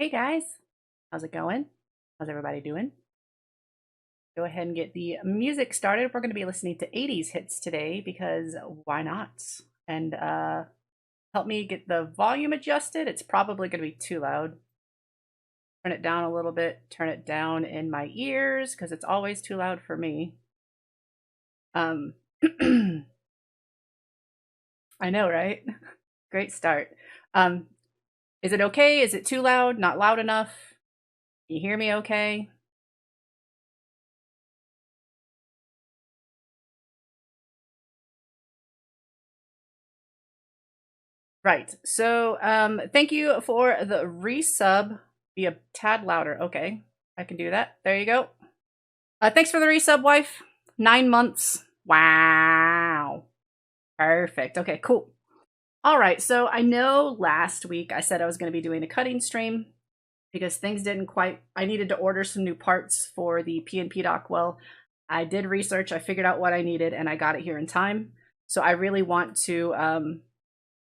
Hey guys, how's it going? How's everybody doing? Go ahead and get the music started. We're going to be listening to 80s hits today because why not? And help me get the volume adjusted. It's probably going to be too loud. Turn it down a little bit, turn it down in my ears because it's always too loud for me. I know, right? Great start. Um, is it okay? Is it too loud? Not loud enough? Can you hear me okay? Right. So, thank you for the resub. Be a tad louder. Okay, I can do that. There you go. Thanks for the resub, wife. 9 months. Wow. Perfect. Okay, cool. All right. So I know last week I said I was going to be doing a cutting stream because things didn't quite. I needed to order some new parts for the PNP Dock. Well, I did research. I figured out what I needed, and I got it here in time. So I really want to.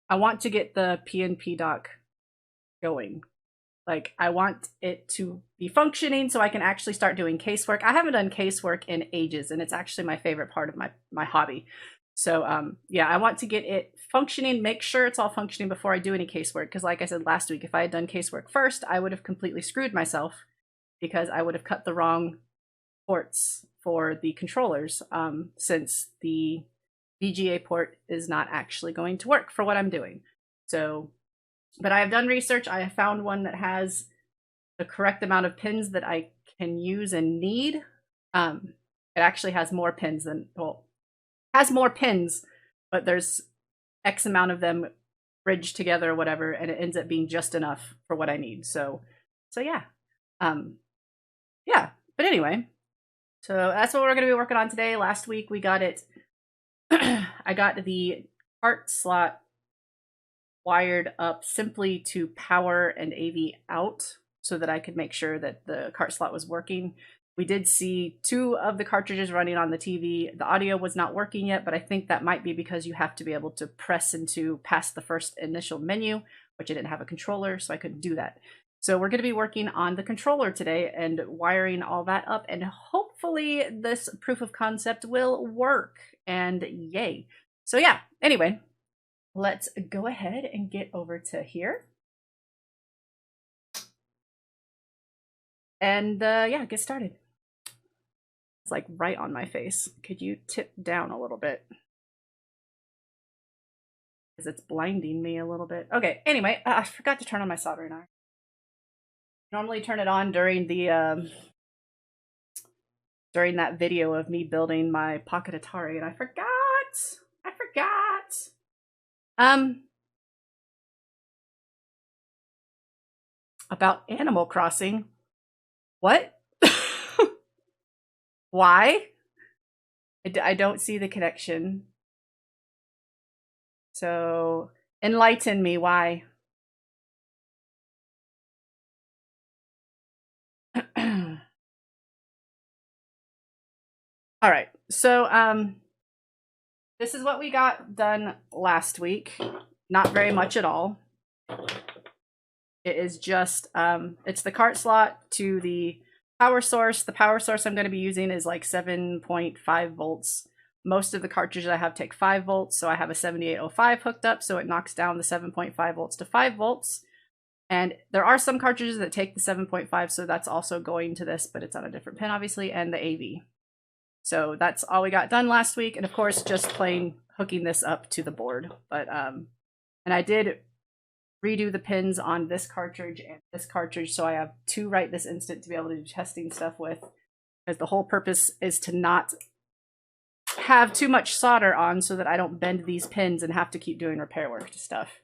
I want to get the PNP Dock going. Like, I want it to be functioning so I can actually start doing casework. I haven't done casework in ages, and it's actually my favorite part of my hobby. So yeah, I want to get it functioning, make sure it's all functioning before I do any casework. Because like I said last week, if I had done casework first, I would have completely screwed myself because I would have cut the wrong ports for the controllers, since the VGA port is not actually going to work for what I'm doing. So, but I have done research. I have found one that has the correct amount of pins that I can use and need. It actually has more pins than, well, has more pins, but there's X amount of them bridged together or whatever, and it ends up being just enough for what I need. So yeah, um, yeah. But anyway, so that's what we're going to be working on today. Last week we got it. I got the cart slot wired up simply to power and AV out so that I could make sure that the cart slot was working. We did see two of the cartridges running on the TV. The audio was not working yet, but I think that might be because you have to be able to press into past the first initial menu, which I didn't have a controller, so I couldn't do that. So we're going to be working on the controller today and wiring all that up, and hopefully this proof of concept will work. And yay. So yeah, anyway, let's go ahead and get over to here. And yeah, get started. It's like right on my face. Could you tip down a little bit? Because it's blinding me a little bit. Okay, anyway, I forgot to turn on my soldering iron. Normally turn it on during the during that video of me building my pocket Atari, and I forgot. I forgot. About Animal Crossing. What? Why? I don't see the connection. So enlighten me. Why? All right. So this is what we got done last week. Not very much at all. It is just it's the cart slot to the power source. The power source I'm going to be using is like 7.5 volts. Most of the cartridges I have take 5 volts, so I have a 7805 hooked up, so it knocks down the 7.5 volts to 5 volts. And there are some cartridges that take the 7.5, so that's also going to this, but it's on a different pin, obviously, and the AV. So that's all we got done last week, and of course, just plain hooking this up to the board. But and I did redo the pins on this cartridge and this cartridge, so I have two right this instant to be able to do testing stuff with, because the whole purpose is to not have too much solder on so that I don't bend these pins and have to keep doing repair work to stuff.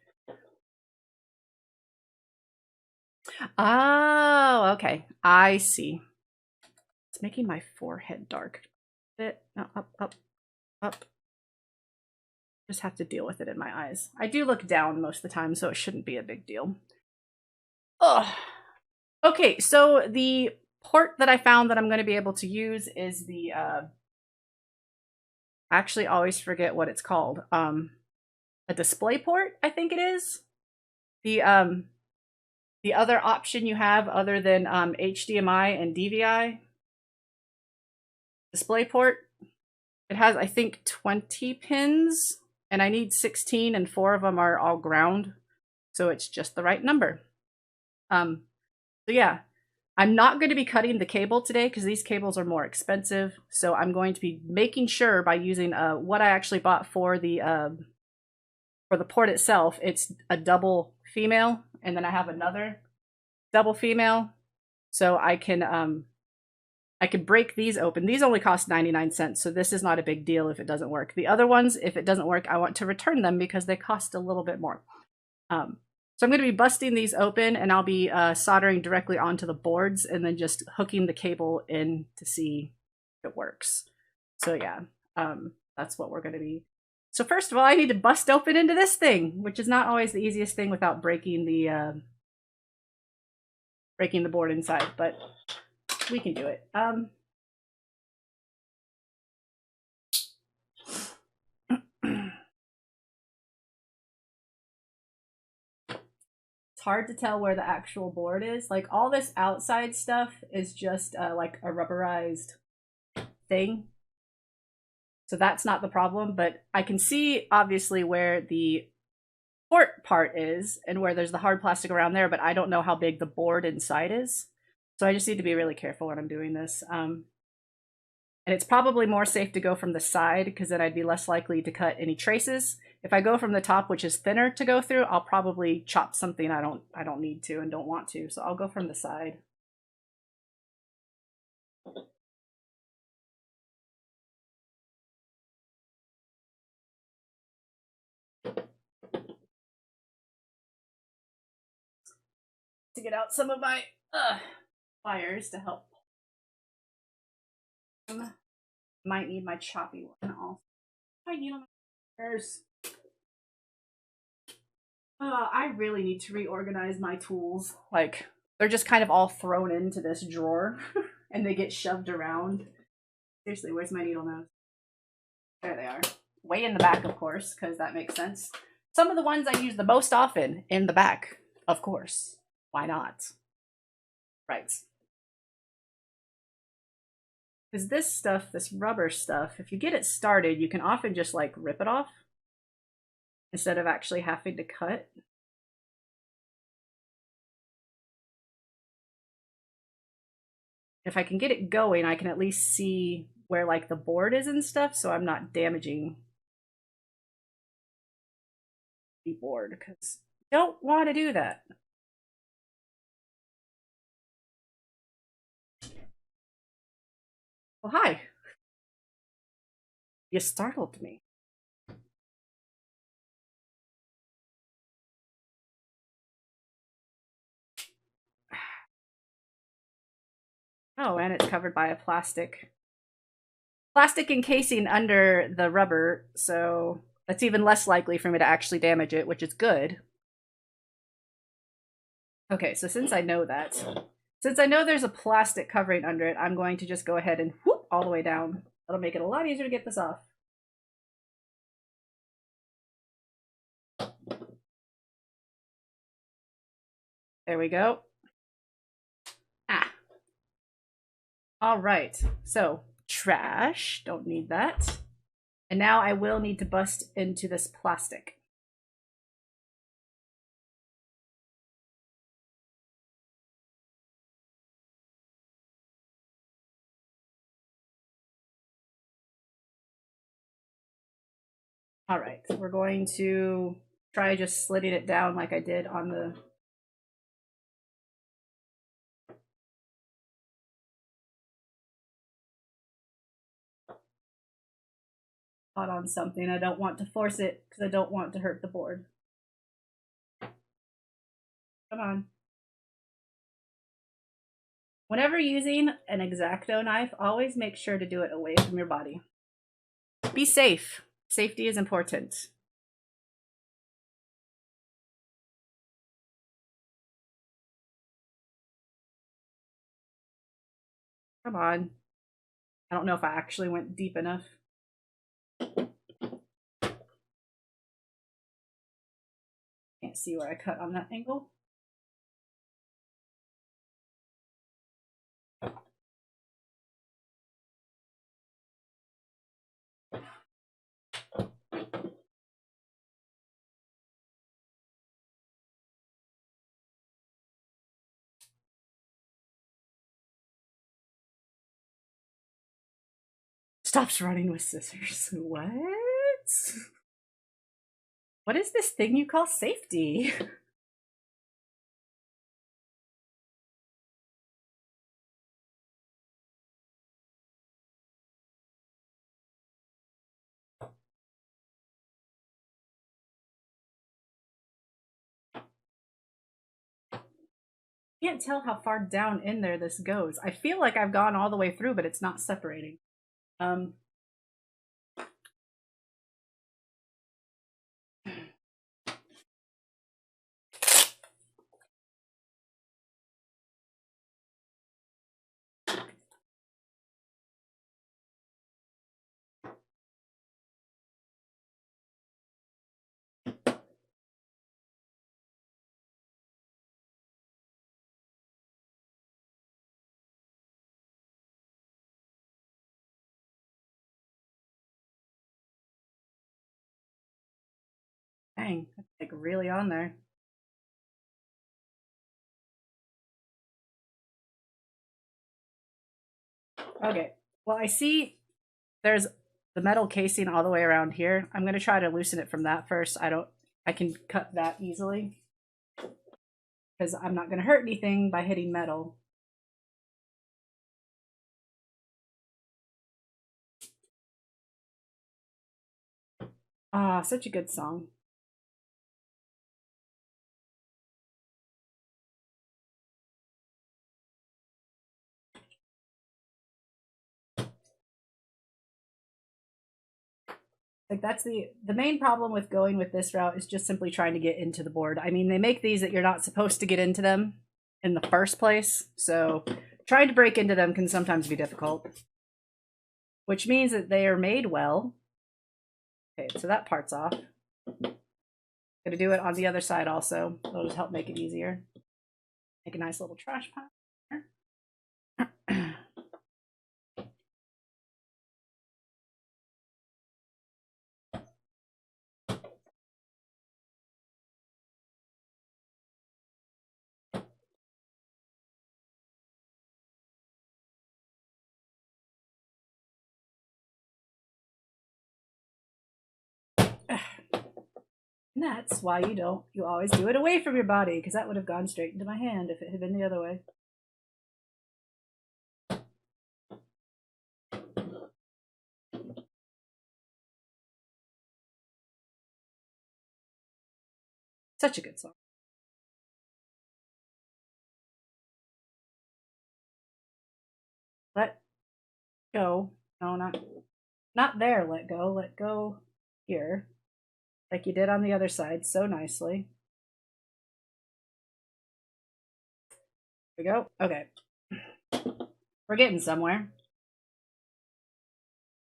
Oh, okay. I see. It's making my forehead dark. Bit. No, up. Just have to deal with it in my eyes. I do look down most of the time, so it shouldn't be a big deal. Ugh. Okay, so the port that I found that I'm going to be able to use is the I actually always forget what it's called. A display port, I think it is. The The other option you have other than HDMI and DVI DisplayPort, it has, I think, 20 pins, and I need 16, and 4 of them are all ground, so it's just the right number. So yeah, I'm not going to be cutting the cable today because these cables are more expensive, so I'm going to be making sure by using what I actually bought for the port itself. It's a double female, and then I have another double female, so I can break these open. These only cost 99 cents, so this is not a big deal if it doesn't work. The other ones, if it doesn't work, I want to return them because they cost a little bit more. So I'm going to be busting these open, and I'll be soldering directly onto the boards and then just hooking the cable in to see if it works. So yeah, that's what we're going to be. So first of all, I need to bust open into this thing, which is not always the easiest thing without breaking the board inside, but we can do it. It's hard to tell where the actual board is. Like all this outside stuff is just like a rubberized thing. So that's not the problem, but I can see obviously where the port part is and where there's the hard plastic around there, but I don't know how big the board inside is. So I just need to be really careful when I'm doing this. And it's probably more safe to go from the side because then I'd be less likely to cut any traces. If I go from the top, which is thinner to go through, I'll probably chop something I don't need to and don't want to. So I'll go from the side. To get out some of my wires to help. Might need my choppy one also. I need on my wires. I really need to reorganize my tools. Like, they're just kind of all thrown into this drawer and they get shoved around. Seriously, where's my needle nose? There they are. Way in the back, of course, because that makes sense. Some of the ones I use the most often in the back, of course. Why not? Right. Because this stuff, this rubber stuff, if you get it started, you can often just like rip it off instead of actually having to cut. If I can get it going, I can at least see where like the board is and stuff, so I'm not damaging the board because I don't want to do that. Well, hi. You startled me. Oh, and it's covered by a plastic encasing under the rubber, so that's even less likely for me to actually damage it, which is good. Okay, so since I know there's a plastic covering under it, I'm going to just go ahead and whoop all the way down. That'll make it a lot easier to get this off. There we go. All right, so trash, don't need that. And now I will need to bust into this plastic. All right, we're going to try just slitting it down like I did on the on something. I don't want to force it because I don't want to hurt the board. Come on. Whenever using an X-Acto knife, always make sure to do it away from your body. Be safe. Safety is important. Come on. I don't know if I actually went deep enough. Can't see where I cut on that angle. Stops running with scissors. What? What is this thing you call safety? Can't tell how far down in there this goes. I feel like I've gone all the way through, but it's not separating. Dang, that's like really on there. Okay, well, I see there's the metal casing all the way around here. I'm going to try to loosen it from that first. I can cut that easily because I'm not going to hurt anything by hitting metal. Ah, such a good song. Like that's the main problem with going with this route is just simply trying to get into the board. I mean, they make these that you're not supposed to get into them in the first place, so trying to break into them can sometimes be difficult. Which means that they are made well. Okay, so that part's off. Gonna do it on the other side also. That'll just help make it easier. Make a nice little trash pile. And that's why you always do it away from your body, because that would have gone straight into my hand if it had been the other way. Such a good song. Let go. No, not there, let go. Let go here. Like you did on the other side so nicely. There we go. Okay. We're getting somewhere.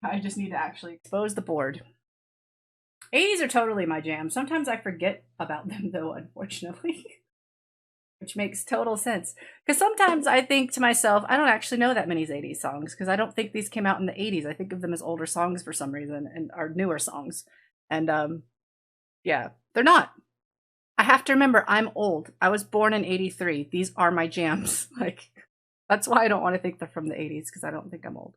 I just need to actually expose the board. 80s are totally my jam. Sometimes I forget about them though, unfortunately. Which makes total sense. Because sometimes I think to myself, I don't actually know that many 80s songs because I don't think these came out in the 80s. I think of them as older songs for some reason and are newer songs. And yeah, they're not. I have to remember I'm old. I was born in 83. These are my jams. Like that's why I don't want to think they're from the 80s because I don't think I'm old.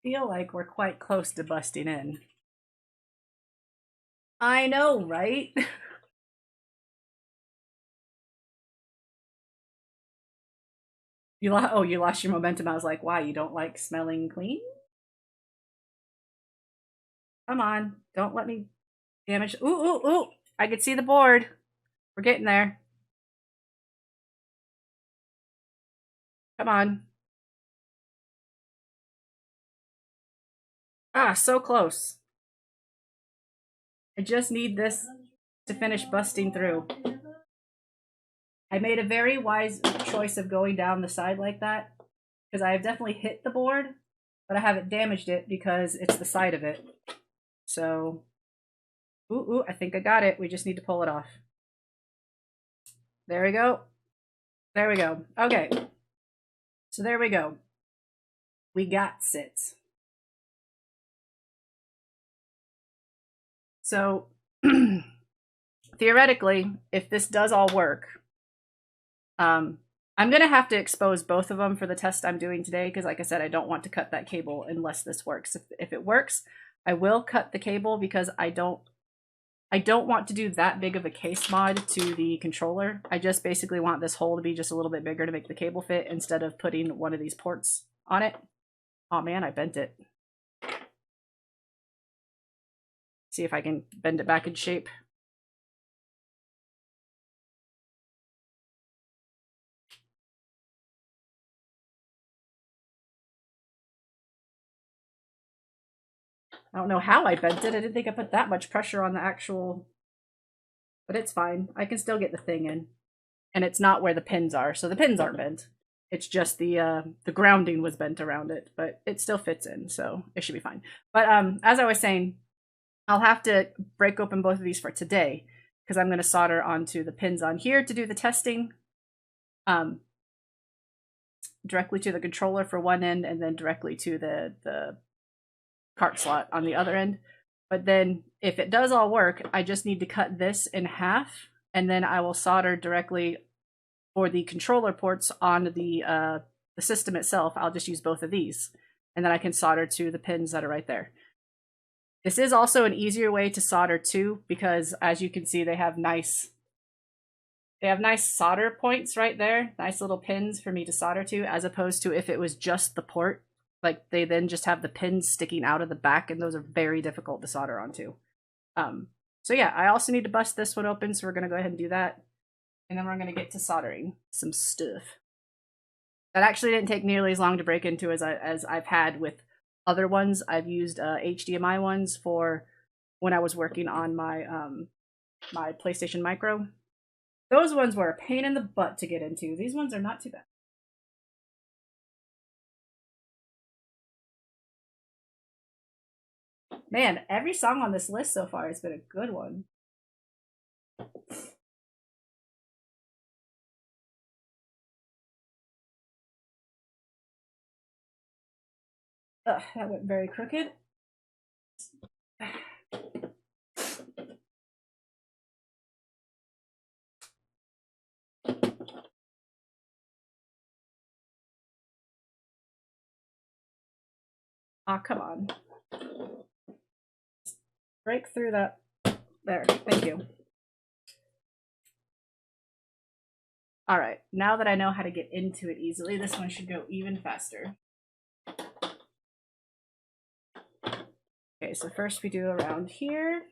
Feel like we're quite close to busting in. I know, right? You lost your momentum. I was like, why? You don't like smelling clean? Come on, don't let me damage. Ooh, ooh, ooh! I could see the board. We're getting there. Come on. Ah, so close. I just need this to finish busting through. I made a very wise choice of going down the side like that because I have definitely hit the board, but I haven't damaged it because it's the side of it. So, ooh, I think I got it. We just need to pull it off. There we go. There we go. Okay. So there we go. We got sits. So theoretically, if this does all work, I'm going to have to expose both of them for the test I'm doing today because, like I said, I don't want to cut that cable unless this works. If it works, I will cut the cable because I don't want to do that big of a case mod to the controller. I just basically want this hole to be just a little bit bigger to make the cable fit instead of putting one of these ports on it. Oh man, I bent it. See if I can bend it back in shape. I don't know how I bent it. I didn't think I put that much pressure on the actual, but it's fine. I can still get the thing in. And it's not where the pins are, so the pins aren't bent. It's just the grounding was bent around it, but it still fits in, so it should be fine. But as I was saying, I'll have to break open both of these for today because I'm going to solder onto the pins on here to do the testing. Directly to the controller for one end and then directly to the cart slot on the other end. But then if it does all work, I just need to cut this in half and then I will solder directly for the controller ports on the system itself. I'll just use both of these and then I can solder to the pins that are right there. This is also an easier way to solder too because as you can see they have nice solder points right there, nice little pins for me to solder to, as opposed to if it was just the port. Like they then just have the pins sticking out of the back and those are very difficult to solder onto. So yeah, I also need to bust this one open, so we're gonna go ahead and do that. And then we're gonna get to soldering some stuff. That actually didn't take nearly as long to break into as I've had with other ones. I've used HDMI ones for when I was working on my my PlayStation Micro. Those ones were a pain in the butt to get into. These ones are not too bad. Man, every song on this list so far has been a good one. Ugh, that went very crooked. Ah, come on. Break through that. There, thank you. All right, now that I know how to get into it easily, this one should go even faster. Okay, so first we do around here.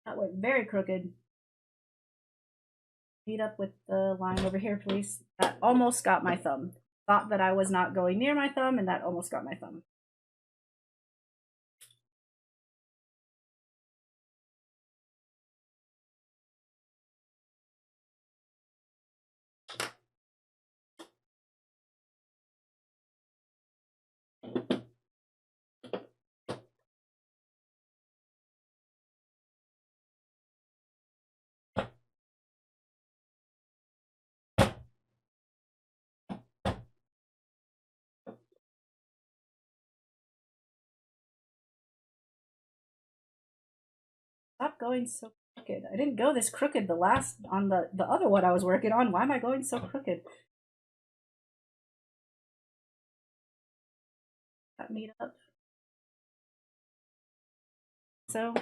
That went very crooked. Meet up with the line over here, please. That almost got my thumb. Thought that I was not going near my thumb, and that almost got my thumb. Stop going so crooked. I didn't go this crooked the last on the other one I was working on. Why am I going so crooked? Got meet up. So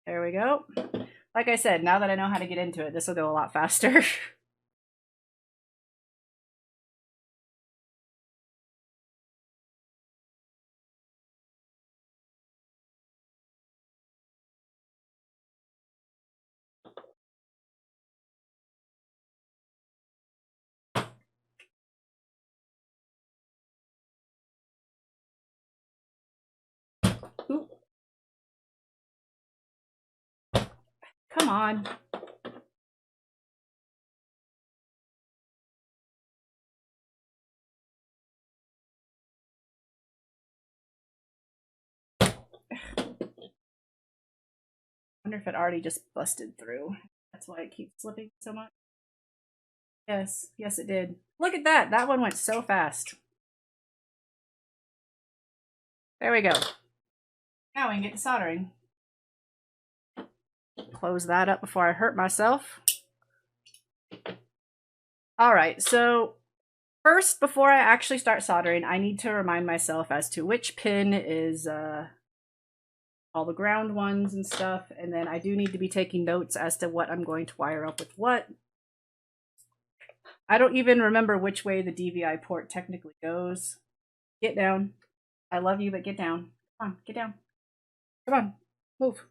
there we go. Like I said, now that I know how to get into it, this will go a lot faster. Ooh. Come on. I wonder if it already just busted through. That's why it keeps slipping so much. Yes, yes it did. Look at that. That one went so fast. There we go. Now we can get to soldering. Close that up before I hurt myself. All right, so first, before I actually start soldering, I need to remind myself as to which pin is all the ground ones and stuff, and then I do need to be taking notes as to what I'm going to wire up with what. I don't even remember which way the DVI port technically goes. Get down. I love you, but get down. Come on, get down. Come on, move.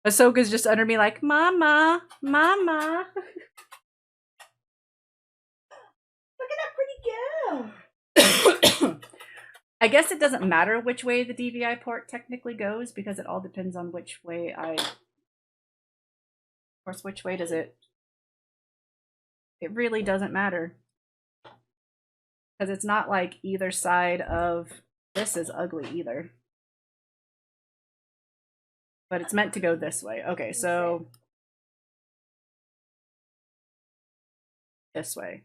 Ahsoka's just under me like, Mama, Mama. Look at that pretty girl. I guess it doesn't matter which way the DVI port technically goes because it all depends on which way of course, which way does it? It really doesn't matter. Because it's not like either side of this is ugly either. But it's meant to go this way. Okay, so this way.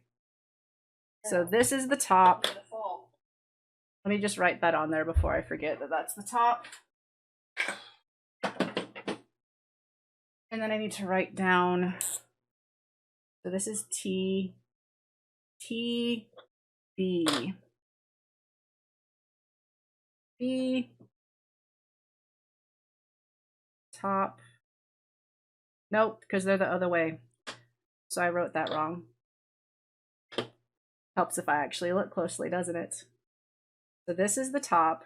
So this is the top. Let me just write that on there before I forget that that's the top. And then I need to write down, so this is T, B, B, top. Nope, because they're the other way. So I wrote that wrong. Helps if I actually look closely, doesn't it? So this is the top,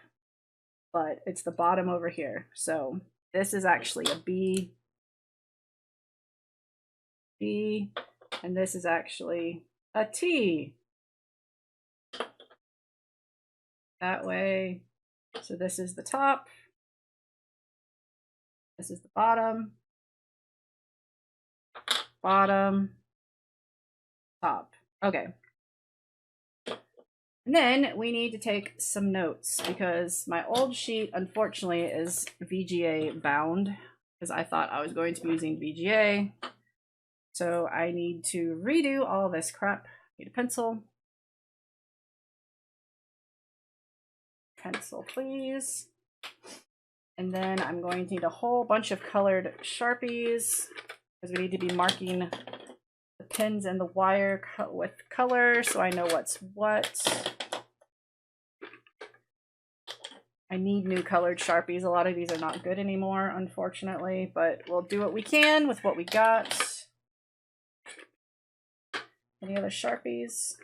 but it's the bottom over here. So this is actually a B, B, and this is actually a T. That way. So this is the top. This is the bottom. Bottom. Top. Okay. And then we need to take some notes because my old sheet, unfortunately, is VGA bound because I thought I was going to be using VGA. So I need to redo all this crap. Need a pencil. Pencil, please. And then I'm going to need a whole bunch of colored Sharpies because we need to be marking the pins and the wire with color so I know what's what. I need new colored Sharpies. A lot of these are not good anymore, unfortunately, but we'll do what we can with what we got. Any other Sharpies?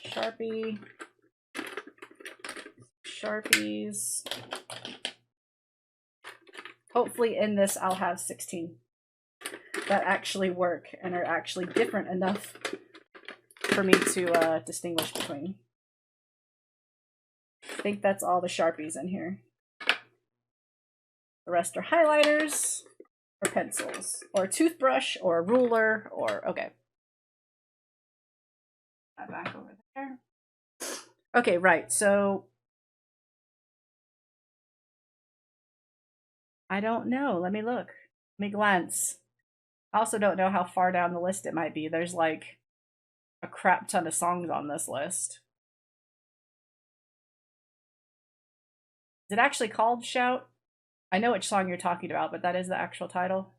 Sharpie. Sharpies. Hopefully in this I'll have 16 that actually work and are actually different enough for me to distinguish between. I think that's all the Sharpies in here. The rest are highlighters or pencils or a toothbrush or a ruler or, okay. Back over there. Okay, right, so I don't know. Let me look. Let me glance. I also don't know how far down the list it might be. There's like a crap ton of songs on this list. Is it actually called Shout? I know which song you're talking about, but that is the actual title.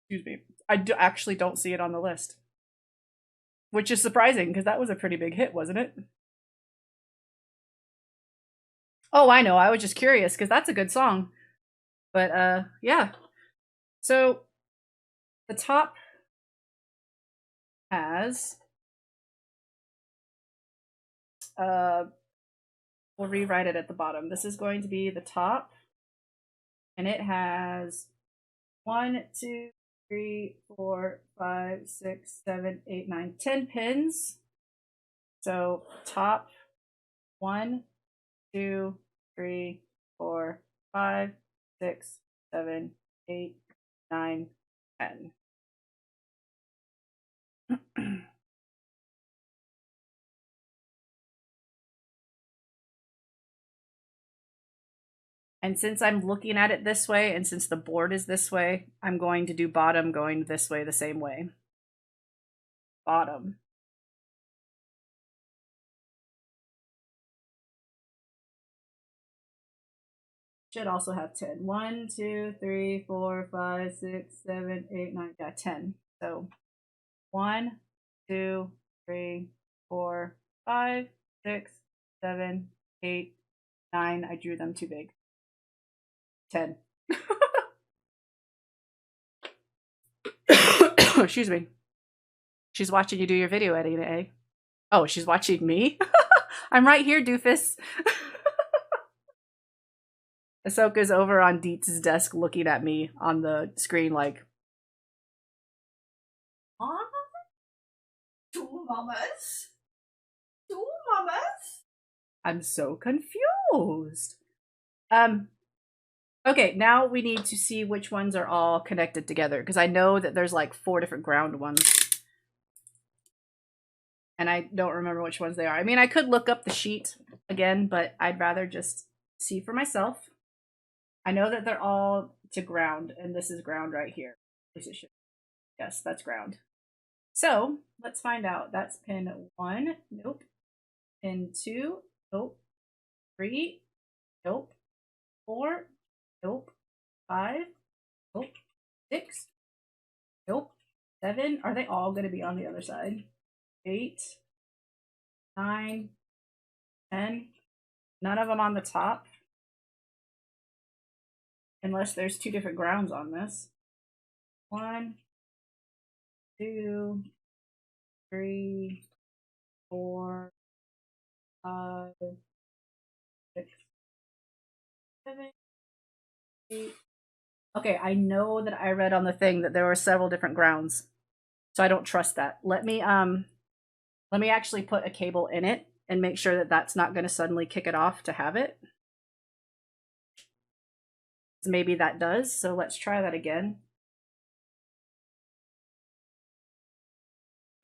Excuse me. I actually don't see it on the list. Which is surprising, because that was a pretty big hit, wasn't it? Oh, I know. I was just curious, because that's a good song. But, yeah. So, the top has... we'll rewrite it at the bottom. This is going to be the top. And it has 1, 2, 3, 4, 5, 6, 7, 8, 9, 10 pins. So top 1, 2, 3, 4, 5, 6, 7, 8, 9, 10. And since I'm looking at it this way, and since the board is this way, I'm going to do bottom going this way the same way. Bottom. Should also have 10. 1, 2, 3, 4, 5, 6, 7, 8, 9, yeah, 10. So 1, 2, 3, 4, 5, 6, 7, 8, 9. I drew them too big. 10. Excuse me. She's watching you do your video editing, eh? Oh, she's watching me? I'm right here, doofus. Ahsoka's over on Deetz's desk looking at me on the screen like, huh? Two mamas? Two mamas? I'm so confused. Okay, now we need to see which ones are all connected together, because I know that there's like 4 different ground ones. And I don't remember which ones they are. I mean, I could look up the sheet again, but I'd rather just see for myself. I know that they're all to ground, and this is ground right here. Yes, that's ground. So let's find out. That's pin 1. Nope. Pin 2. Nope. 3. Nope. 4. Nope. 5. Nope. 6. Nope. 7. Are they all going to be on the other side? 8. 9. 10. None of them on the top. Unless there's 2 different grounds on this. 1, 2, 3, 4, 5, 6, 7, 8. Okay, I know that I read on the thing that there were several different grounds, so I don't trust that. Let me actually put a cable in it and make sure that that's not going to suddenly kick it off to have it. Maybe that does, so let's try that again.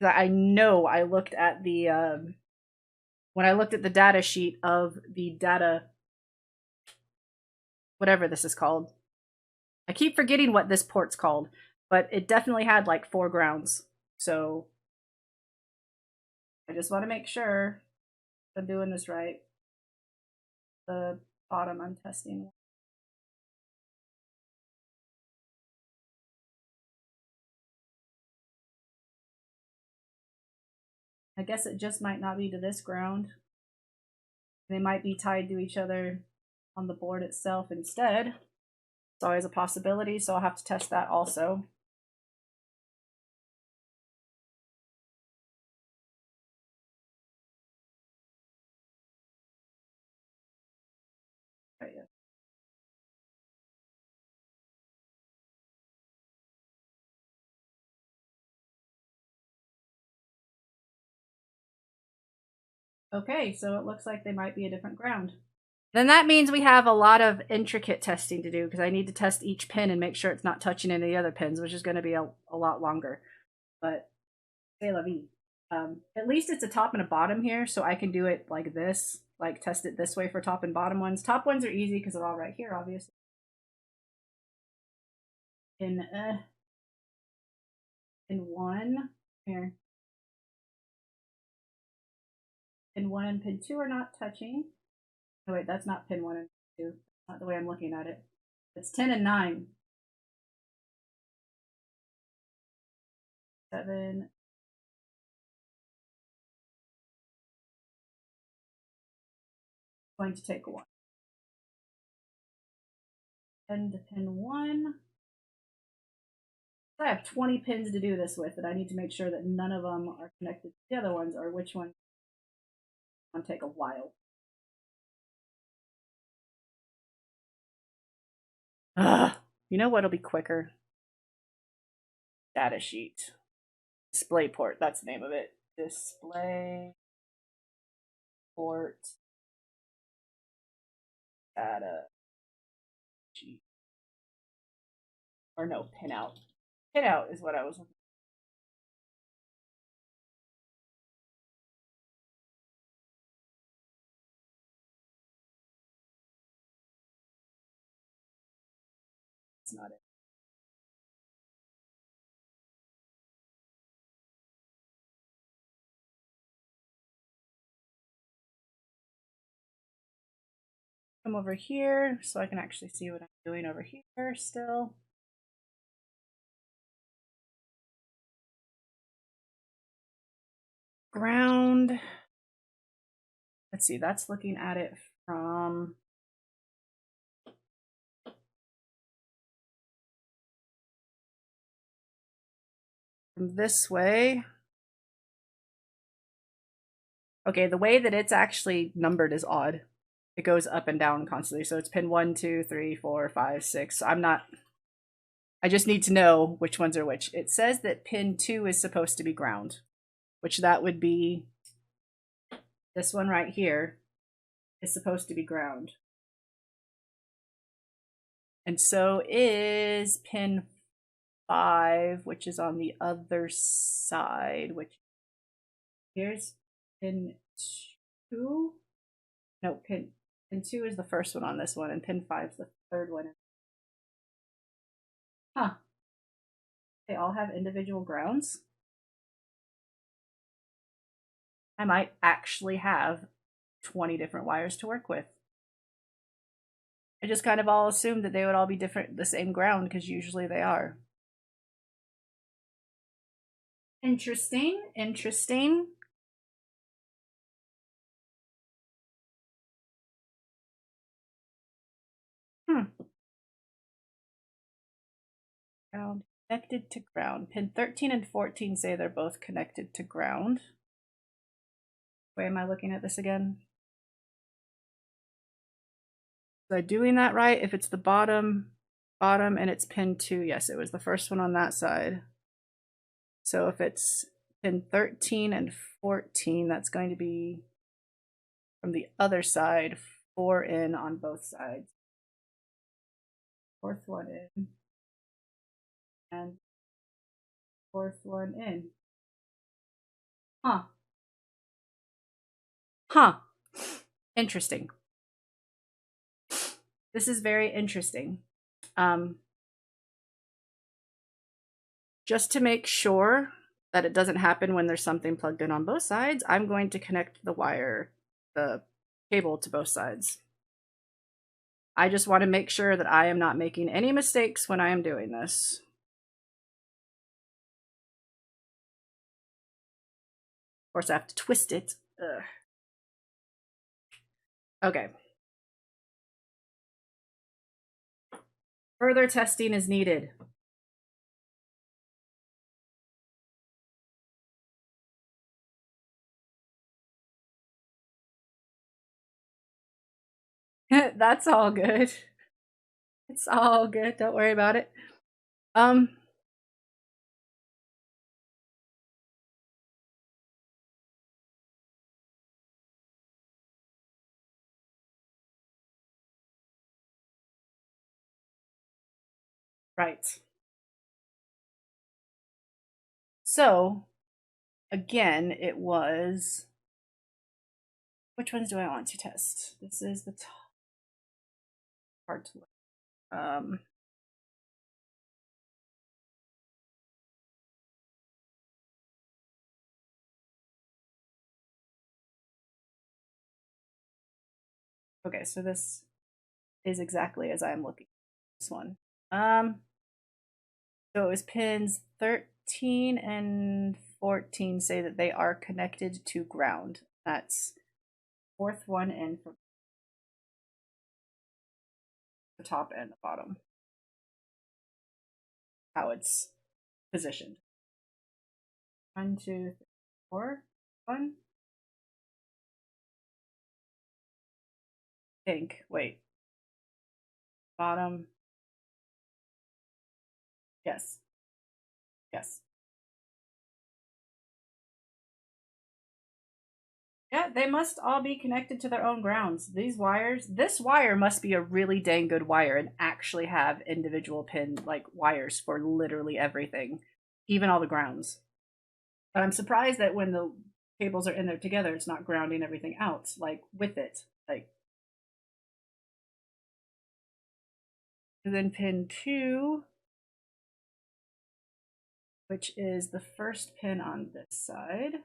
I know I looked at the when I looked at the data sheet of the data, whatever this is called. I keep forgetting what this port's called, but it definitely had like 4 grounds. So I just want to make sure I'm doing this right. The bottom I'm testing. I guess it just might not be to this ground. They might be tied to each other on the board itself instead. It's always a possibility, so I'll have to test that also. Right, yeah. Okay, so it looks like they might be a different ground. Then that means we have a lot of intricate testing to do, because I need to test each pin and make sure it's not touching any of the other pins, which is going to be a lot longer. But c'est la vie. At least it's a top and a bottom here, so I can do it like this, like test it this way for top and bottom ones. Top ones are easy because they're all right here, obviously. In 1 here. Pin 1 and pin 2 are not touching. Oh wait, that's not pin 1 and 2. Not the way I'm looking at it. It's 10 and 9. 7. Going to take 1. And pin 1. I have 20 pins to do this with, and I need to make sure that none of them are connected to the other ones, or which one will take a while. Ugh. You know what'll be quicker? Data sheet. Display port, that's the name of it. Display port data sheet. Or no, pinout. Pinout is what I was looking for. It's not it. Come over here so I can actually see what I'm doing over here still. Ground. Let's see, that's looking at it from this way. Okay, the way that it's actually numbered is odd. It goes up and down constantly. So it's pin 1, 2, 3, 4, 5, 6. I just need to know which ones are which. It says that pin 2 is supposed to be ground, which that would be this one right here is supposed to be ground. And so is pin 5, which is on the other side, which here's pin 2. No, pin 2 is the first one on this one, and pin 5 is the third one. Huh. They all have individual grounds? I might actually have 20 different wires to work with. I just kind of all assumed that they would all be different, the same ground, because usually they are. Interesting, interesting. Ground connected to ground. Pin 13 and 14 say they're both connected to ground. Wait, am I looking at this again? Was I doing that right? If it's the bottom and it's pin 2, yes, it was the first one on that side. So if it's pin 13 and 14, that's going to be from the other side, 4 in on both sides. Fourth one in and fourth one in. Huh. Huh. Interesting. This is very interesting. Just to make sure that it doesn't happen when there's something plugged in on both sides, I'm going to connect the cable to both sides. I just want to make sure that I am not making any mistakes when I am doing this. Of course, I have to twist it. Ugh. Okay. Further testing is needed. That's all good. It's all good. Don't worry about it. Right. So, again, it was... Which ones do I want to test? This is the top part to look. Okay, so this is exactly as I'm looking at this one. So it was pins 13 and 14 say that they are connected to ground. That's fourth one in from the top and the bottom. How it's positioned. 1, 2, 3, 4. 1. Think. Wait. Bottom. Yes. Yes. Yeah, they must all be connected to their own grounds. These wires, this wire must be a really dang good wire and actually have individual pin like wires for literally everything, even all the grounds. But I'm surprised that when the cables are in there together, it's not grounding everything out like with it. Like, and then pin 2, which is the first pin on this side,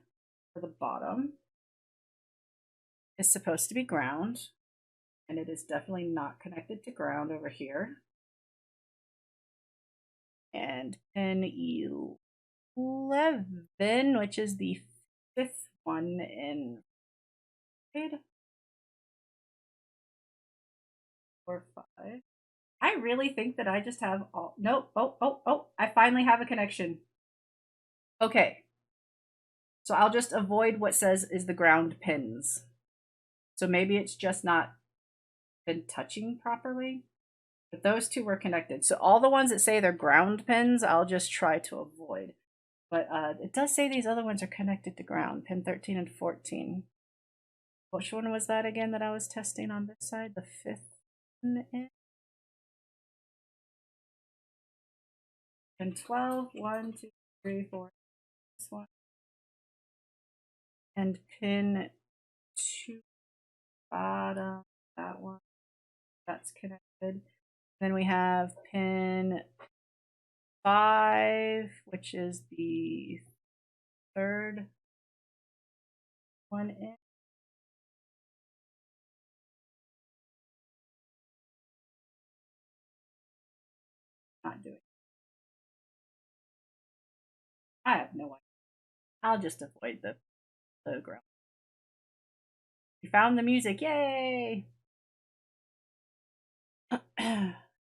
or the bottom, is supposed to be ground, and it is definitely not connected to ground over here. And pin 11, which is the 5th one in grade 4, 5. I really think that I just have all. Nope. Oh! I finally have a connection. Okay. So I'll just avoid what says is the ground pins. So maybe it's just not been touching properly. But those two were connected. So all the ones that say they're ground pins, I'll just try to avoid. But it does say these other ones are connected to ground, pin 13 and 14. Which one was that again that I was testing on this side? The 5th one in? Pin 12, 1, 2, 3, 4, this one. And pin 2, bottom, that one. That's connected. Then we have pin 5, which is the 3rd one in. Not doing it. I have no idea. I'll just avoid the ground. We found the music, yay!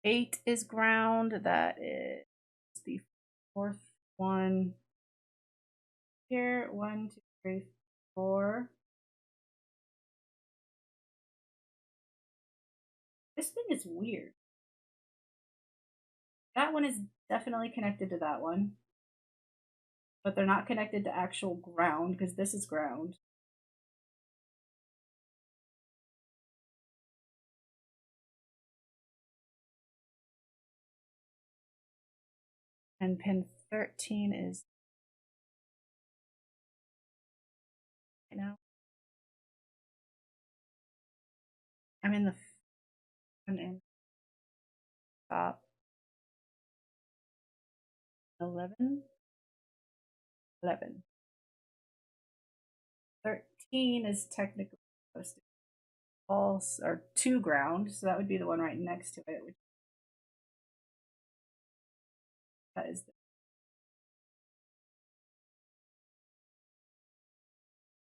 8 is ground, that is the 4th one here. 1, 2, 3, 4. This thing is weird. That one is definitely connected to that one, but they're not connected to actual ground because this is ground. And pin 13 is, you know, I'm in the front end top. 11, 11. 13 is technically supposed to be false or to ground, so that would be the one right next to it. Which, that is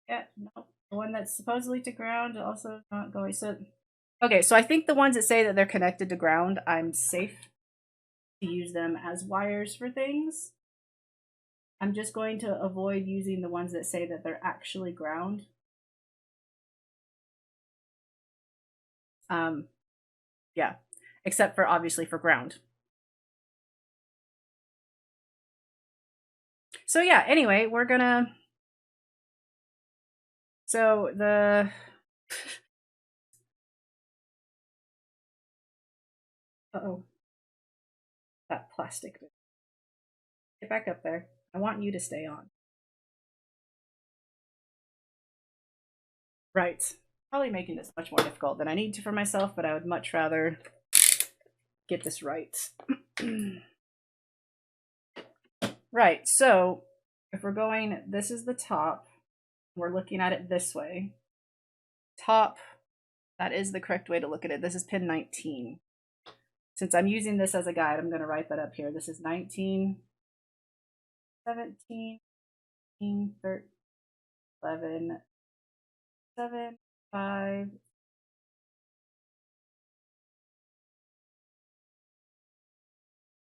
yeah, no, the one that's supposedly to ground also not going. So okay, so I think the ones that say that they're connected to ground, I'm safe to use them as wires for things. I'm just going to avoid using the ones that say that they're actually ground. Yeah, except for obviously for ground. So yeah, anyway, we're gonna, so the uh-oh, that plastic. Get back up there. I want you to stay on. Right. Probably making this much more difficult than I need to for myself, but I would much rather get this right. Right, so if we're going, this is the top. We're looking at it this way. Top, that is the correct way to look at it. This is pin 19. Since I'm using this as a guide, I'm going to write that up here. This is 19, 17, 13, 11, 7, 5.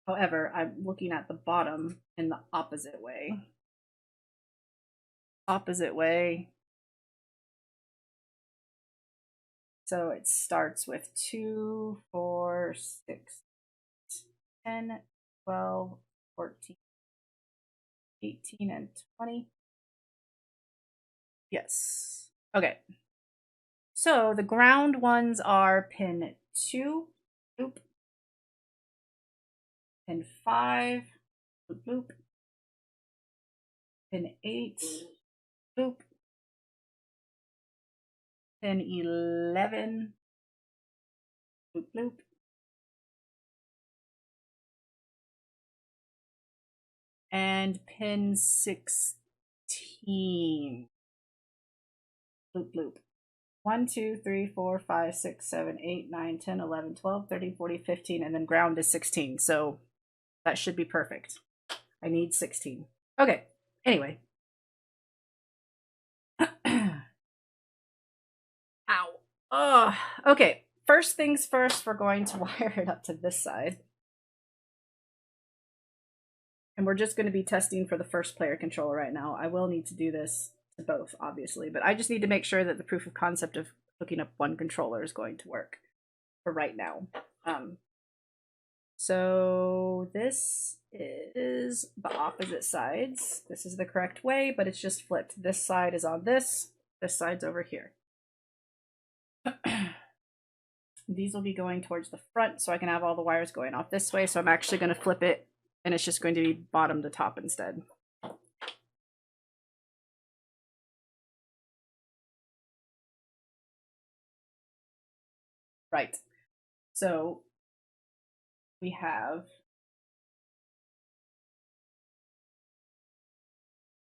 However, I'm looking at the bottom in the opposite way. Opposite way. So it starts with 2, 4, 6, 10, 12, 14, 18, and 20. Yes. Okay. So the ground ones are pin 2, loop, pin 5, loop, loop, pin 8, loop, pin 11, loop, loop, and pin 16, loop, loop. 1, 2, 3, 4, 5, 6, 7, 8, 9, 10, 11, 12, 13, 14, 15, and then ground is 16. So that should be perfect. I need 16. Okay, anyway. Ow. Oh, okay. First things first, we're going to wire it up to this side. And we're just going to be testing for the first player controller right now. I will need to do this to both, obviously, but I just need to make sure that the proof of concept of hooking up one controller is going to work for right now. So this is the opposite sides. This is the correct way, but it's just flipped. This side is on this side's over here. These will be going towards the front, so I can have all the wires going off this way. So I'm actually going to flip it, and it's just going to be bottom to top instead. Right. So we have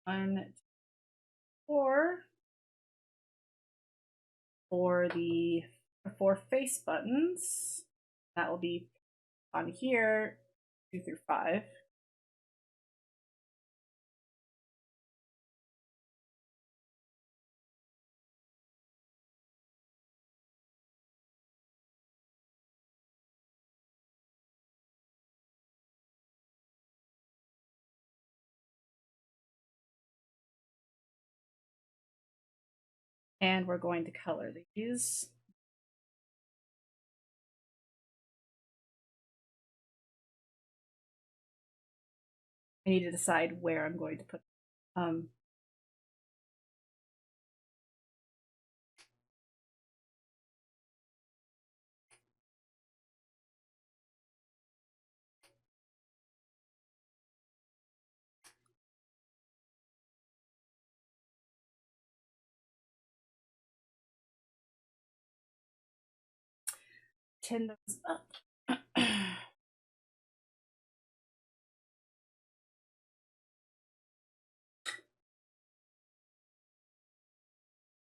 1, 4 for the 4 face buttons. That will be on here, 2 through 5. And we're going to color these. I need to decide where I'm going to put tin those up.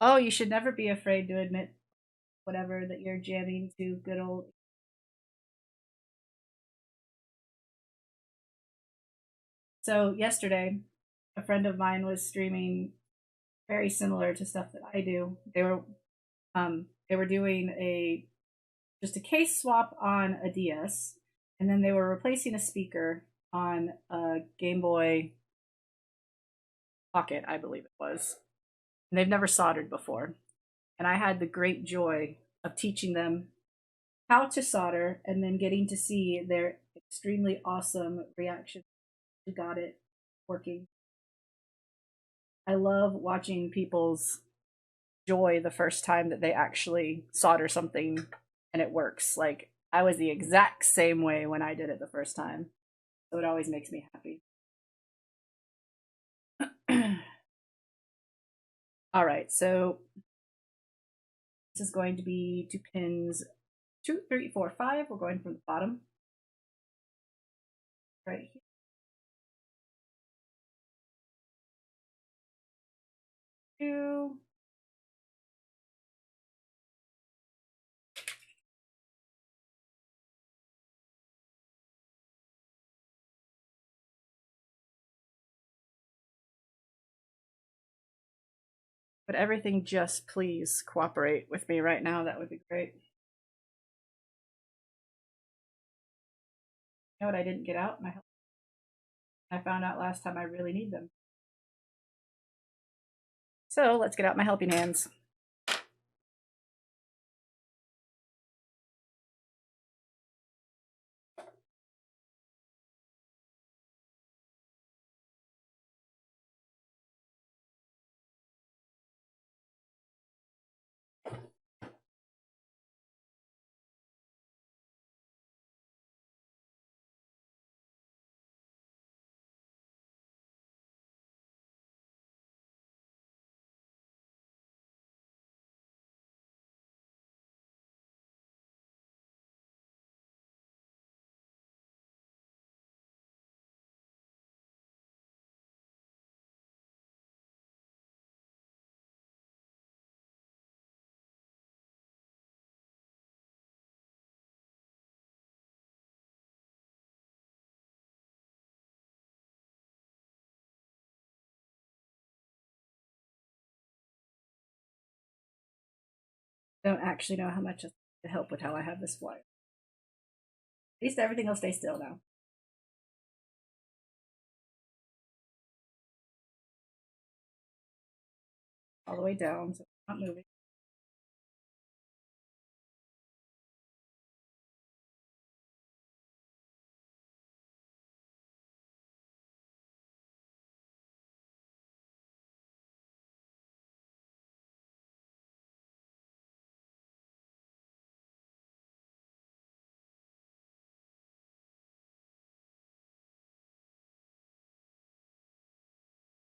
Oh, you should never be afraid to admit whatever that you're jamming to good old. So yesterday, a friend of mine was streaming very similar to stuff that I do. They were doing just a case swap on a DS, and then they were replacing a speaker on a Game Boy Pocket, I believe it was. And they've never soldered before. And I had the great joy of teaching them how to solder and then getting to see their extremely awesome reaction to got it working. I love watching people's joy the first time that they actually solder something and it works. Like, I was the exact same way when I did it the first time. So it always makes me happy. All right, so this is going to be 2 pins 2, 3, 4, 5. We're going from the bottom right here. Two. But everything, just please cooperate with me right now. That would be great. You know what I didn't get out? I found out last time I really need them. So let's get out my helping hands. I don't actually know how much to help with how I have this flyer. At least everything will stay still now. All the way down, so it's not moving.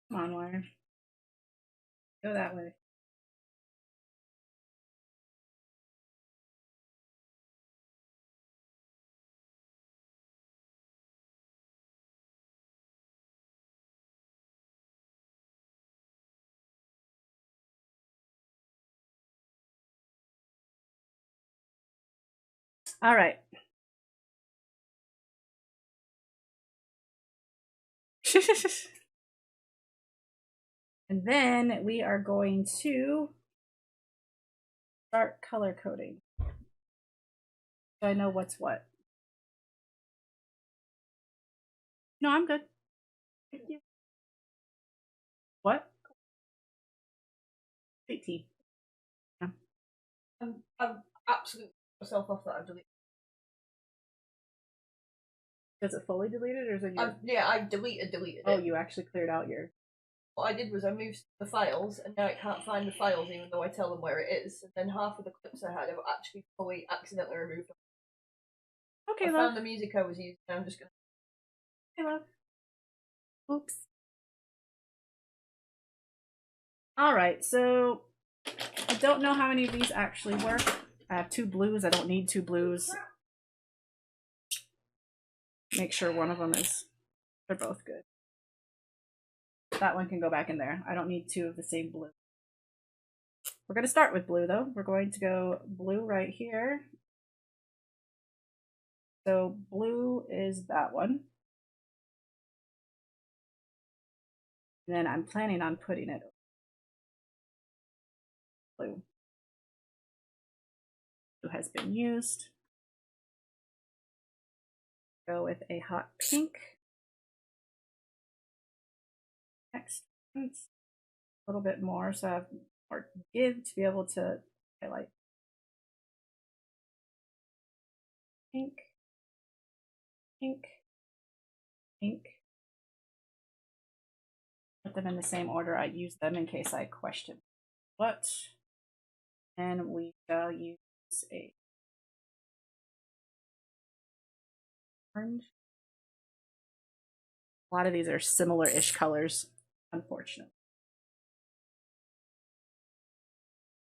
Come on, wire. Go that way. All right. And then we are going to start color coding. So I know what's what. No, I'm good. What? Sweet tea. Yeah. I'm absolutely myself off that I've deleted. Is it fully deleted or is it your... Yeah, I've deleted it. Oh, you actually cleared out your... What I did was I moved the files, and now it can't find the files even though I tell them where it is. And then half of the clips I had, I've actually fully accidentally removed them. Okay, I love. found the music I was using, and I'm just gonna... Okay, love. Oops. Alright, so I don't know how many of these actually work. I have 2 blues. I don't need 2 blues. Make sure one of them is... They're both good. That one can go back in there. I don't need 2 of the same blue. We're going to start with blue, though. We're going to go blue right here. So blue is that one. And then I'm planning on putting it blue. Blue has been used. Go with a hot pink. Next, a little bit more, so I have more give to be able to highlight. Pink, pink, pink. Put them in the same order I use them in case I question what. And we shall use a orange. A lot of these are similar-ish colors, unfortunately.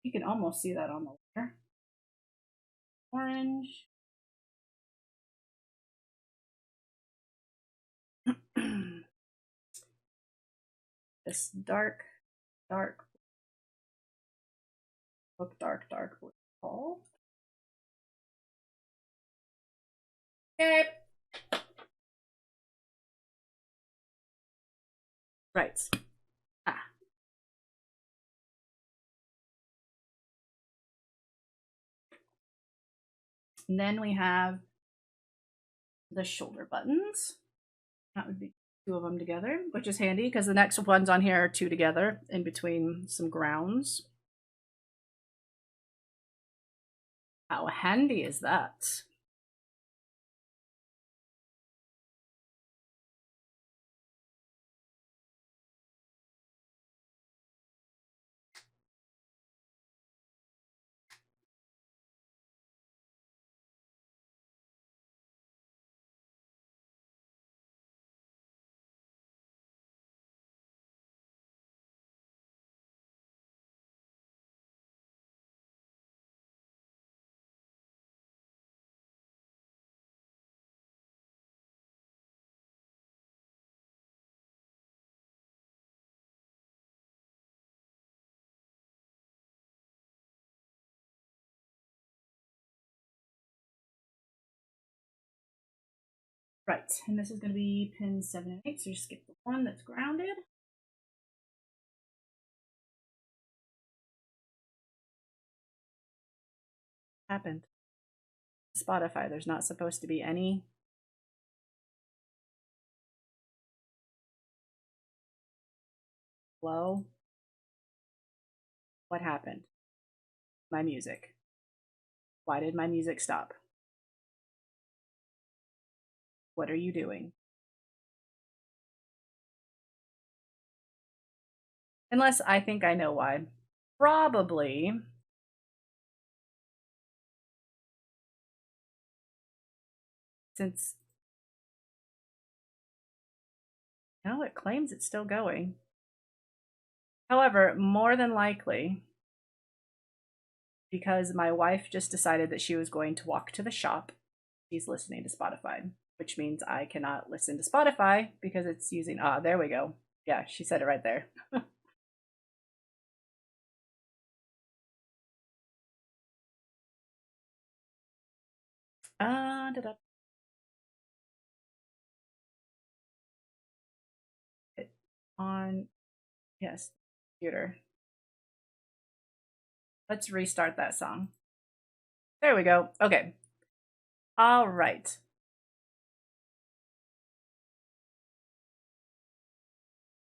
You can almost see that on the layer. Orange. This dark blue ball. Okay. Right. And then we have the shoulder buttons. That would be 2 of them together, which is handy because the next ones on here are 2 together in between some grounds. How handy is that? Right, and this is going to be pins 7 and 8, so just skip the one that's grounded. happened? Spotify, there's not supposed to be any. Flow. What happened? My music. Why did my music stop? What are you doing? Unless I think I know why. Probably since no, it claims it's still going. However, more than likely, because my wife just decided that she was going to walk to the shop, she's listening to Spotify, which means I cannot listen to Spotify because it's using, there we go. Yeah, she said it right there. Da-da. On, yes, computer. Let's restart that song. There we go. Okay. All right.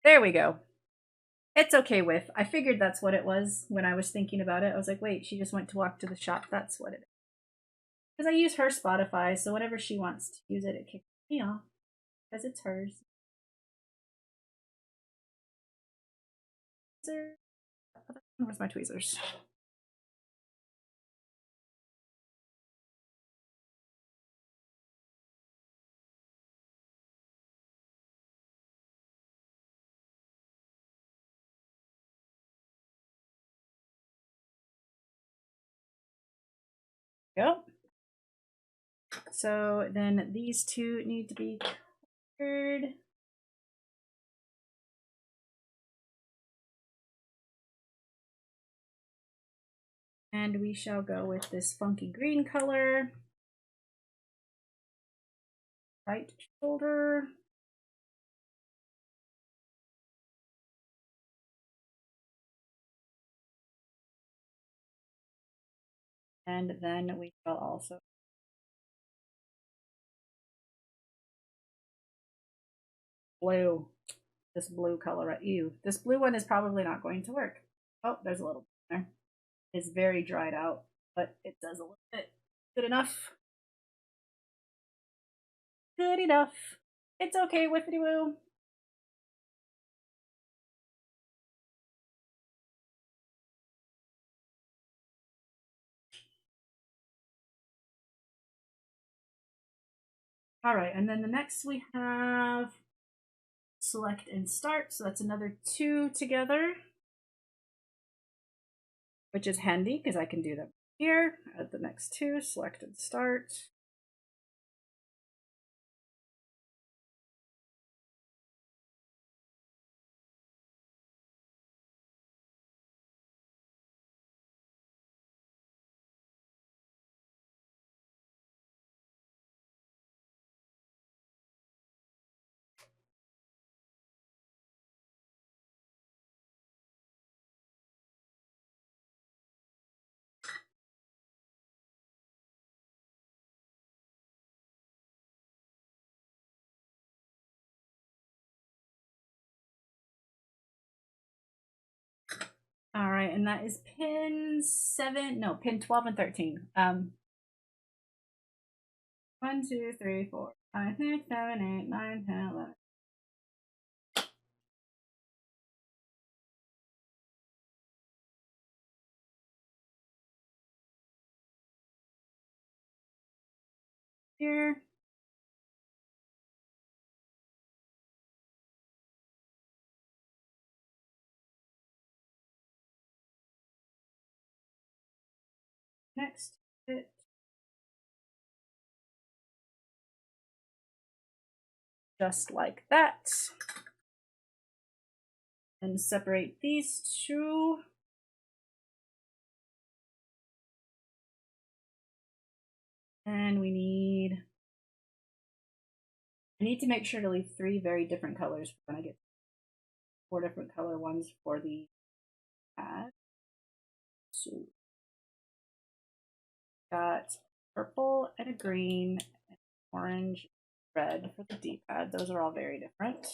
There we go. It's okay with. I figured that's what it was when I was thinking about it. I was like, wait, she just went to walk to the shop. That's what it is. Because I use her Spotify, so whenever she wants to use it, it kicks me off because it's hers. Where's my tweezers? Go. So then these two need to be colored. And we shall go with this funky green color. Right shoulder. And then we shall also blue. This blue color. Ew. This blue one is probably not going to work. Oh, there's a little bit there. It's very dried out, but it does a little bit. Good enough. Good enough. It's okay, whiffity woo. All right, and then the next we have select and start. So that's another two together, which is handy because I can do them here. Add the next two, select and start. All right, and that is pin 12 and 13. 1, 2, 3, 4, 5, 6, 7, 8, 9, 10, 11. Here. Next bit. Just like that. And separate these two. And I need to make sure to leave 3 very different colors when I get 4 different color ones for the pad. So got purple and a green, and orange, red for the D-pad. Those are all very different.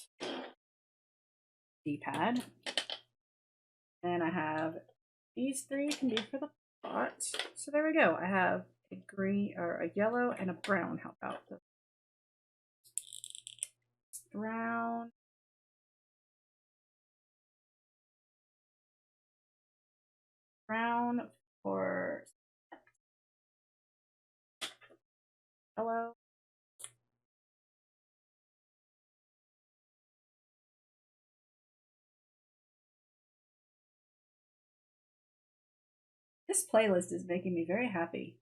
D-pad. And I have these three can be for the pot. So there we go. I have a green or a yellow and a brown. How about the brown? Brown for yellow. This playlist is making me very happy.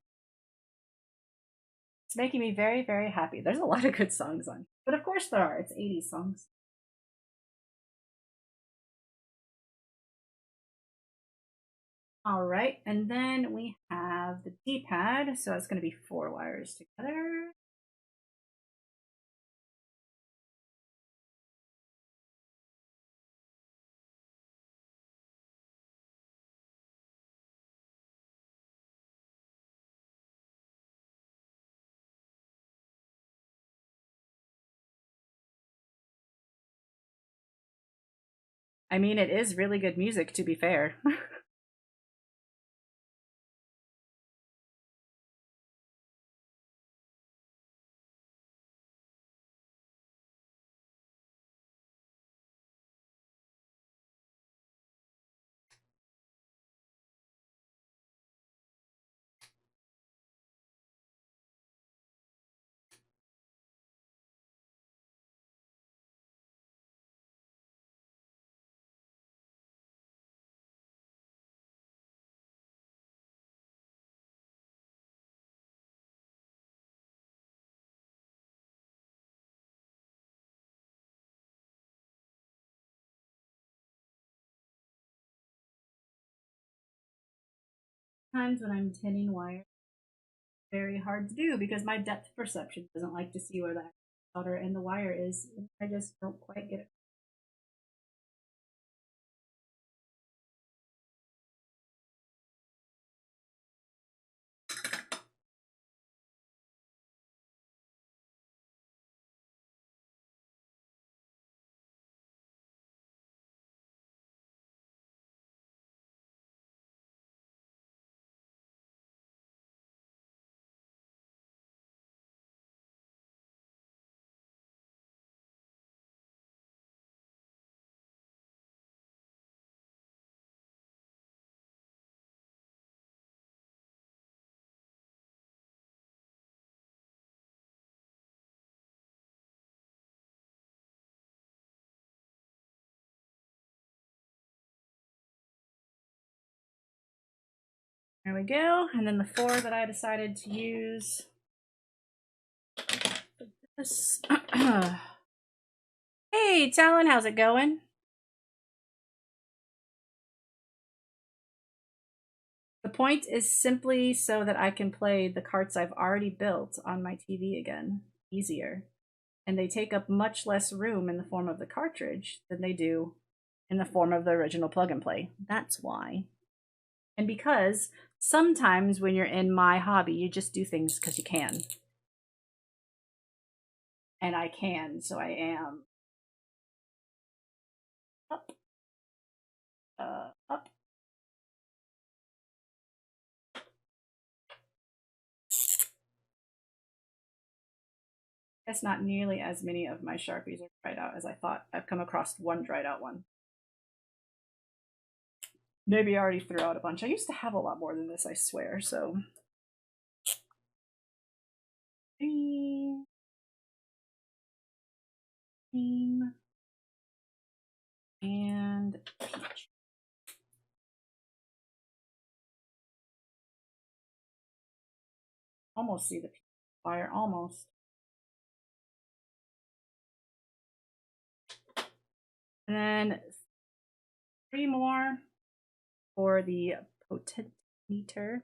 It's making me very, very happy. There's a lot of good songs on. But of course there are. It's 80s songs. All right, and then we have the D-pad. So it's going to be 4 wires together. I mean, it is really good music, to be fair. Times when I'm tinning wire, very hard to do because my depth perception doesn't like to see where the solder and the wire is. I just don't quite get it. There we go. And then the 4 that I decided to use for this. Hey, Talon, how's it going? The point is simply so that I can play the carts I've already built on my TV again easier. And they take up much less room in the form of the cartridge than they do in the form of the original plug and play. That's why. And because sometimes when you're in my hobby, you just do things because you can. And I can, so I am. Up. Up. Guess not nearly as many of my Sharpies are dried out as I thought. I've come across one dried out one. Maybe I already threw out a bunch. I used to have a lot more than this, I swear, so. Green. Green. And peach. Almost see the fire, almost. And then 3 more for the potentiometer.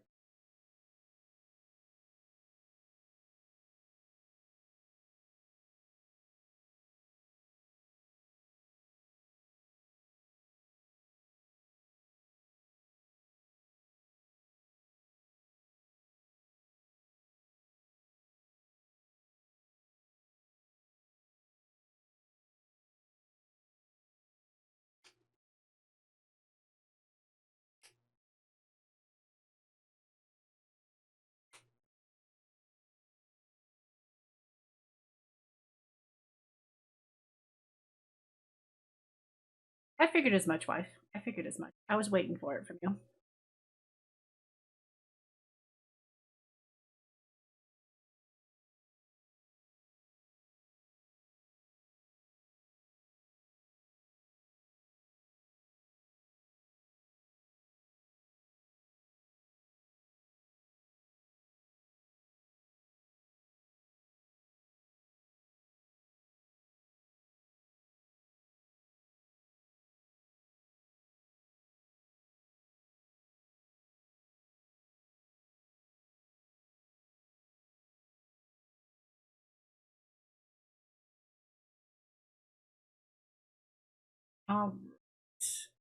I figured as much, wife. I figured as much. I was waiting for it from you.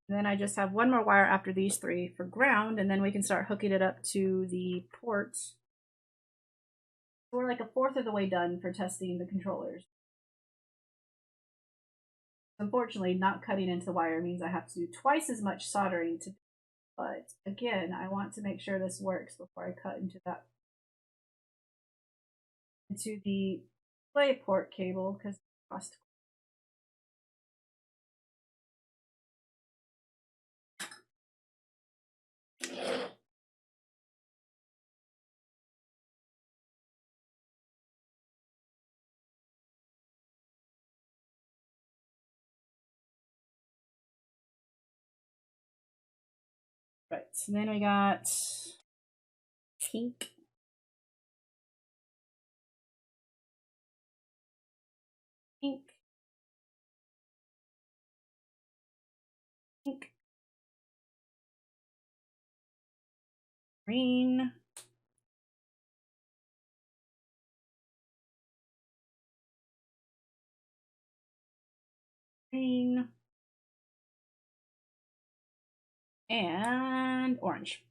Then I just have one more wire after these three for ground, and then we can start hooking it up to the port. We're like a fourth of the way done for testing the controllers. Unfortunately, not cutting into the wire means I have to do twice as much soldering to, but again, I want to make sure this works before I cut into the play port cable because it costs. Right, so then we got pink. Pink. Pink. Green. Green. And orange.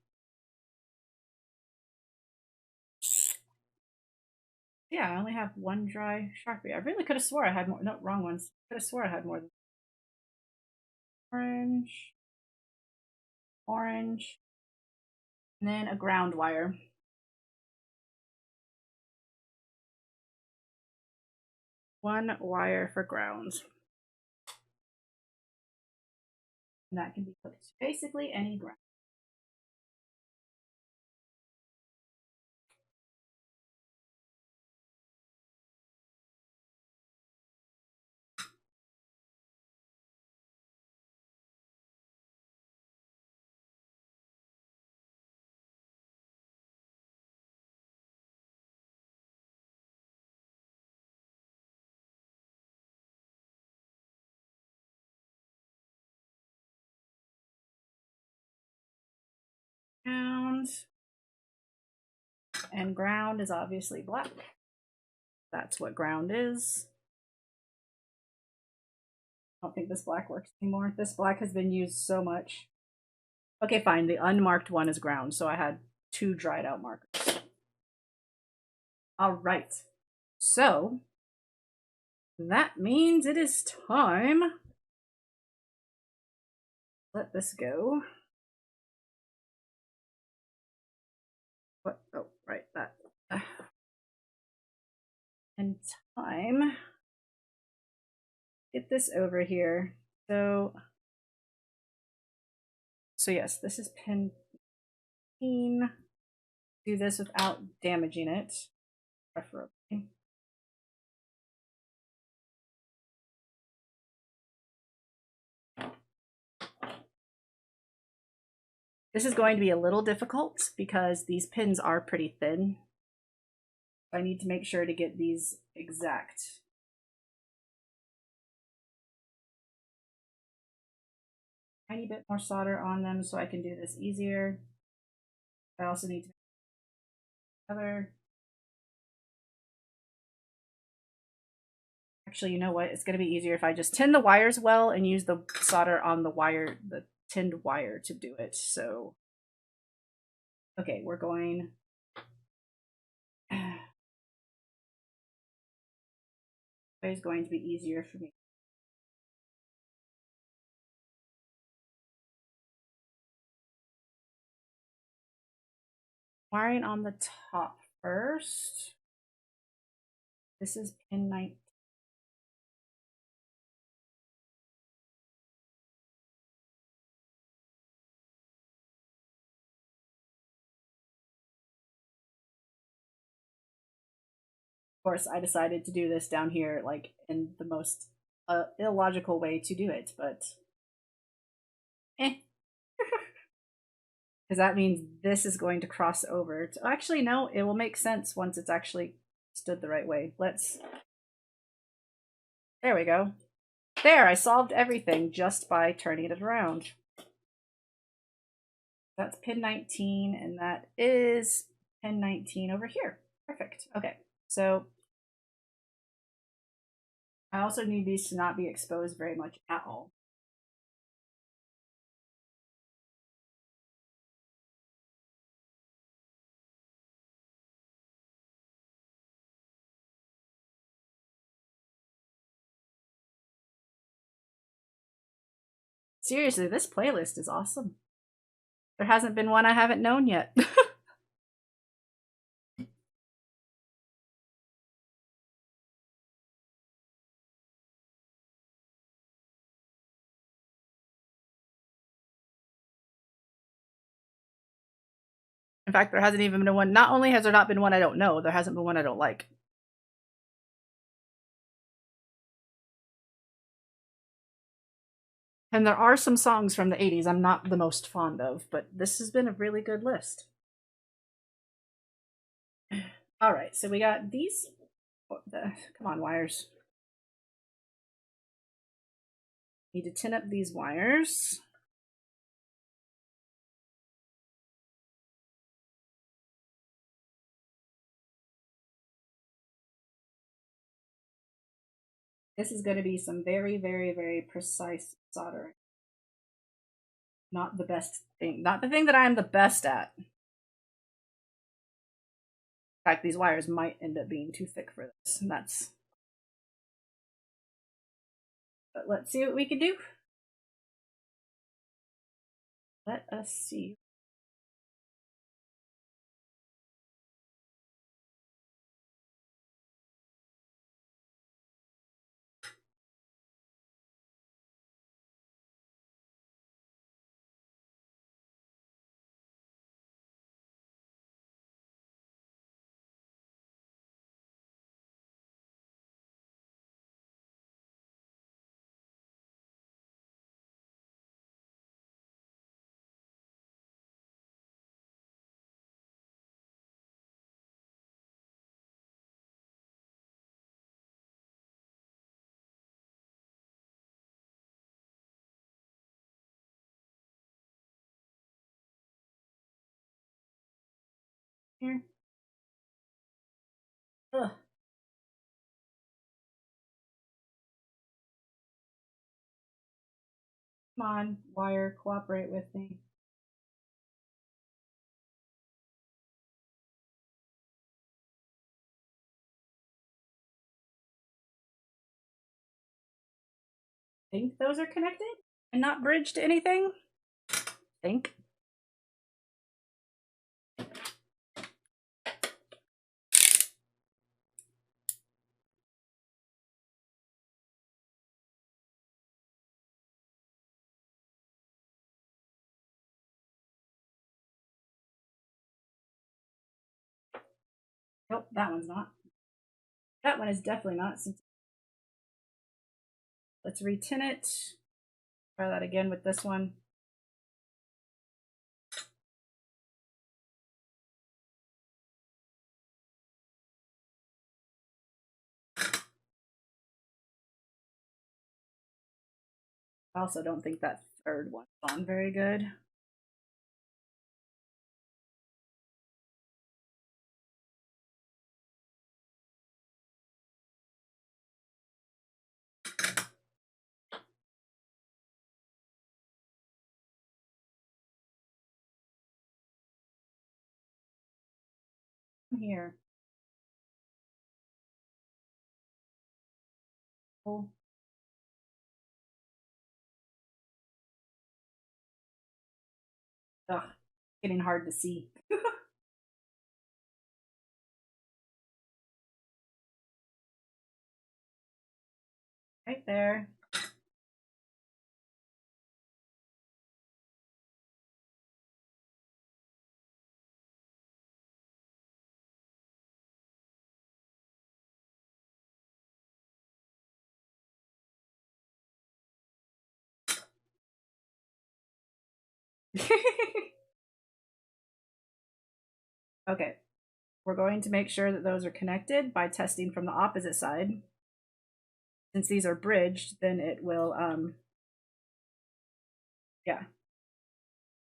Yeah, I only have one dry Sharpie. I really could have swore I had more. No, wrong ones. Could have swore I had more than orange, orange, and then a ground wire. One wire for ground. And that can be hooked to basically any ground. And ground is obviously black. That's what ground is. I don't think this black works anymore. This black has been used so much. Okay, fine. The unmarked one is ground, so I had two dried out markers. All right. So that means it is time. Let this go. What? Oh, right, that. And time. Get this over here. So yes, this is pin 15. Do this without damaging it, preferably. This is going to be a little difficult because these pins are pretty thin. I need to make sure to get these exact. Tiny bit more solder on them so I can do this easier. I also need to cover. Actually, you know what? It's going to be easier if I just tin the wires well and use the solder on the wire, the tinned wire to do it. So, okay, we're going. It's going to be easier for me. Wiring on the top first. This is pin 19. course, I decided to do this down here, like, in the most illogical way to do it, but eh. Because that means this is going to cross over. Actually, no, it will make sense once it's actually stood the right way. There we go. There, I solved everything just by turning it around. That's pin 19, and that is pin 19 over here. Perfect. Okay, so I also need these to not be exposed very much at all. Seriously, this playlist is awesome. There hasn't been one I haven't known yet. In fact, there hasn't even been one. Not only has there not been one I don't know, there hasn't been one I don't like. And there are some songs from the 80s I'm not the most fond of, but this has been a really good list. All right, so we got these. Come on, wires. Need to tin up these wires. This is going to be some very, very, very precise soldering. Not the best thing. Not the thing that I'm the best at. In fact, these wires might end up being too thick for this, and that's. But let's see what we can do. Let us see. Here. Ugh. Come on, wire, cooperate with me. Think those are connected and not bridged to anything? Think. Nope, that one's not. That one is definitely not. Let's retin it. Try that again with this one. I also don't think that third one's on very good. Here. Oh. Ugh, getting hard to see. Right there. Okay, we're going to make sure that those are connected by testing from the opposite side. Since these are bridged, then it will, yeah,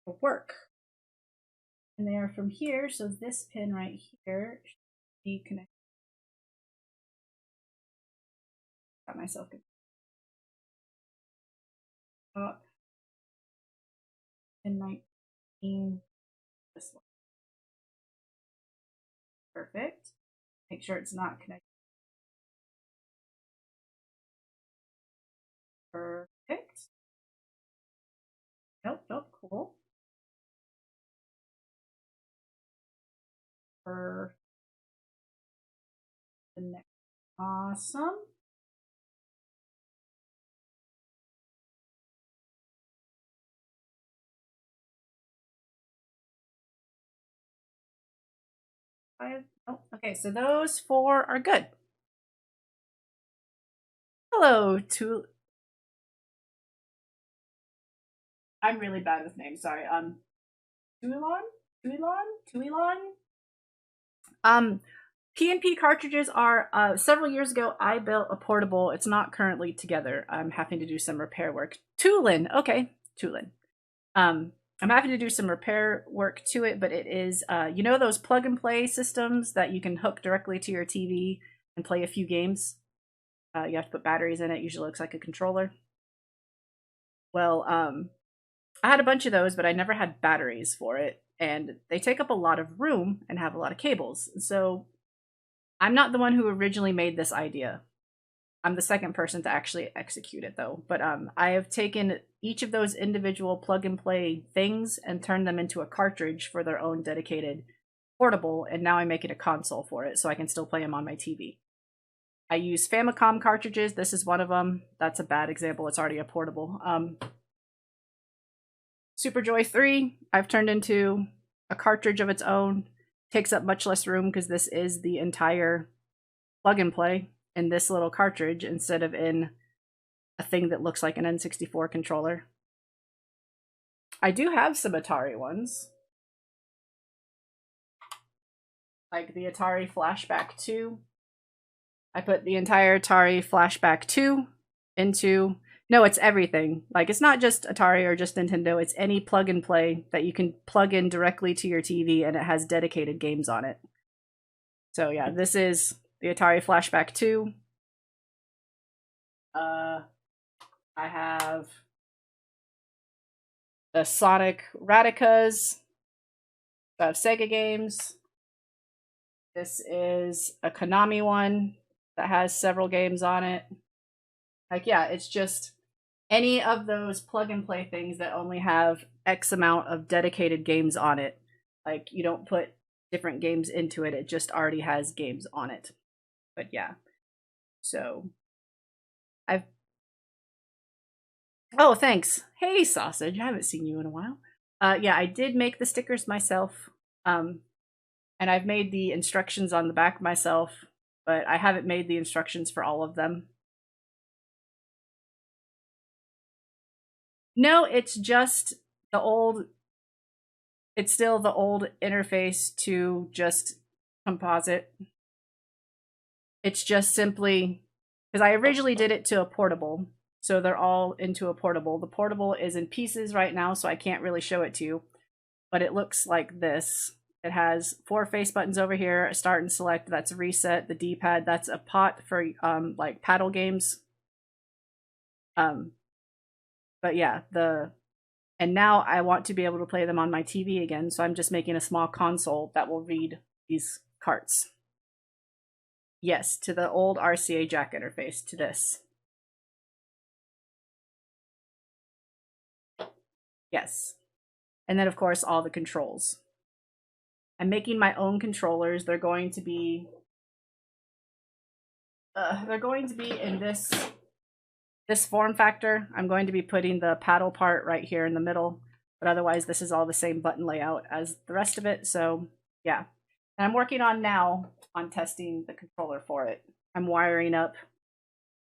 will work. And they are from here, so this pin right here should be connected. Got myself good. Pin 19, this one. Perfect. Make sure it's not connected. Perfect. Nope, nope, cool. For the next. Awesome. Oh, okay, so those 4 are good. Hello, I'm really bad with names, sorry. Tuilon? PNP cartridges are, several years ago, I built a portable. It's not currently together. I'm having to do some repair work. Tulin, okay, Tulin. I'm having to do some repair work to it, but it is, you know those plug and play systems that you can hook directly to your TV and play a few games? You have to put batteries in it. Usually looks like a controller. Well, I had a bunch of those, but I never had batteries for it, and they take up a lot of room and have a lot of cables. So I'm not the one who originally made this idea. I'm the second person to actually execute it, though. But I have taken each of those individual plug and play things and turned them into a cartridge for their own dedicated portable, and now I'm making a console for it so I can still play them on my TV. I use Famicom cartridges. This is one of them. That's a bad example. It's already a portable. Super Joy 3, I've turned into a cartridge of its own. Takes up much less room because this is the entire plug and play in this little cartridge instead of in a thing that looks like an N64 controller. I do have some Atari ones. Like the Atari Flashback 2. I put the entire Atari Flashback 2 into... No, it's everything. Like, it's not just Atari or just Nintendo. It's any plug and play that you can plug in directly to your TV, and it has dedicated games on it. So yeah, this is the Atari Flashback 2. I have the Sonic Radicas. I have Sega games. This is a Konami one that has several games on it. Like, yeah, it's just any of those plug and play things that only have X amount of dedicated games on it. Like, you don't put different games into it, it just already has games on it. But yeah, so I've... Oh, thanks. Hey, Sausage, I haven't seen you in a while. Yeah, I did make the stickers myself. And I've made the instructions on the back myself, but I haven't made the instructions for all of them. No, it's just the old... It's still the old interface to just composite. It's just simply... Because I originally did it to a portable, so they're all into a portable. The portable is in pieces right now, so I can't really show it to you, but it looks like this. It has 4 face buttons over here, start and select, that's reset, the D-pad, that's a pot for like paddle games. But yeah, and now I want to be able to play them on my TV again, so I'm just making a small console that will read these carts. Yes, to the old RCA jack interface, to this. Yes. And then, of course, all the controls. I'm making my own controllers. They're going to be in this form factor. I'm going to be putting the paddle part right here in the middle, but otherwise this is all the same button layout as the rest of it. So yeah, and I'm working on now on testing the controller for it. I'm wiring up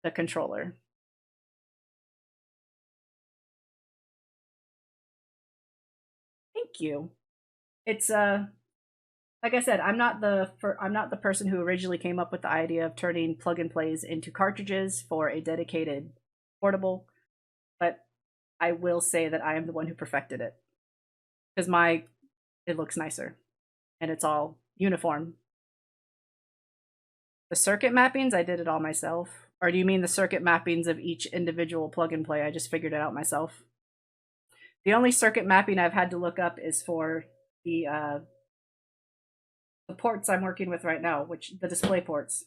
the controller. Thank you. It's like I said, I'm not the person who originally came up with the idea of turning plug and plays into cartridges for a dedicated portable, but I will say that I am the one who perfected it because it looks nicer and it's all uniform. The circuit mappings, I did it all myself. Or do you mean the circuit mappings of each individual plug and play? I just figured it out myself. The only circuit mapping I've had to look up is for the ports I'm working with right now, which the display ports.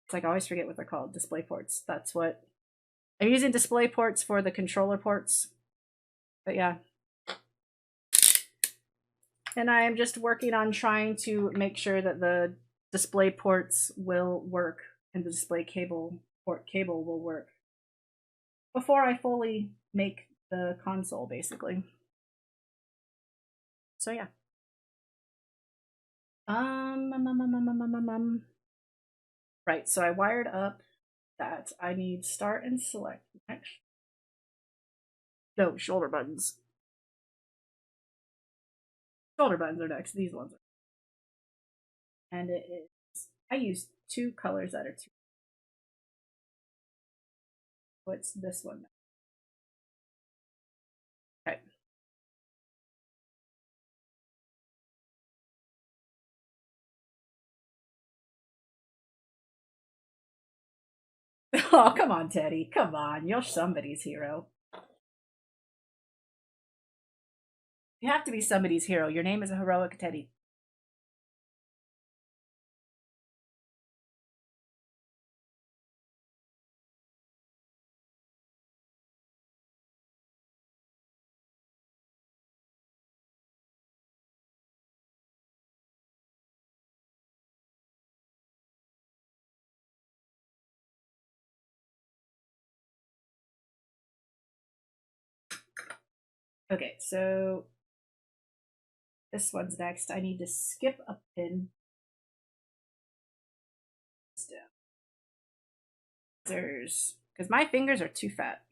It's like I always forget what they're called, display ports. That's what I'm using, display ports for the controller ports. But yeah. And I am just working on trying to make sure that the display ports will work and the display port cable will work before I fully make the console, basically. So yeah. Right, so I wired up that. I need start and select next. No, shoulder buttons. Shoulder buttons are next. These ones are. And it is. I use 2 colors that are 2. What's this one? Okay. Oh, come on, Teddy. Come on. You're somebody's hero. You have to be somebody's hero. Your name is a heroic Teddy. Okay, so this one's next. I need to skip a pin. Scissors, because my fingers are too fat.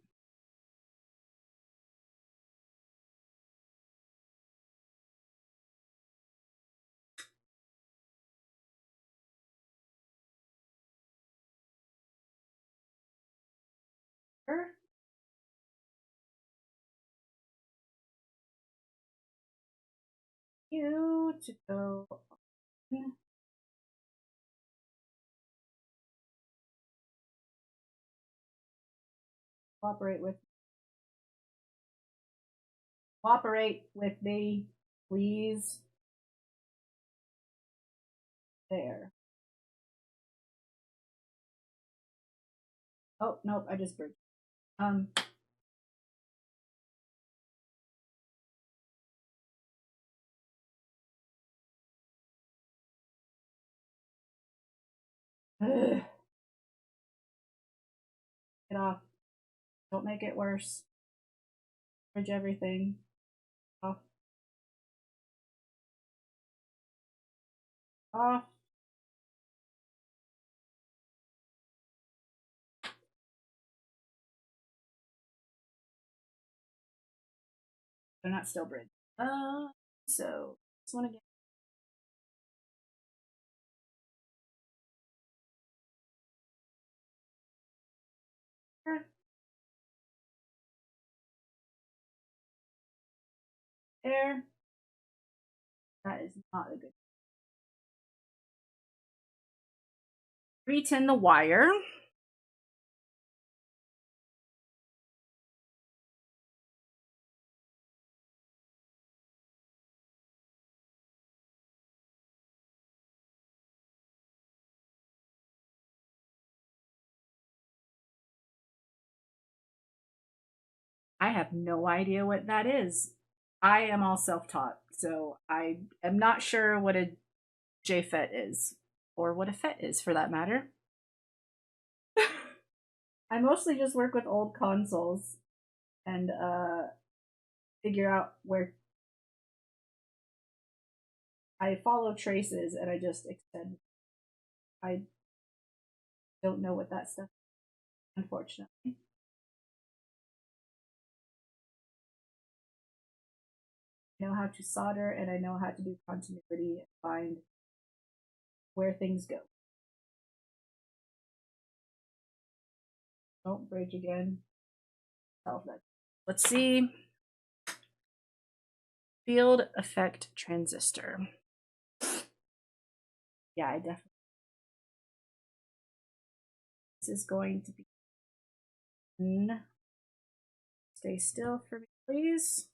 You to go on. Cooperate with me, please. There. Oh nope, I just bridged. Ugh. Get off. Don't make it worse. Bridge everything. Off. Off. They're not still bridged. So this one again. There. That is not a good. Retin the wire. I have no idea what that is. I am all self-taught, so I am not sure what a JFET is, or what a FET is for that matter. I mostly just work with old consoles and figure out where I follow traces and I just extend. I don't know what that stuff is, unfortunately. And I know how to solder, and I know how to do continuity and find where things go. Don't bridge again. Let's see. Field effect transistor. Yeah, I definitely. This is going to be. Stay still for me, please.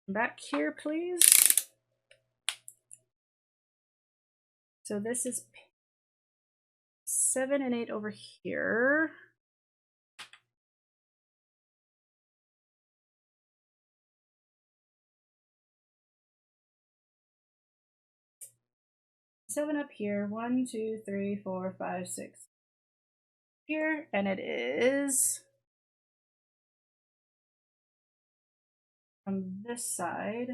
Back here, please. So this is 7 and 8 over here. Seven up here. 1, 2, 3, 4, 5, 6. Here, and it is from this side.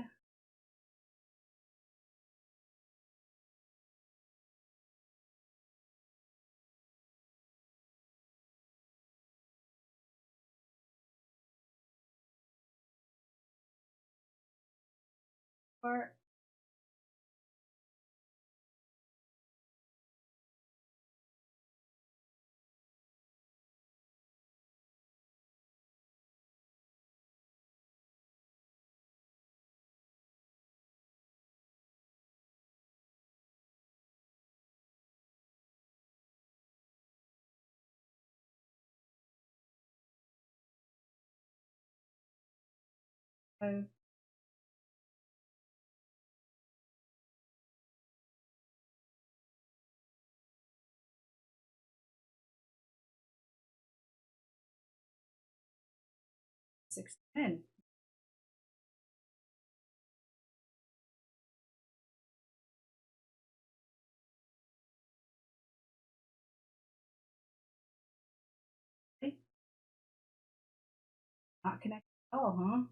Or 5. Six, 10. Okay. Not connected at all, huh?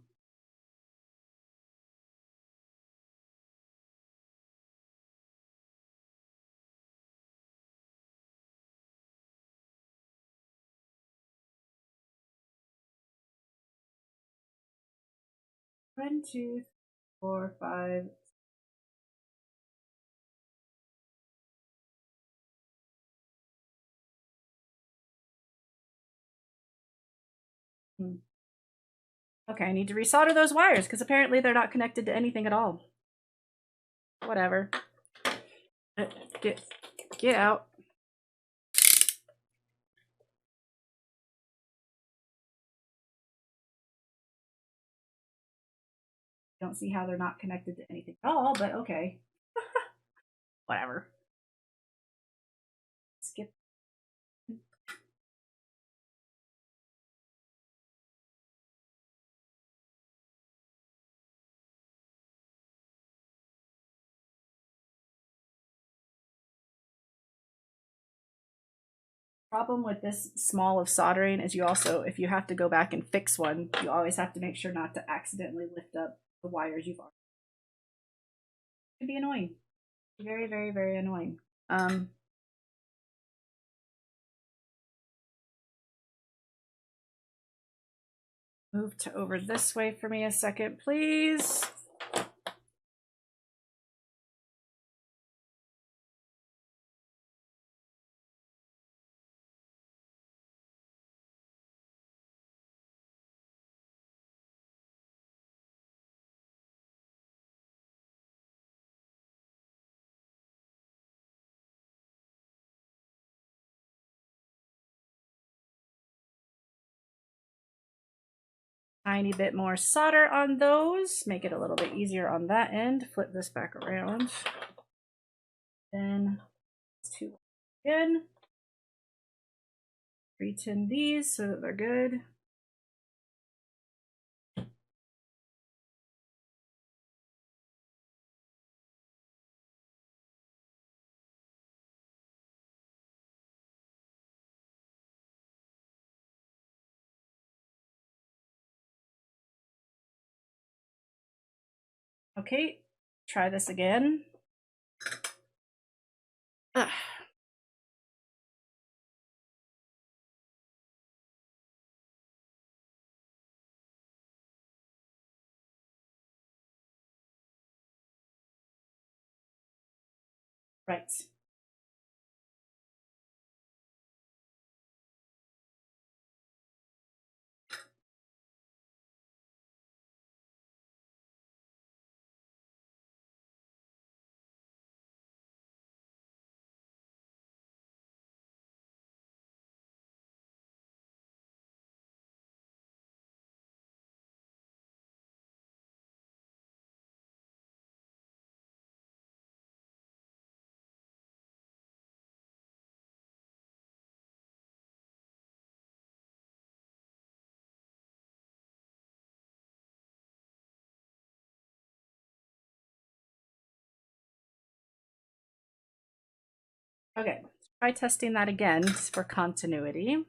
One, two, 4, 5. Okay, I need to resolder those wires because apparently they're not connected to anything at all. Whatever. Get out. Don't see how they're not connected to anything at all, but okay. Whatever. Skip. Problem with this small of soldering is you also, if you have to go back and fix one, you always have to make sure not to accidentally lift up the wires you've already. It can be annoying. Very, very, very annoying. Move to over this way for me a second, please. Tiny bit more solder on those, make it a little bit easier on that end. Flip this back around. Then 2 again. Retin these so that they're good. Okay, try this again. Ugh. Right. Okay, let's try testing that again for continuity.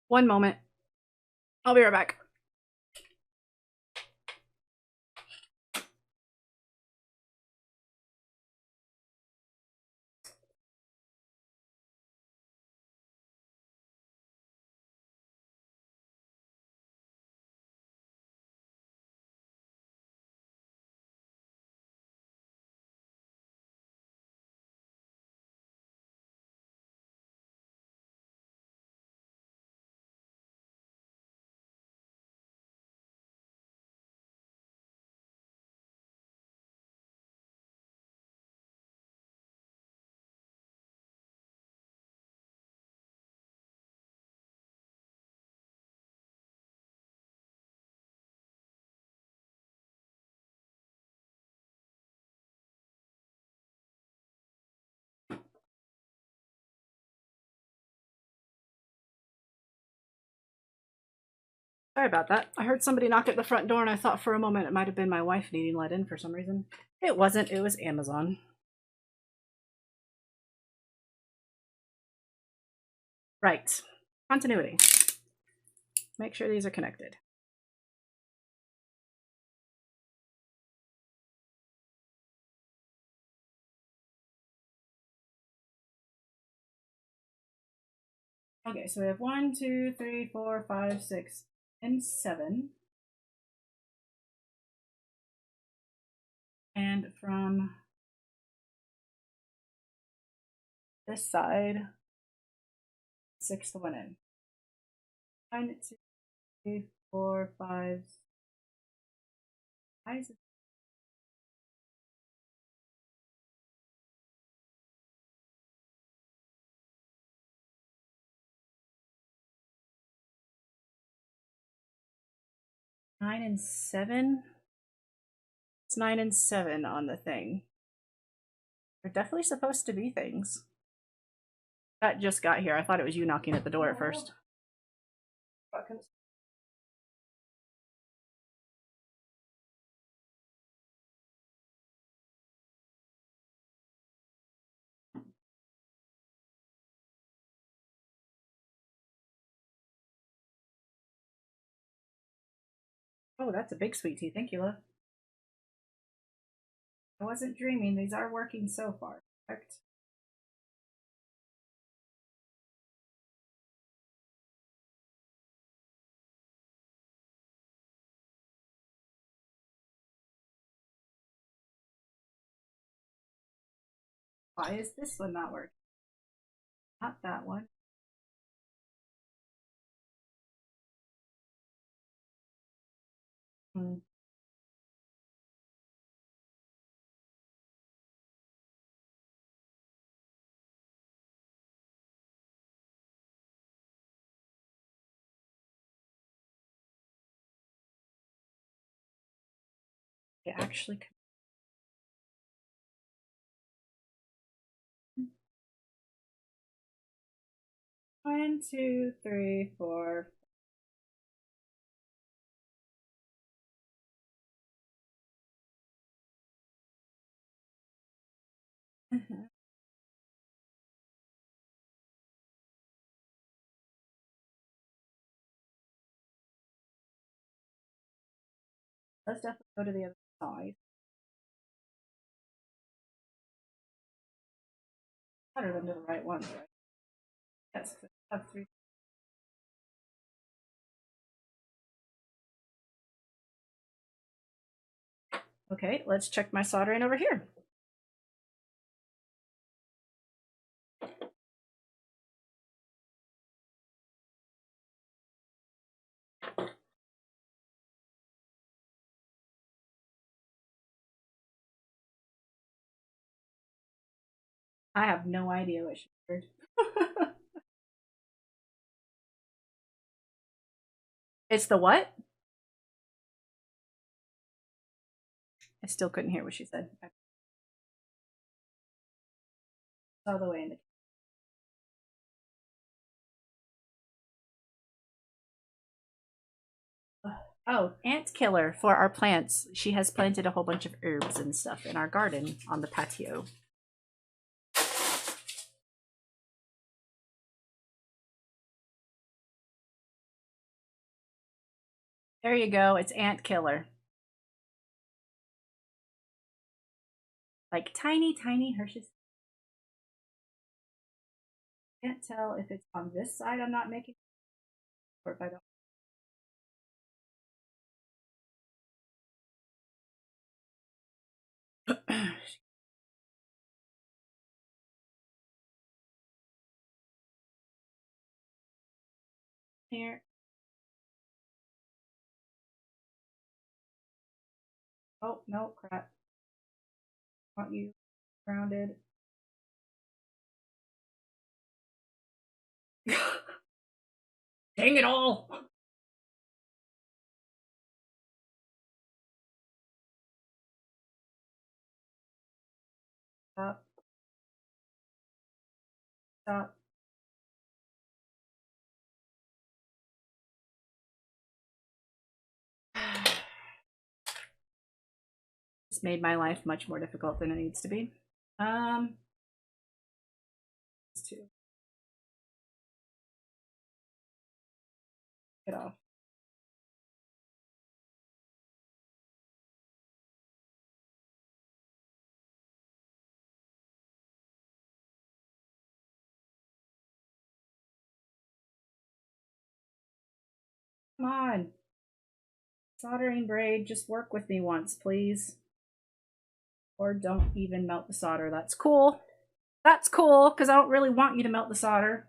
One moment. I'll be right back. Sorry about that. I heard somebody knock at the front door and I thought for a moment it might have been my wife needing let in for some reason. It wasn't, it was Amazon. Right. Continuity. Make sure these are connected. Okay, so we have 1, 2, 3, 4, 5, 6, and 7. And from this side, 6th one in. 1, 2, 3, 4, 5. Why is it? Nine and 7? It's 9 and 7 on the thing. They're definitely supposed to be things. That just got here. I thought it was you knocking at the door at first. Oh, that's a big sweet tea. Thank you, love. I wasn't dreaming. These are working so far. Correct. Why is this one not working? Not that one. Hmm. It actually. 1, 2, 3, 4. Let's definitely go to the other side. Better than to the right ones, right? Yes, I have 3. Okay, let's check my soldering over here. I have no idea what she heard. It's the what? I still couldn't hear what she said. All the way in the. Oh, ant killer for our plants. She has planted a whole bunch of herbs and stuff in our garden on the patio. There you go. It's ant killer. Like tiny, tiny Hershey's. Can't tell if it's on this side I'm not making or if I don't. Here. Oh, no, crap. I want you grounded. Dang it all! Stop. Stop. This made my life much more difficult than it needs to be. It's 2. Get off. Come on. Soldering braid, just work with me once, please. Or don't even melt the solder. That's cool. That's cool, because I don't really want you to melt the solder.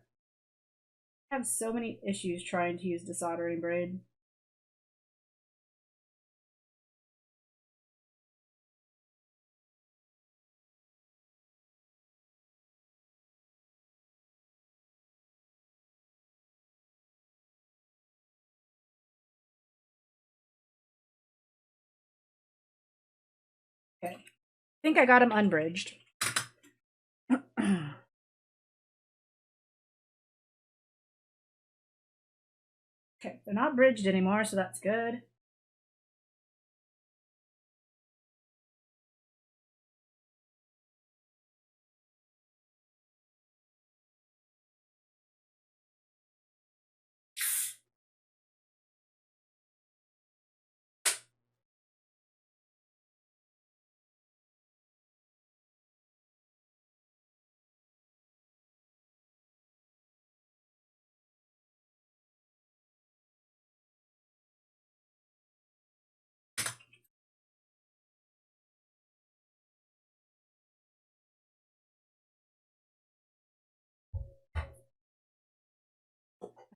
I have so many issues trying to use the soldering braid. Okay. I think I got him unbridged. Okay, they're not bridged anymore, so that's good.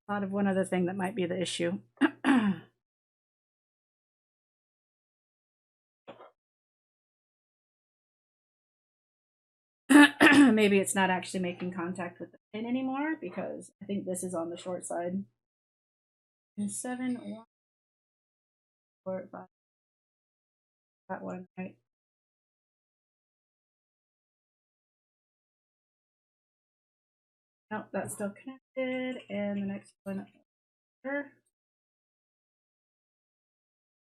I thought of one other thing that might be the issue. Maybe it's not actually making contact with the pin anymore because I think this is on the short side. And 7, 1, 4, 5. That one, right? Nope, that's still connected. And the next one here.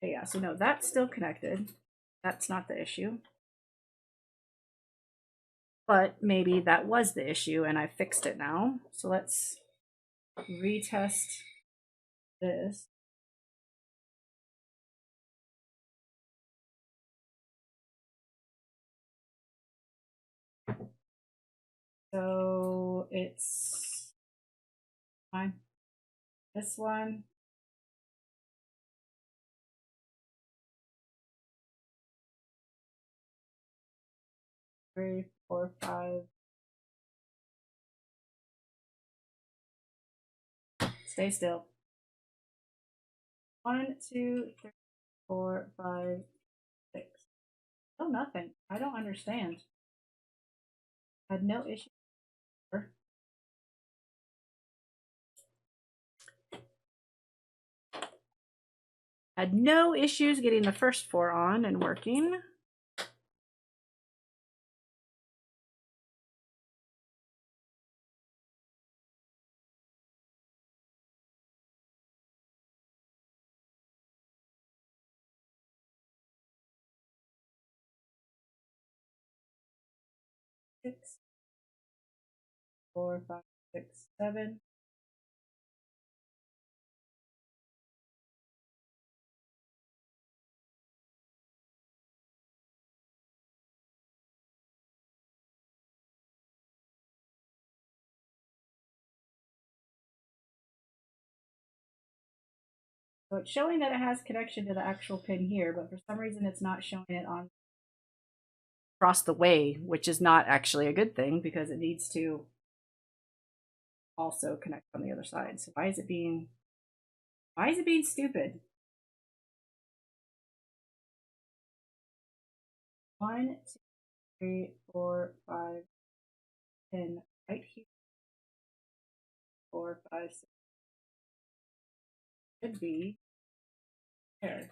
Okay, yeah, so no, that's still connected. That's not the issue. But maybe that was the issue and I fixed it now. So let's retest this. So it's Fine. This one. Three, four, five. Stay still. 1, 2, 3, 4, 5, 6. Oh, nothing. I don't understand. Had no issue. Had no issues getting the first 4 on and working. Six, 4, 5, 6, 7. So it's showing that it has connection to the actual pin here, but for some reason it's not showing it on across the way, which is not actually a good thing because it needs to also connect on the other side. So why is it being stupid? 1, 2, 3, 4, 5, pin right here. 4, 5, 6. Should be there.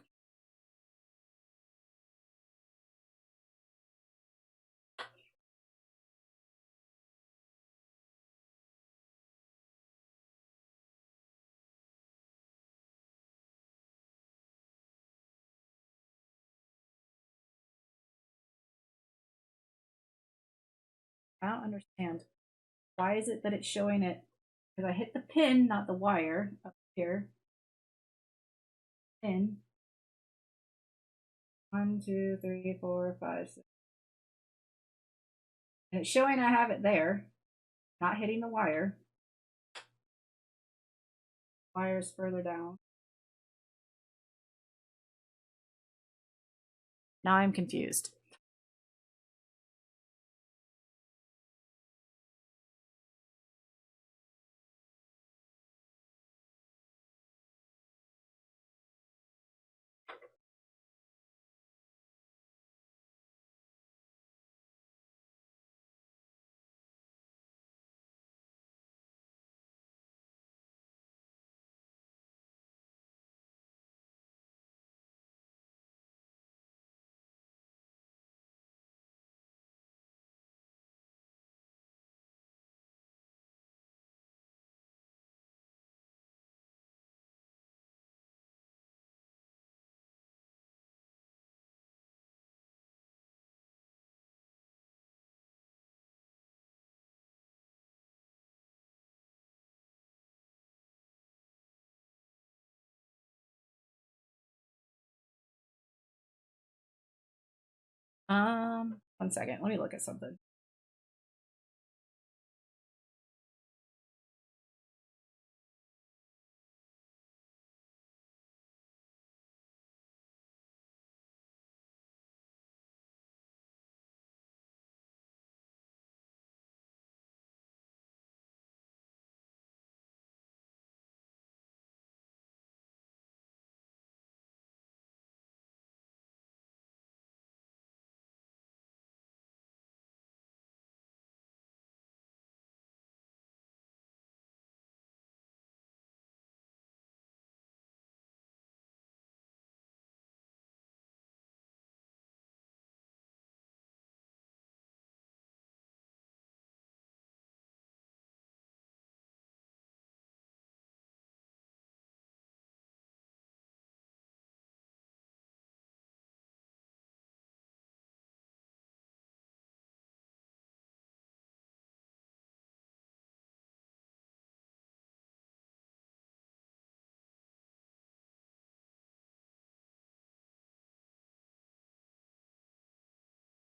I don't understand. Why is it that it's showing it? Because I hit the pin, not the wire up here. Pin. 1, 2, 3, 4, 5, 6. And it's showing I have it there, not hitting the wire. Wire's further down. Now I'm confused. One second. Let me look at something.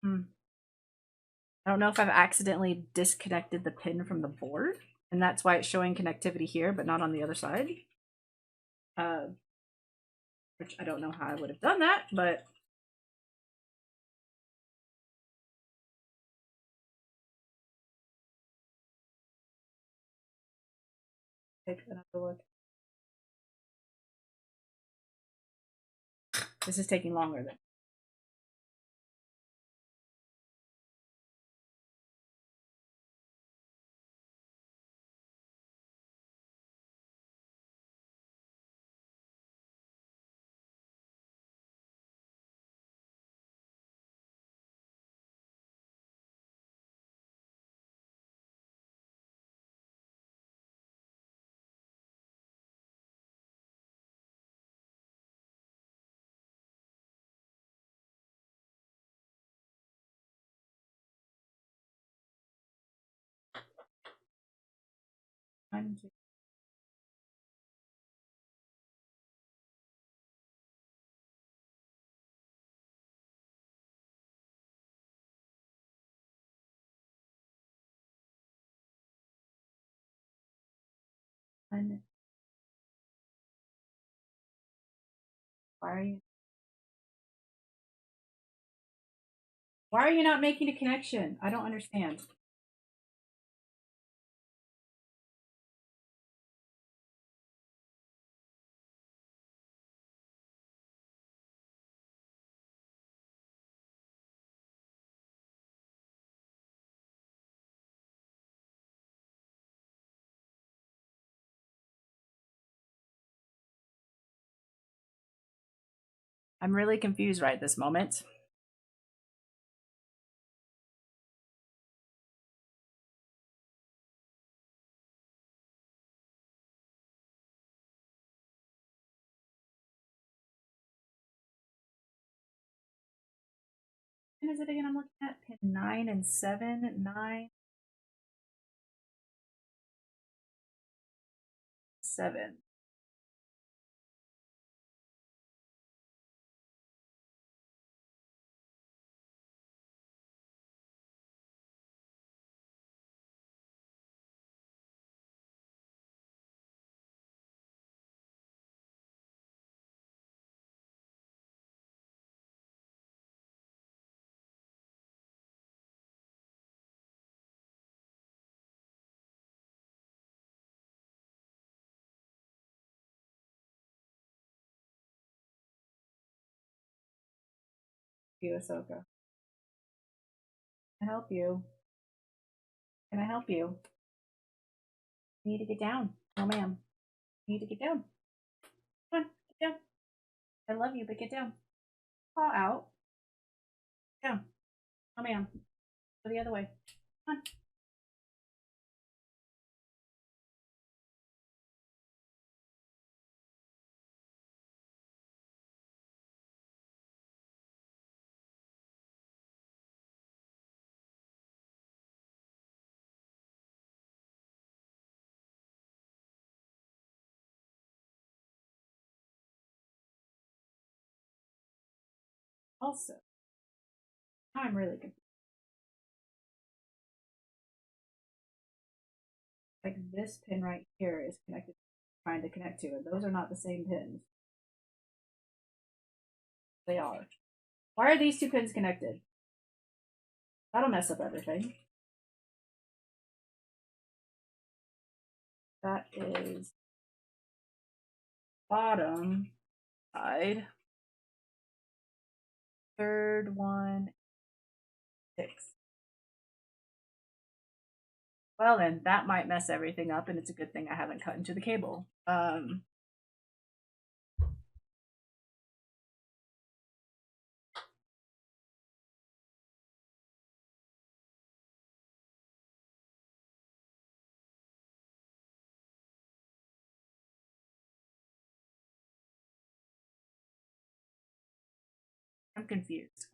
I don't know if I've accidentally disconnected the pin from the board. And that's why it's showing connectivity here, but not on the other side. Which I don't know how I would have done that, but take another look. This is taking longer than. Why are you not making a connection? I don't understand. I'm really confused right this moment. When is it again? I'm looking at pin 9 and 7. 9, 7. You, Ahsoka. Can I help you? Can I help you? You need to get down. Oh, ma'am. You need to get down. Come on, get down. I love you, but get down. Paw out. Down. Oh, ma'am. Go the other way. Come on. Also, I'm really confused. Like this pin right here is connected, trying to connect to it. Those are not the same pins. They are. Why are these two pins connected? That'll mess up everything. That is bottom side. Third one, 6. Well then, that might mess everything up, and it's a good thing I haven't cut into the cable. I'm confused.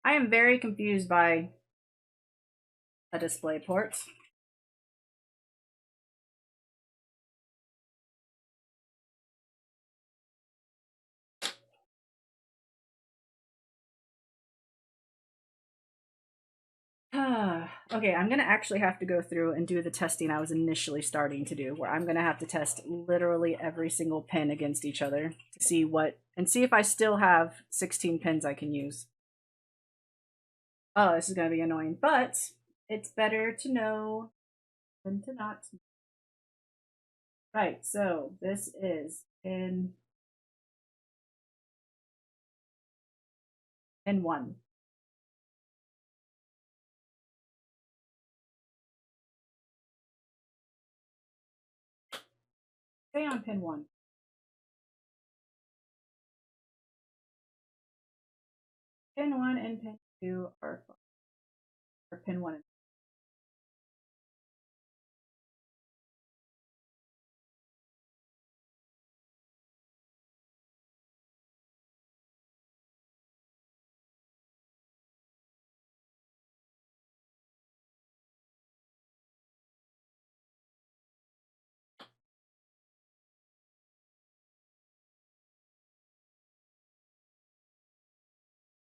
I am very confused by a display port. Okay, I'm gonna actually have to go through and do the testing I was initially starting to do, where I'm gonna have to test literally every single pin against each other to see see if I still have 16 pins I can use. Oh, this is gonna be annoying, but it's better to know than to not. Right, so this is pin 1. Stay on pin 1. Pin 1 and pin 2 are or pin 1 and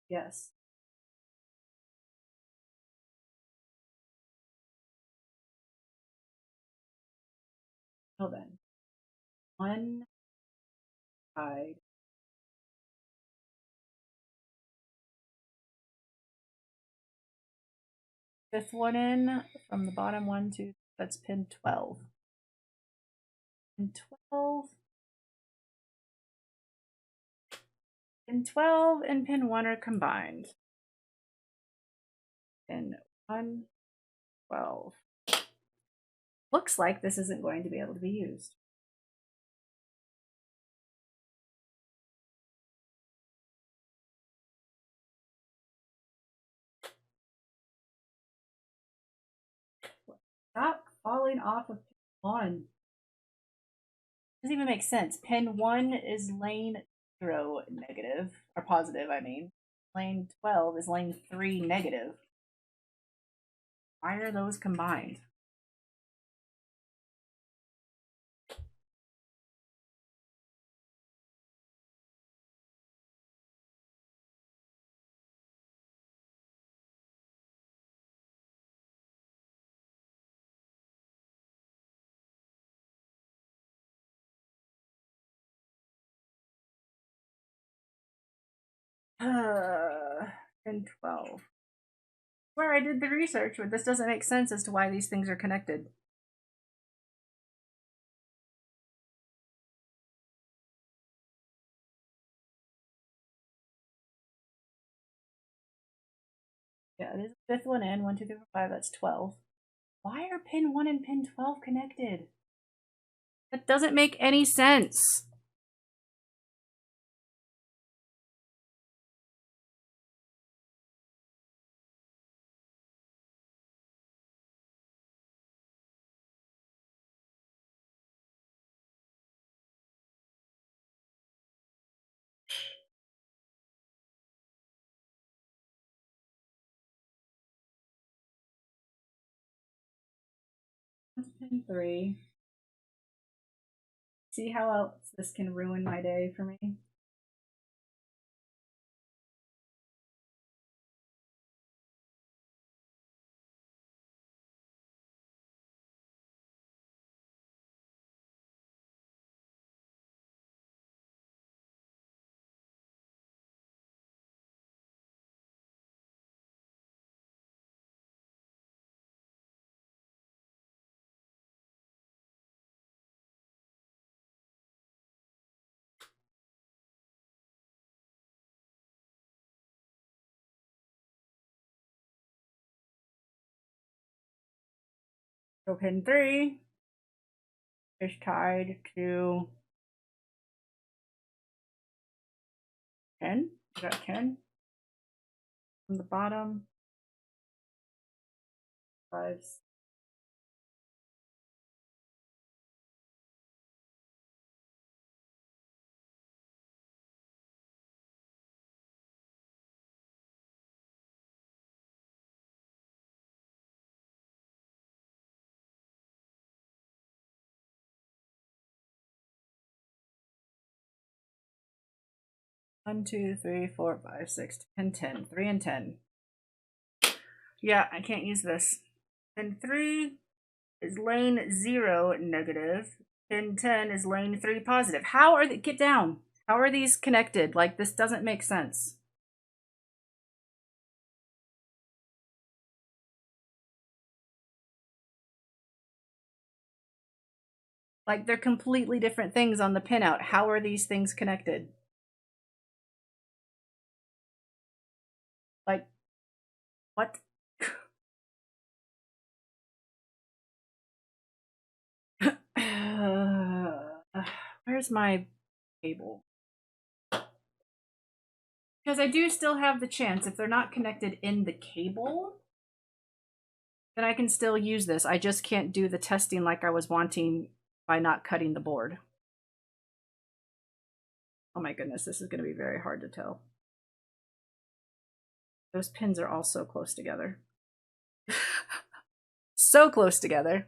yes. Well then, one side, fifth one in from the bottom one to that's pin 12. Pin 12. Pin 12 and pin 1 are combined. Pin 1, 12. Looks like this isn't going to be able to be used. Stop falling off of pin 1. Doesn't even make sense. Pin 1 is lane 0 negative, or positive, I mean. Lane 12 is lane 3 negative. Why are those combined? Pin 12. Where I did the research, but this doesn't make sense as to why these things are connected. Yeah, it is the fifth one in. 1, 2, 3, 4, 5. That's 12. Why are pin 1 and pin 12 connected? That doesn't make any sense. That's pin 3. See how else this can ruin my day for me? So pin 3 is tied to 10. Is that 10? From the bottom. 5. 1, 2, 3, 4, 5, 6, 10, 10. 3 and 10. Yeah, I can't use this. Pin 3 is lane 0 negative. Pin 10 is lane 3 positive. How are they? Get down. How are these connected? Like, this doesn't make sense. Like, they're completely different things on the pinout. How are these things connected? Like, what? Where's my cable? Because I do still have the chance, if they're not connected in the cable, then I can still use this. I just can't do the testing like I was wanting by not cutting the board. Oh my goodness, this is going to be very hard to tell. Those pins are all so close together. So close together.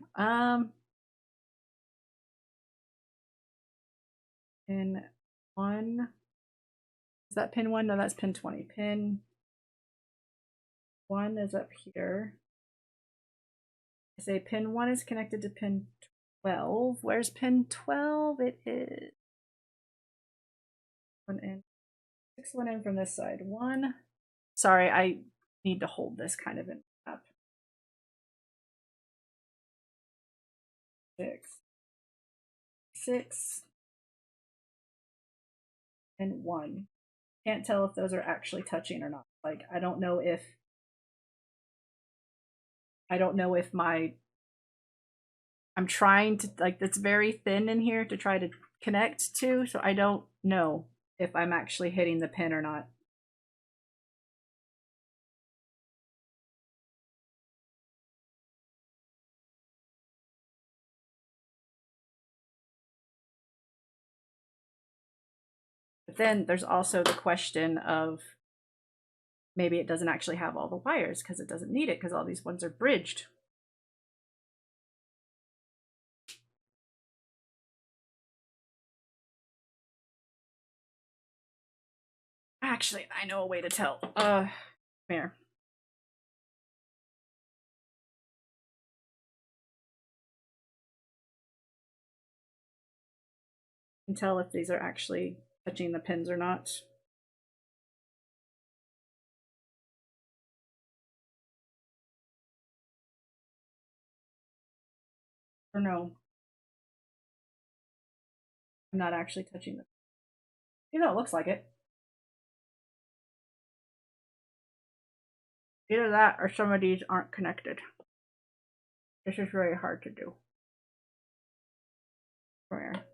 Pin 1. Is that pin 1? No, that's pin 20. Pin 1 is up here. I say pin 1 is connected to pin 12. Where's pin 12? It is 1 in. 6 1 in from this side. 1. Sorry, I need to hold this kind of in up. 6. 6. And 1. Can't tell if those are actually touching or not. Like, I don't know if I'm trying to, like, it's very thin in here to try to connect to, so I don't know if I'm actually hitting the pin or not. But then there's also the question of maybe it doesn't actually have all the wires because it doesn't need it because all these ones are bridged. Actually, I know a way to tell. Come here. You can tell if these are actually touching the pins or not. Or no. I'm not actually touching them. You know, it looks like it. Either that or some of these aren't connected. This is very hard to do. Come here.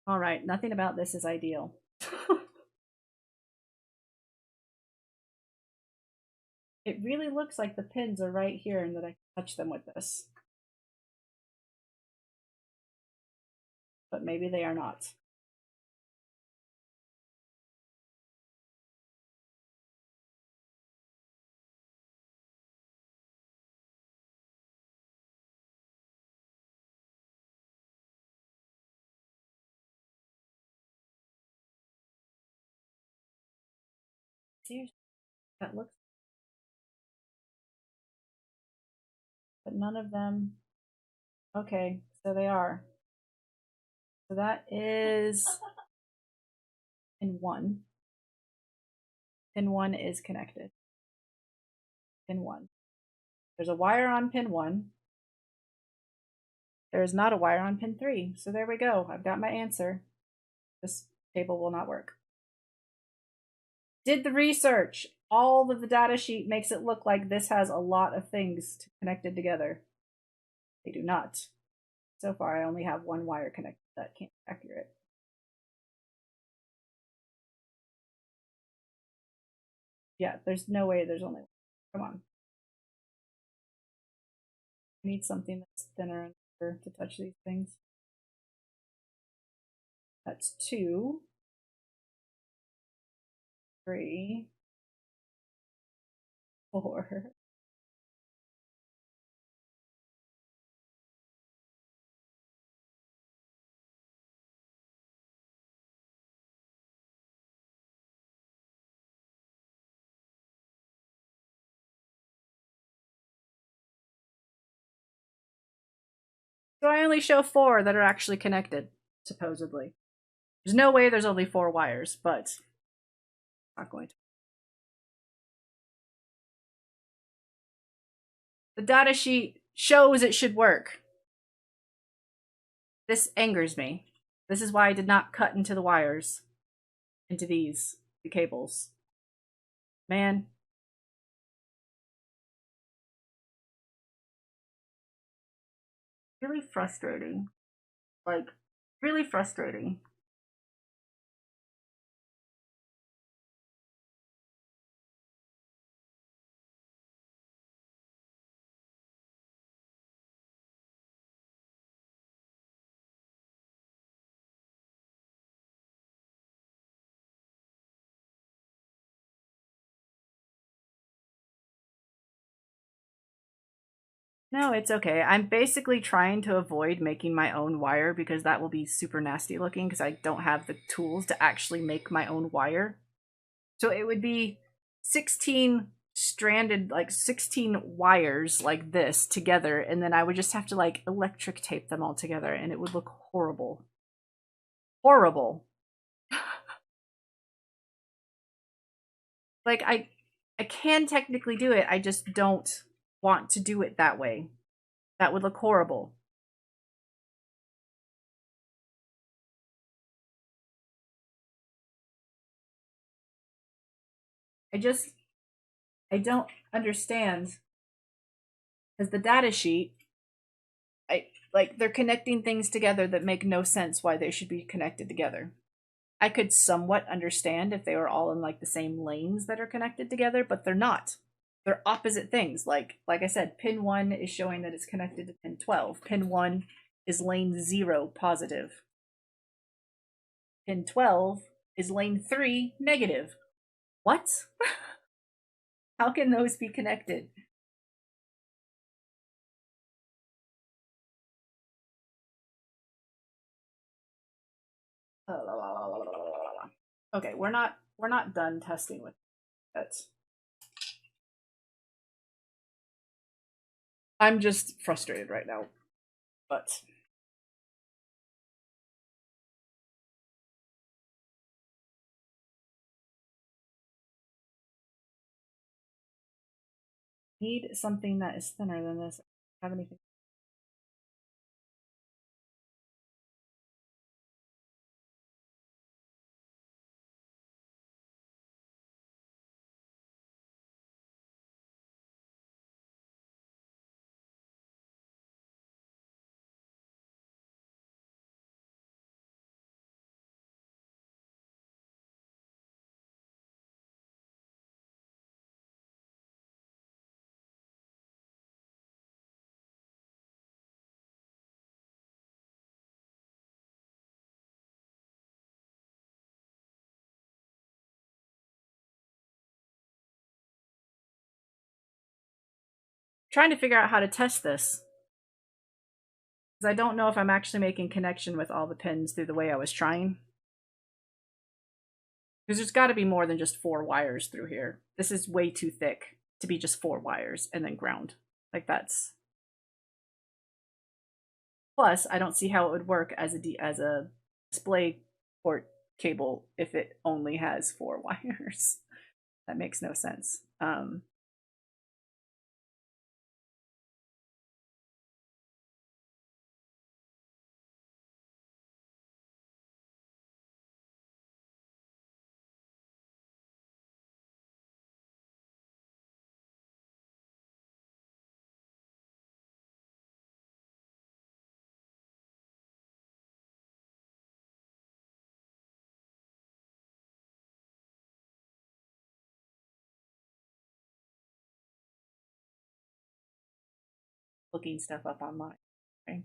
All right, nothing about this is ideal. It really looks like the pins are right here and that I can touch them with this. But maybe they are not. See, that looks, but none of them. Okay, so they are. So that is pin 1. Pin 1 is connected. Pin 1. There's a wire on pin 1. There is not a wire on pin 3. So there we go. I've got my answer. This cable will not work. Did the research. All of the data sheet makes it look like this has a lot of things connected together. They do not. So far, I only have one wire connected. That can't be accurate. Yeah, there's no way there's only one. Come on. I need something that's thinner to touch these things. That's 2, 3, 4. So I only show 4 that are actually connected, supposedly. There's no way there's only 4 wires, but not going to. The data sheet shows it should work. This angers me. This is why I did not cut into the wires, into the cables. Man. Really frustrating. Like, really frustrating. No, it's okay. I'm basically trying to avoid making my own wire because that will be super nasty looking because I don't have the tools to actually make my own wire. So it would be 16 stranded, like 16 wires like this together, and then I would just have to like electric tape them all together and it would look horrible. Horrible. Like I can technically do it. I just don't want to do it that way. That would look horrible. I just I don't understand because the data sheet, I like they're connecting things together that make no sense why they should be connected together. I could somewhat understand if they were all in like the same lanes that are connected together, but they're not. They're opposite things. Like I said, pin 1 is showing that it's connected to pin 12. Pin 1 is lane 0 positive. Pin 12 is lane 3 negative. What? How can those be connected? Okay, we're not done testing with it. I'm just frustrated right now. But need something that is thinner than this. I don't have anything. Trying to figure out how to test this. Because I don't know if I'm actually making connection with all the pins through the way I was trying. Because there's got to be more than just 4 wires through here. This is way too thick to be just 4 wires and then ground. Like that's. Plus, I don't see how it would work as a display port cable if it only has 4 wires. That makes no sense. looking stuff up online. Okay.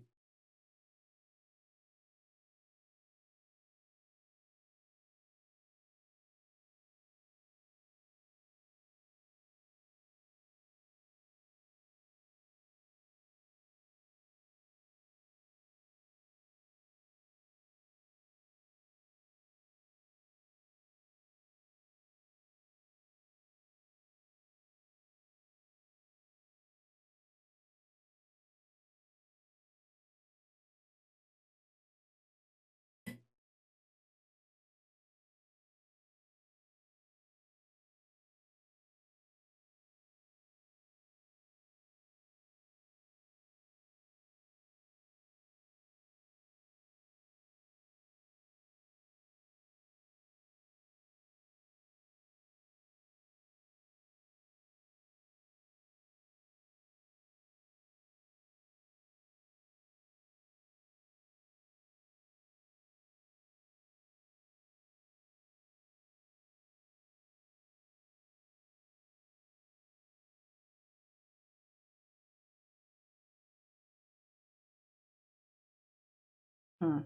Hmm.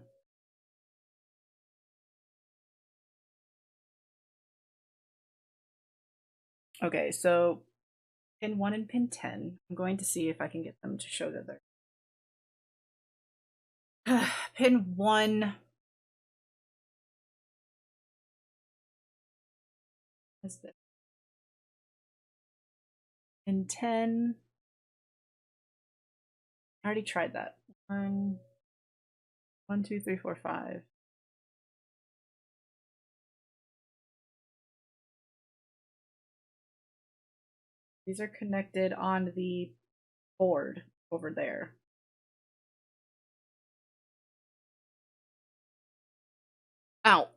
Okay, so pin 1 and pin 10. I'm going to see if I can get them to show that they're pin 1 is this. Pin 10. I already tried that. 1, 1, 2, 3, 4, 5. These are connected on the board over there. Ow.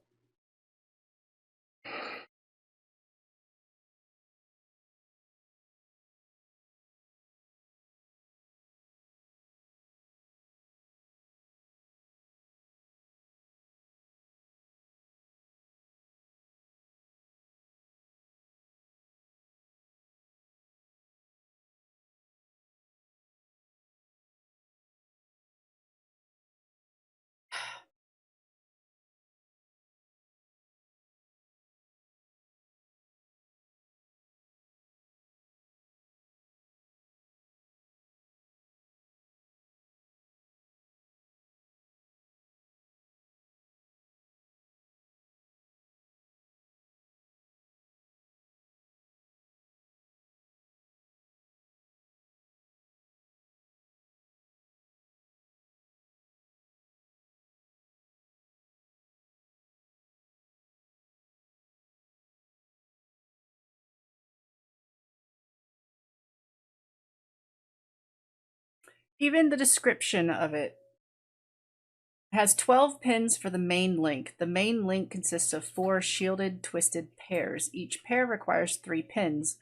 Even the description of it has 12 pins for the main link. The main link consists of 4 shielded twisted pairs. Each pair requires 3 pins,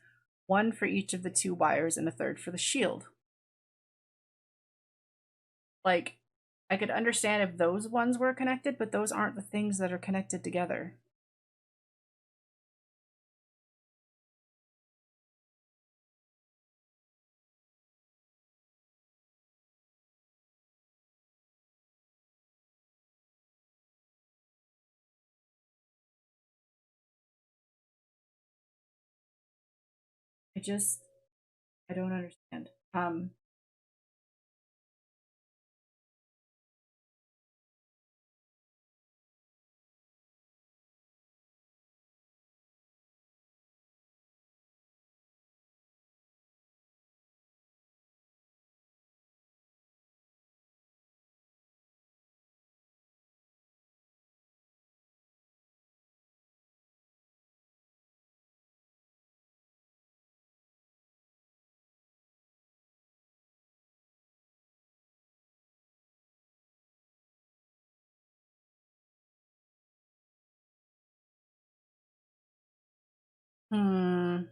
1 for each of the 2 wires and a third for the shield. Like, I could understand if those ones were connected, but those aren't the things that are connected together. I don't understand. Hmm.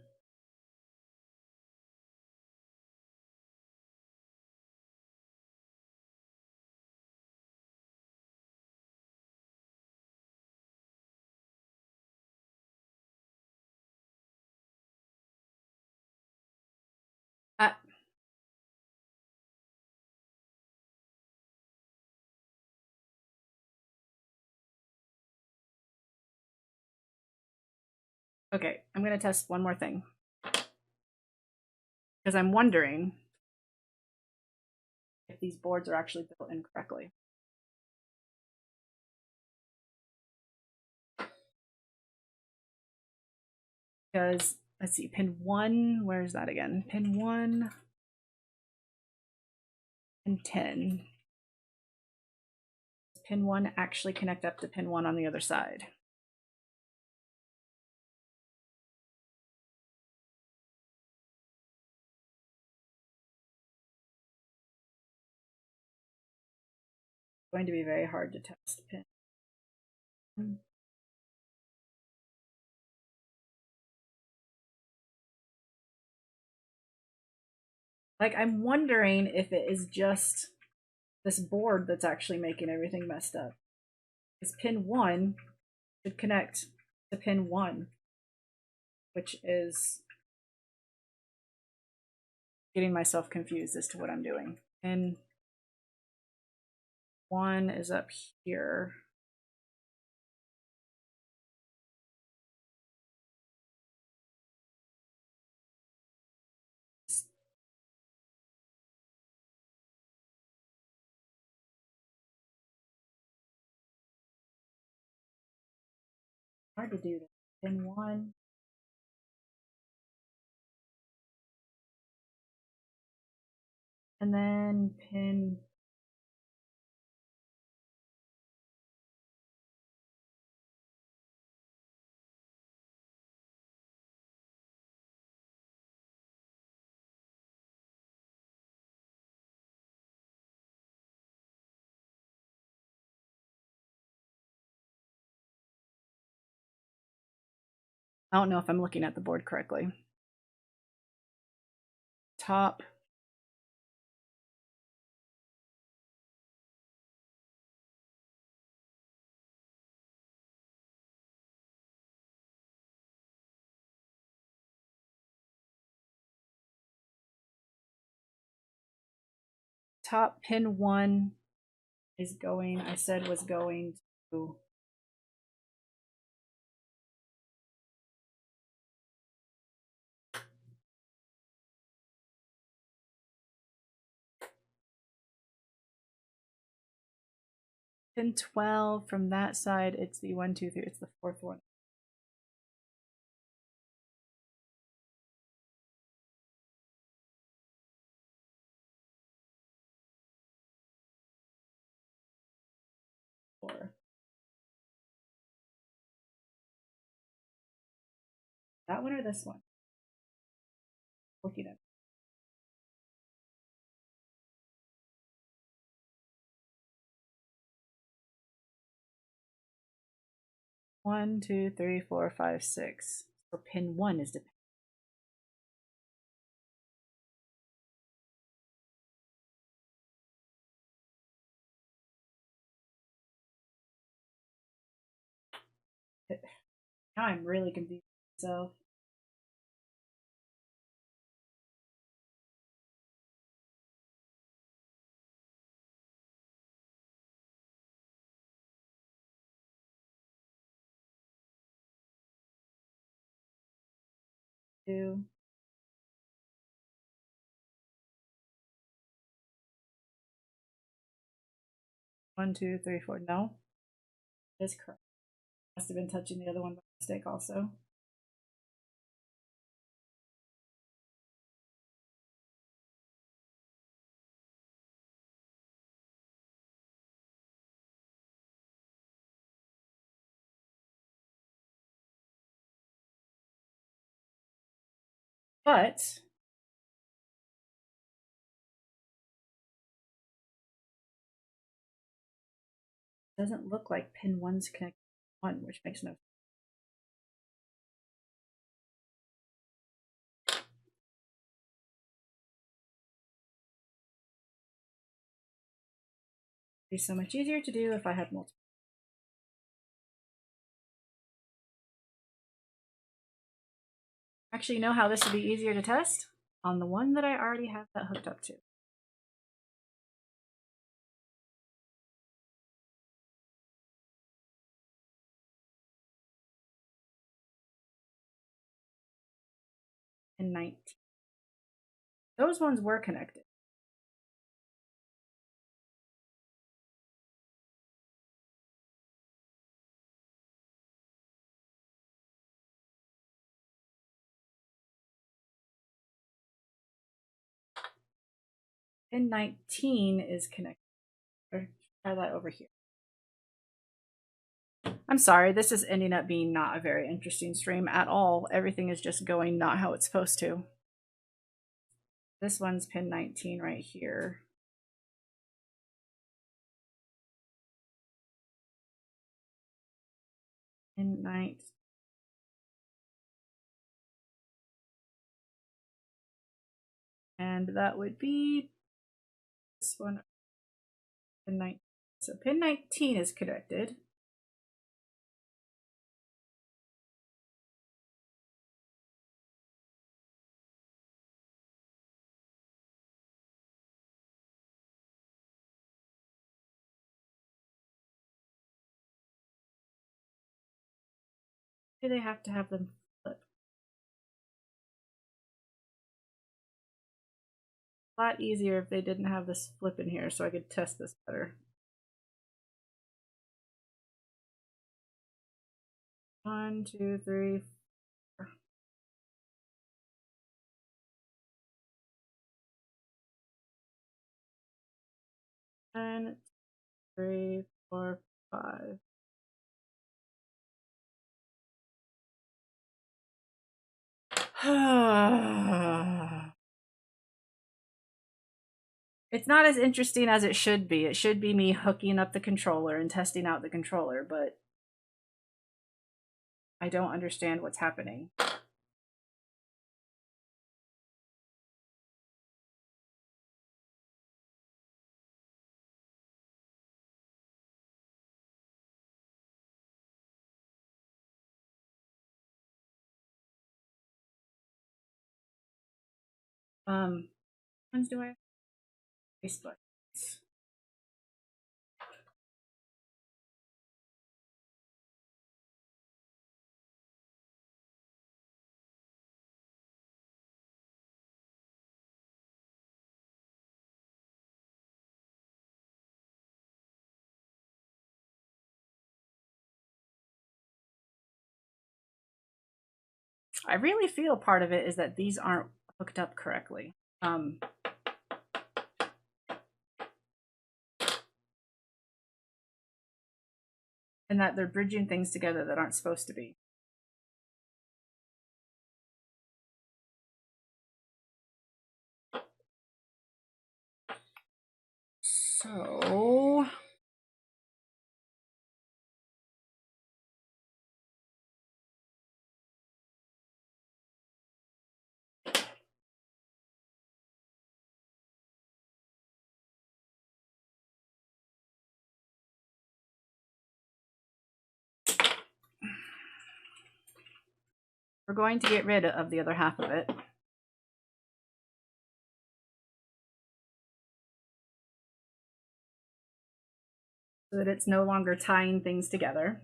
I, Okay, I'm going to test one more thing. Because I'm wondering if these boards are actually built in correctly. Because, let's see, pin 1, where's that again? Pin 1 and 10. Does pin 1 actually connect up to pin 1 on the other side? It's going to be very hard to test pin. Like, I'm wondering if it is just this board that's actually making everything messed up. Because pin 1 should connect to pin 1, which is getting myself confused as to what I'm doing. Pin 1 is up here. Hard to do this. Pin 1. And then pin I don't know if I'm looking at the board correctly. Top. Top pin 1 is going, I said was going to pin 12 from that side. It's the 1, 2, 3, it's the 4th one. That one or this one? Looking at 1, 2, 3, 4, 5, 6. So pin 1 is dependent. Now I'm really confused myself. Two. One, two, three, four. No, that's correct. Must have been touching the other one by mistake also. But it doesn't look like pin 1's connected to 1, which makes no sense. It'd be so much easier to do if I had multiple. Actually, you know how this would be easier to test? On the one that I already have that hooked up to. pin 19. Those ones were connected. Pin 19 is connected. Or try that over here. I'm sorry, this is ending up being not a very interesting stream at all. Everything is just going not how it's supposed to. This one's pin 19 right here. Pin 19. And that would be this one. Pin 19. So pin 19 is connected. Do they have to have them flip? A lot easier if they didn't have this flip in here so I could test this better. 1, 2, 3, 4. One, 3, 4, 5. It's not as interesting as it should be. It should be me hooking up the controller and testing out the controller, but I don't understand what's happening. Ones do I have? Facebook. I really feel part of it is that these aren't hooked up correctly. And that they're bridging things together that aren't supposed to be. So we're going to get rid of the other half of it. So that it's no longer tying things together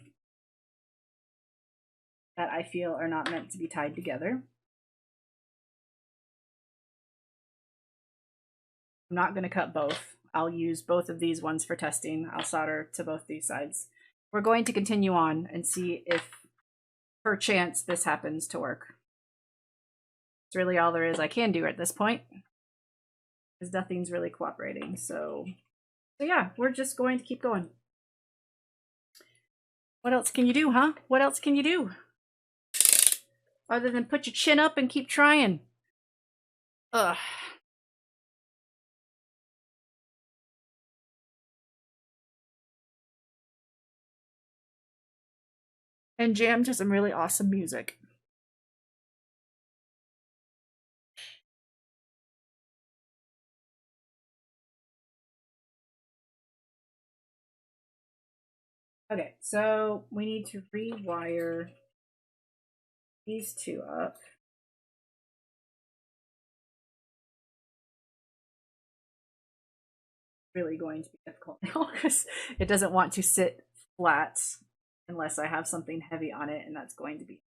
that I feel are not meant to be tied together. I'm not going to cut both. I'll use both of these ones for testing. I'll solder to both these sides. We're going to continue on and see if perchance this happens to work. It's really all there is I can do at this point, because nothing's really cooperating. So yeah, we're just going to keep going. What else can you do, huh? What else can you do? Other than put your chin up and keep trying. Ugh. And jam to some really awesome music. Okay, so we need to rewire these two up. Really going to be difficult now because it doesn't want to sit flat unless I have something heavy on it, and that's going to be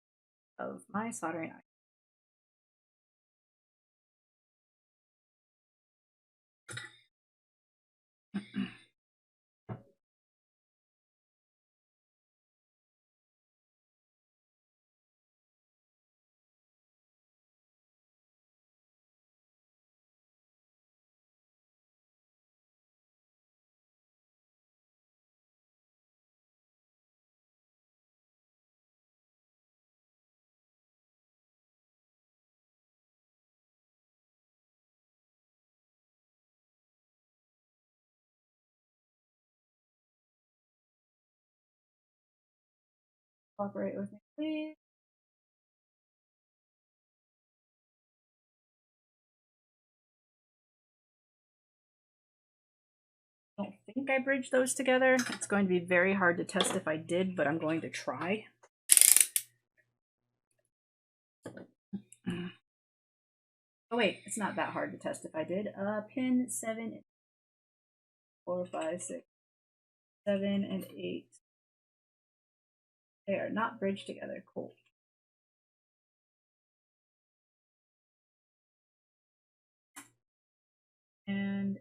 of my soldering iron. Cooperate with me, please. I don't think I bridged those together. It's going to be very hard to test if I did, but I'm going to try. Oh wait, it's not that hard to test if I did. Pin 7, 4, 5, 6, 7, and 8. They are not bridged together. Cool. And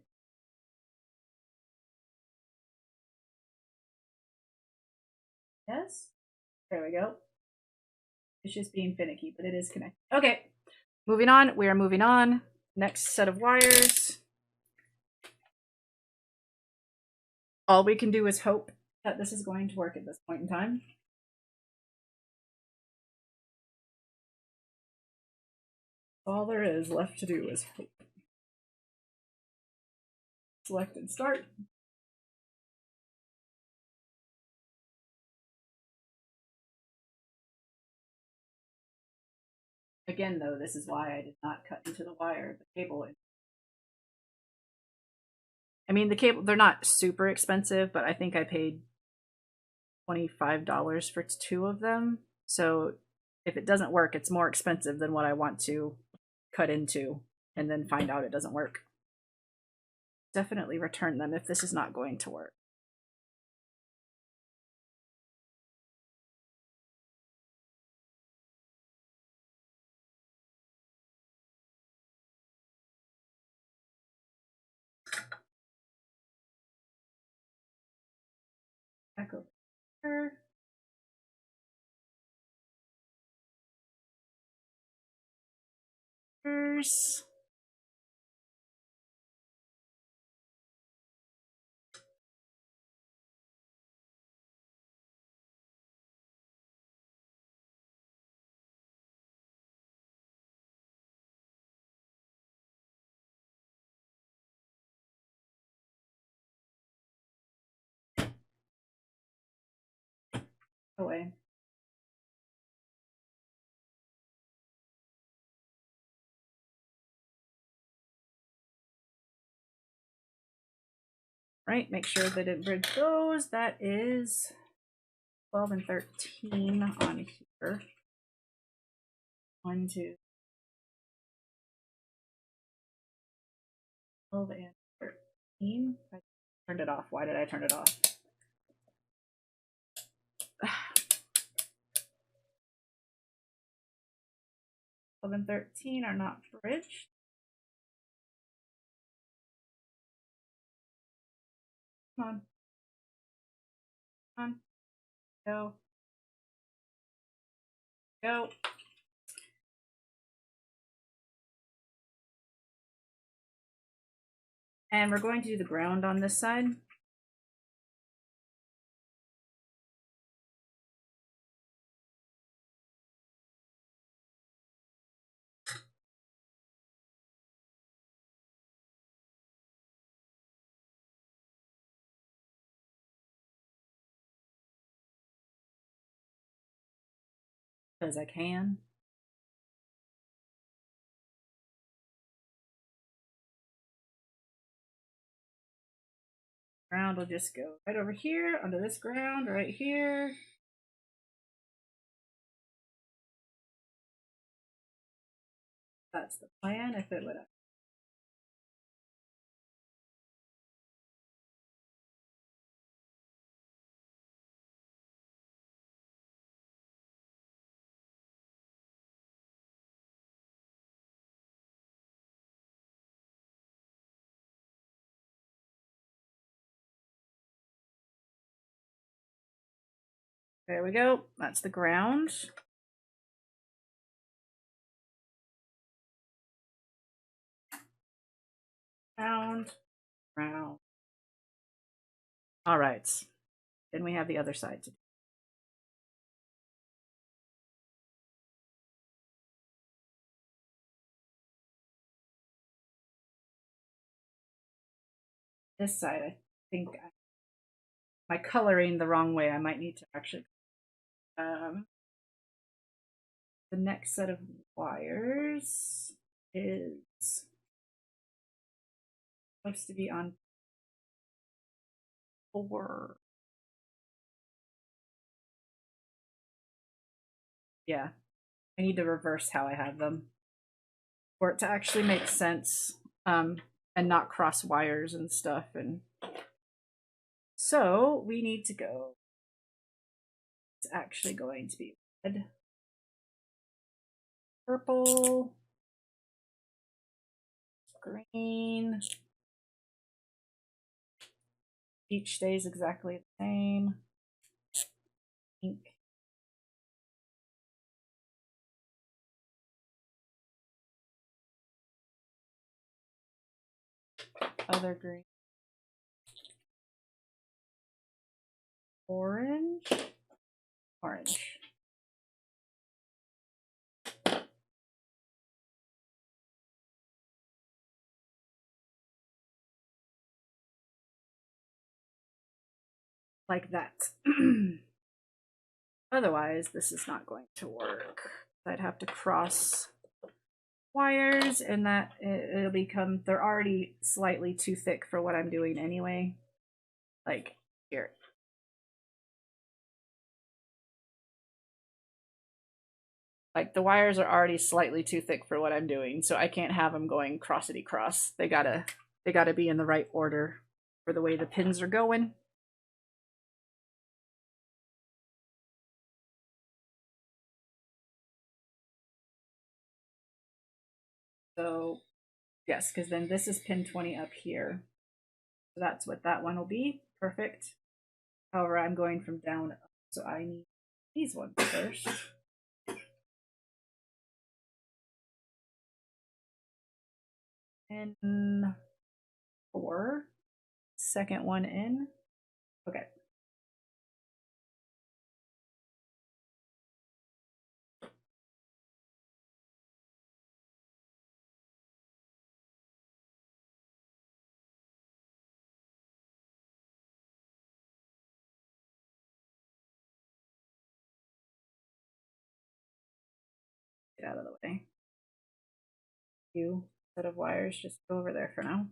yes, there we go. It's just being finicky, but it is connected. Okay, moving on. We are moving on. Next set of wires. All we can do is hope that this is going to work at this point in time. All there is left to do is hope. Select and start. Again, though, this is why I did not cut into the wire, the cable. I mean, the cable, they're not super expensive, but I think I paid $25 for 2 of them. So if it doesn't work, it's more expensive than what I want to cut into and then find out it doesn't work. Definitely return them if this is not going to work. Back over here. Here's away. Right, make sure that it bridge those. That is 12 and 13 on here. 1, 2, 12 and 13. I turned it off. Why did I turn it off? 12 and 13 are not bridged. Come on. Come on. Go. Go. And we're going to do the ground on this side. As I can. Ground will just go right over here, under this ground, right here. That's the plan, if it would. There we go. That's the ground. Round, round. All right. Then we have the other side to do. This side, I think my coloring the wrong way. I might need to actually the next set of wires is supposed to be on 4. Yeah, I need to reverse how I have them for it to actually make sense, and not cross wires and stuff. And so we need to go. It's actually going to be red, purple, green. Each stays exactly the same. Pink. Other green. Orange. Orange. Like that. Otherwise, this is not going to work. I'd have to cross wires, and that it'll become, they're already slightly too thick for what I'm doing anyway. Like here. Like the wires are already slightly too thick for what I'm doing, so I can't have them going crossity cross. They gotta be in the right order for the way the pins are going. So yes, because then this is pin 20 up here. So that's what that one will be. Perfect. However, I'm going from down up, so I need these ones first. And 4. Second one in. Okay. Get out of the way. Set of wires, just go over there for now.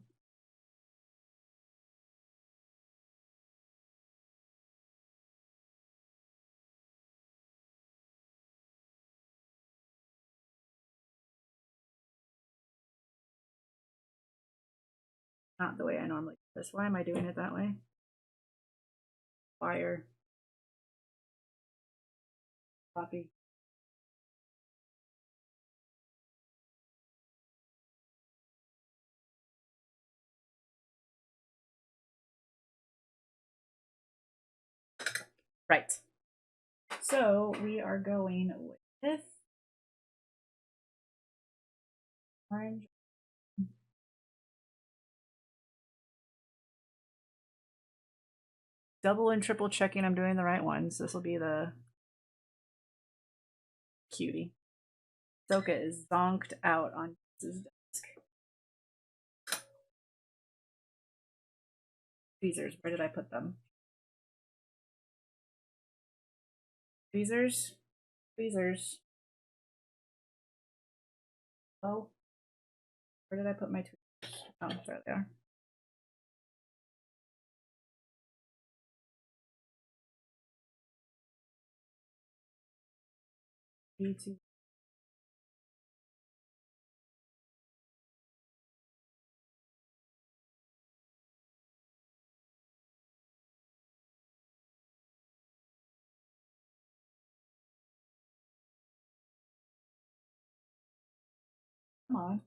Not the way I normally do this. Why am I doing it that way? Wire. Copy. Right. So we are going with orange. Double and triple checking I'm doing the right ones. This will be the cutie. Soka is zonked out on his desk. Tweezers, where did I put them? Tweezers? Tweezers. Oh. Where did I put my tweezers? Oh, there they are. B2. Come on.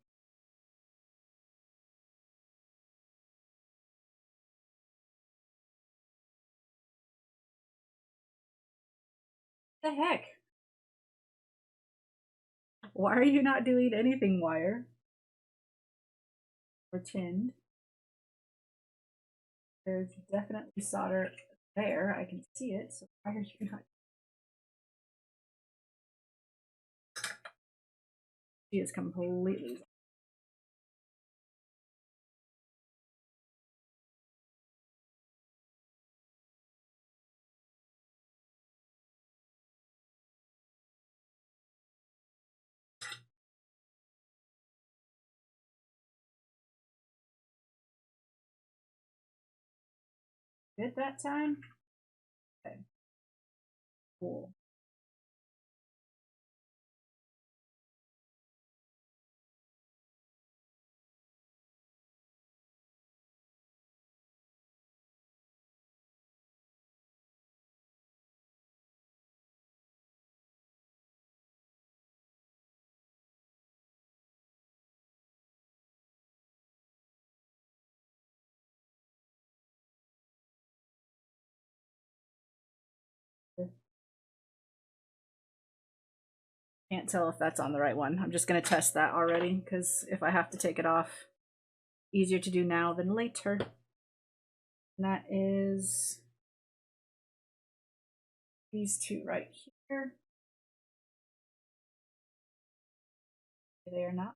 The heck? Why are you not doing anything, wire? Or tinned? There's definitely solder there. I can see it. So why are you not? She is completely. Good that time? Okay. Cool. Can't tell if that's on the right one. I'm just going to test that already because if I have to take it off, easier to do now than later. And that is these two right here. They are not.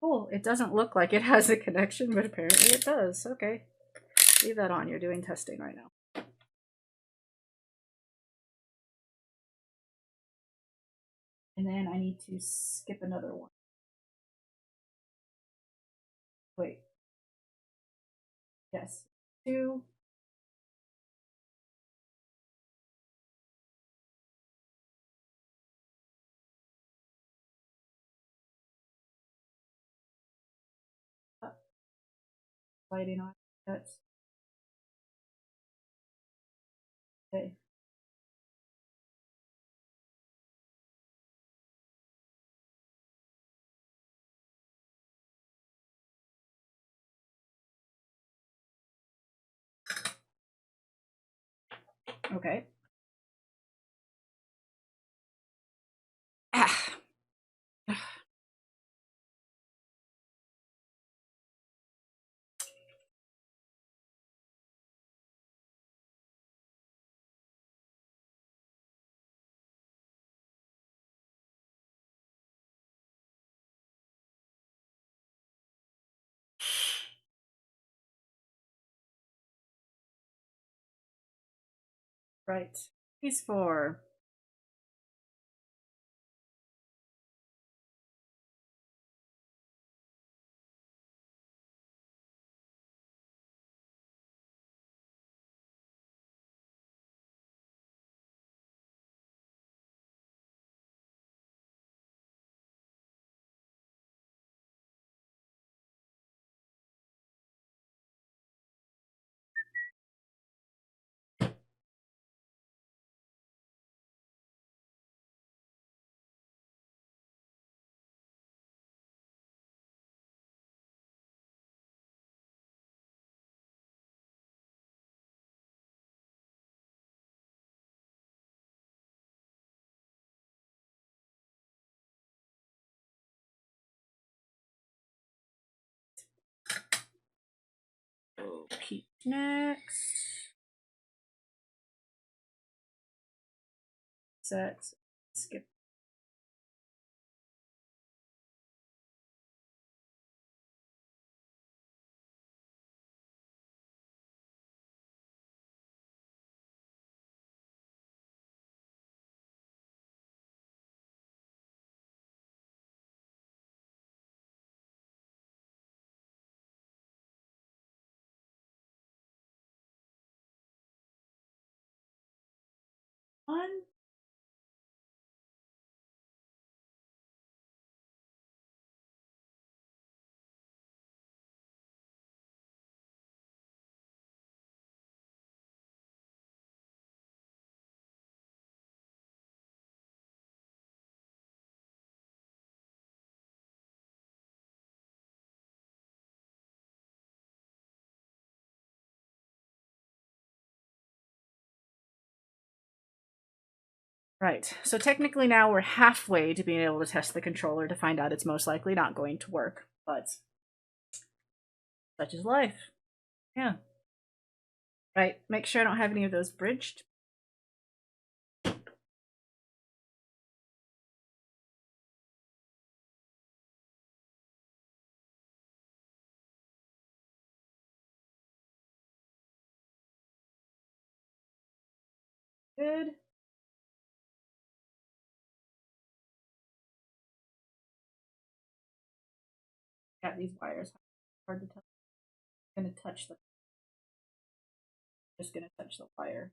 Cool. It doesn't look like it has a connection, but apparently it does. Okay. Leave that on. You're doing testing right now. And then I need to skip another one. Wait. Yes. Two. Lighting on. That's okay. Okay. Ah. Right. Piece 4. Okay. Next. Set. Skip. One. Right, so technically now we're halfway to being able to test the controller to find out it's most likely not going to work, but such is life. Yeah. Right, make sure I don't have any of those bridged. Good. Got these wires. Hard to tell. I'm gonna touch the. Just gonna touch the wire.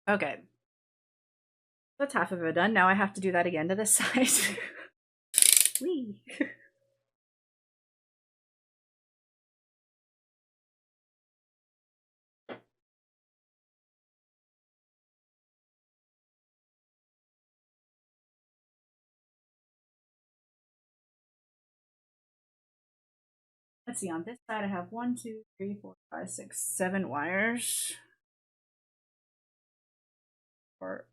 Okay. That's half of it done. Now I have to do that again to this side. Whee! Let's see, on this side I have 1, 2, 3, 4, 5, 6, 7 wires. Or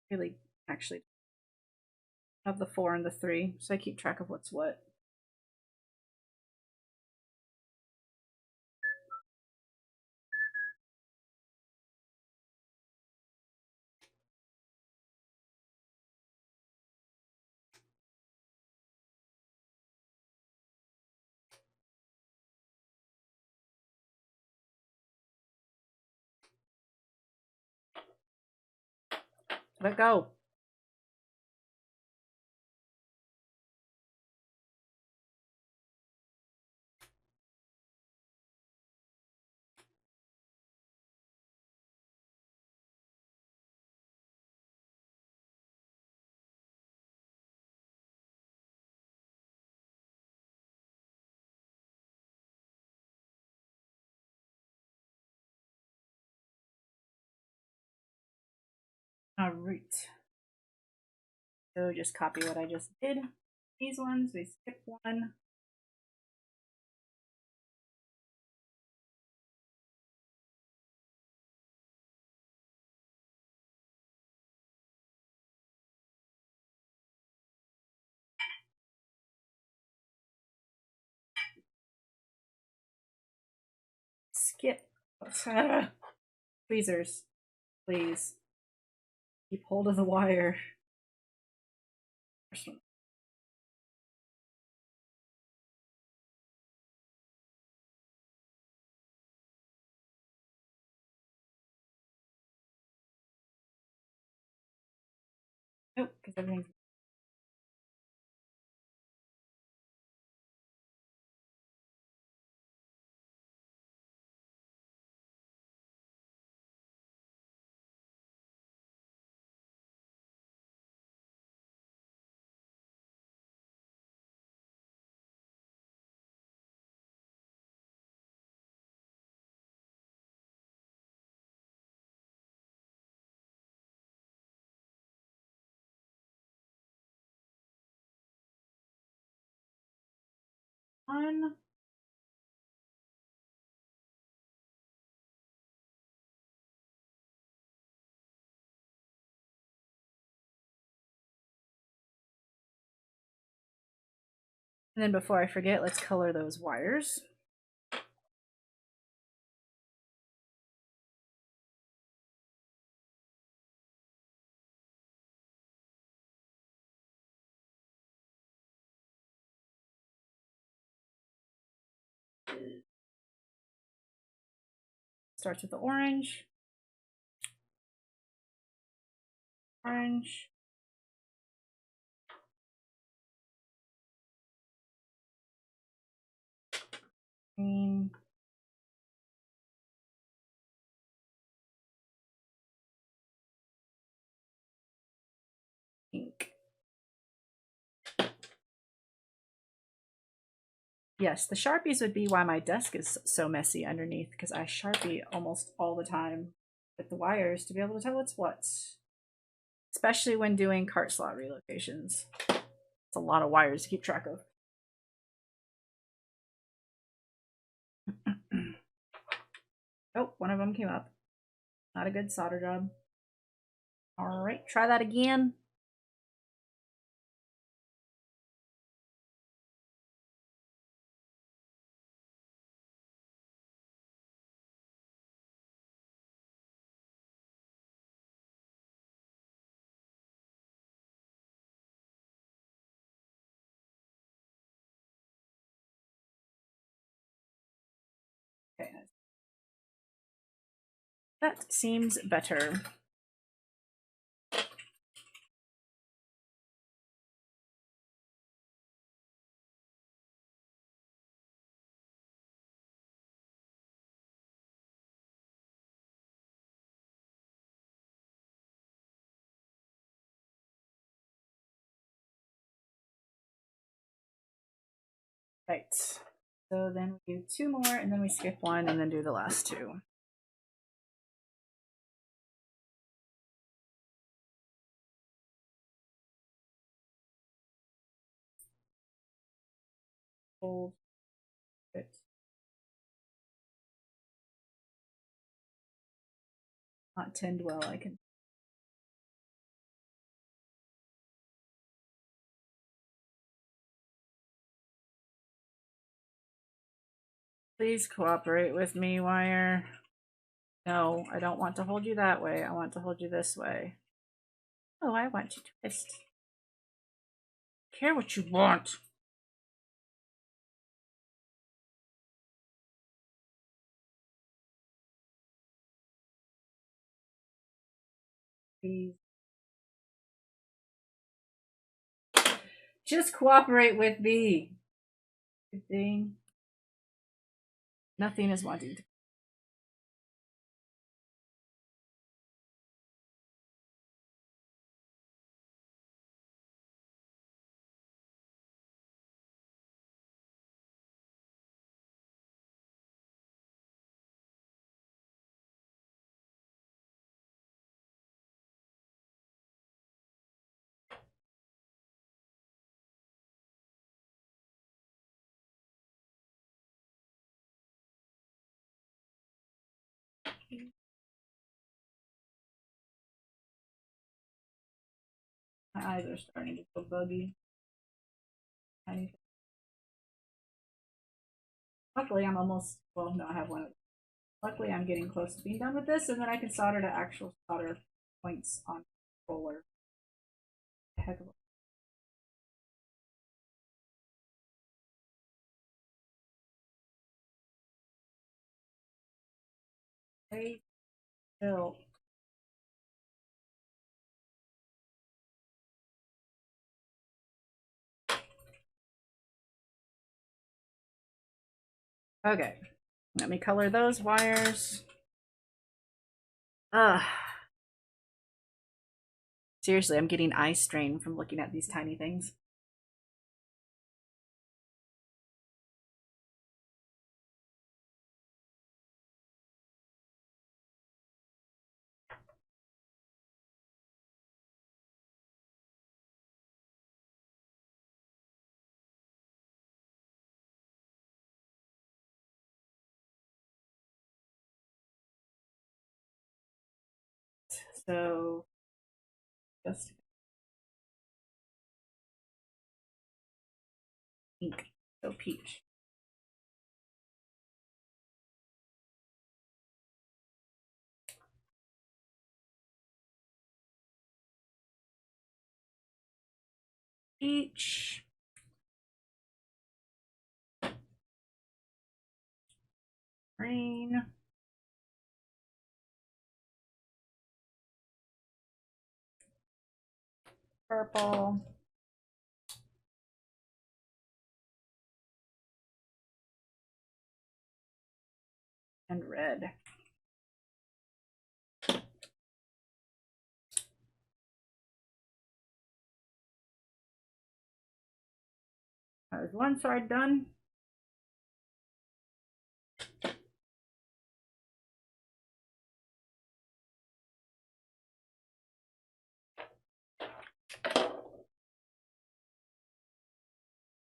really, actually, of the 4 and the 3, so I keep track of what's what. Let go. Alright. So just copy what I just did. These ones, we skip one. Skip. Tweezers, please. Keep hold of the wire. Nope, because everything's. On. And then before I forget, let's color those wires. Starts with the orange. Orange. Green. Pink. Yes, the Sharpies would be why my desk is so messy underneath, because I Sharpie almost all the time with the wires to be able to tell what's what. Especially when doing cart slot relocations. It's a lot of wires to keep track of. Oh, one of them came up. Not a good solder job. All right, try that again. Okay, that seems better. Right. So then we do 2 more, and then we skip 1, and then do the last 2. Hold it. Not tinned well, I can. Please cooperate with me, wire. No, I don't want to hold you that way. I want to hold you this way. Oh, I want to twist. Care what you want. Please. Just cooperate with me. Good thing. Nothing is wanting to. My eyes are starting to feel buggy. Luckily, I'm almost, well, no, I have one. Luckily, I'm getting close to being done with this, and then I can solder to actual solder points on the roller. Heck of a. Stay still. Okay, let me color those wires. Ugh. Seriously, I'm getting eye strain from looking at these tiny things. So, just pink. So peach. Peach. Green. Purple. And red. Is one side done?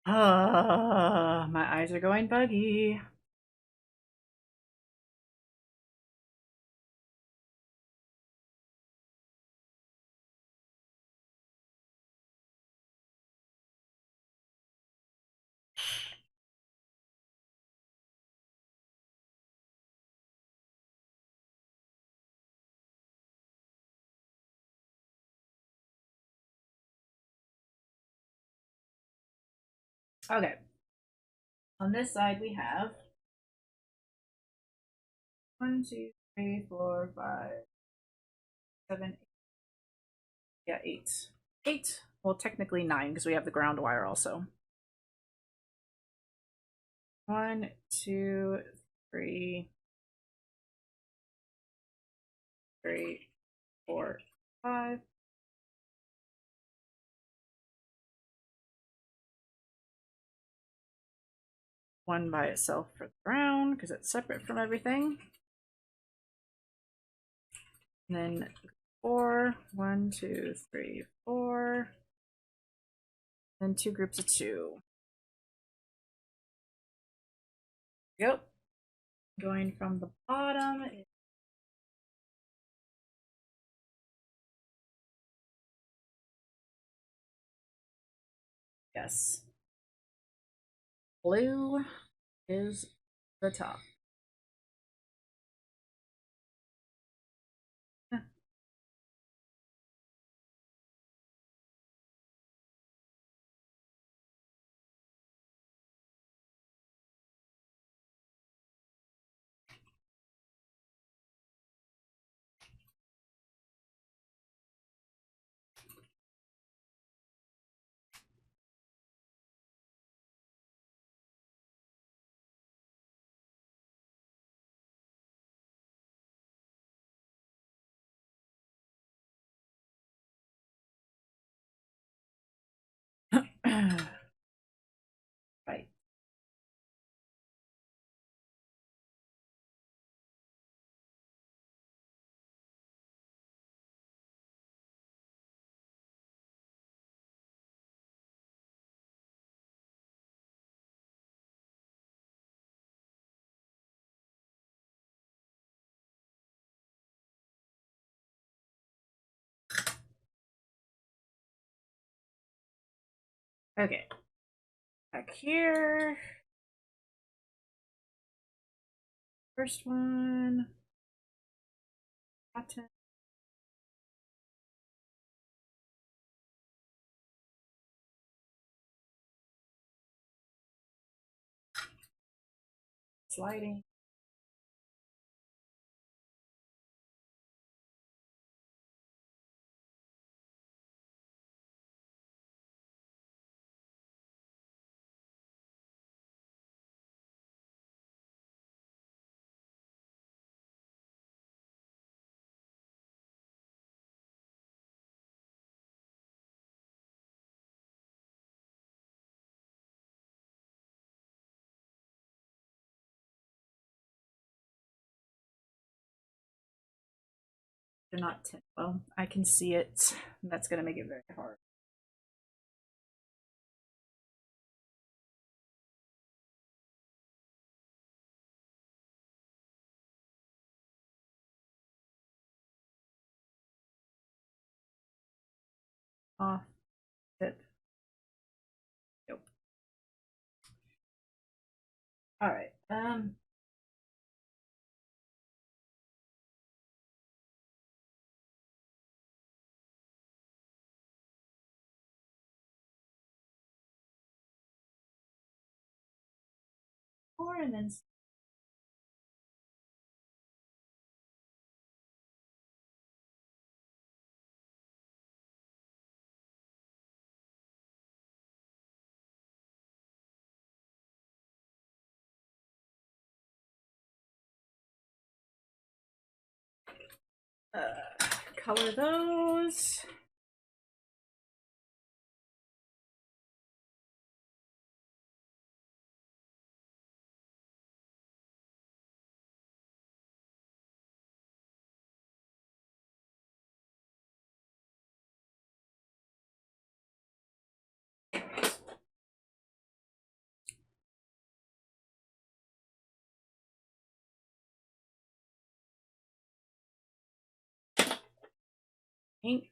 My eyes are going buggy. Okay. On this side we have 1, 2, 3, 4, 5, 7, 8. Yeah, 8. 8. Well, technically 9 because we have the ground wire also. 1, 2, 3, 4, 5. One by itself for the ground because it's separate from everything. And then 4. 1, 2, 3, 4. Then 2 groups of 2. Yep. Going from the bottom. Yes. Blue is the top. Right. Okay. Back here. First one. Cotton. Sliding. They're not tin. Well, I can see it. That's going to make it very hard. Off. Tip. Nope. All right. 4 and then Color those. Ink.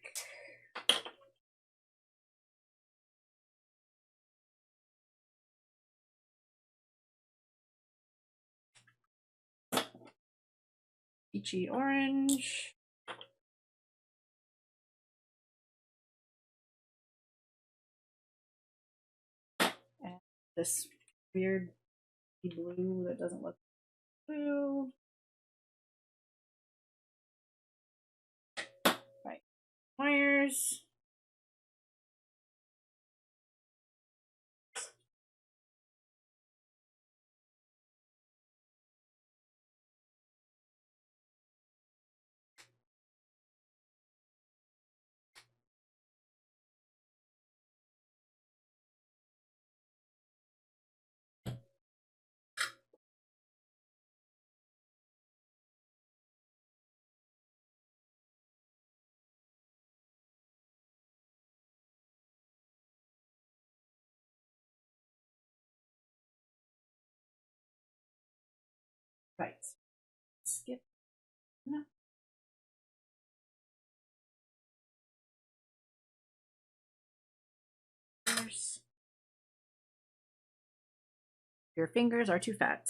Peachy orange. And this weird blue that doesn't look blue. Right. Wires. Right. Skip. No. Your fingers are too fat.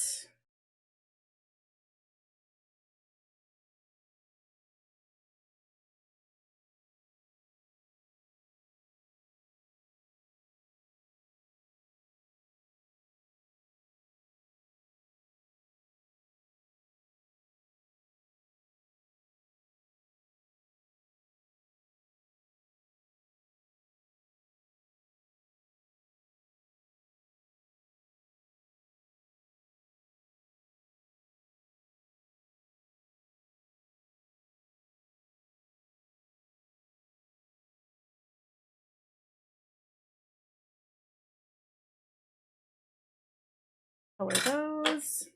Color those.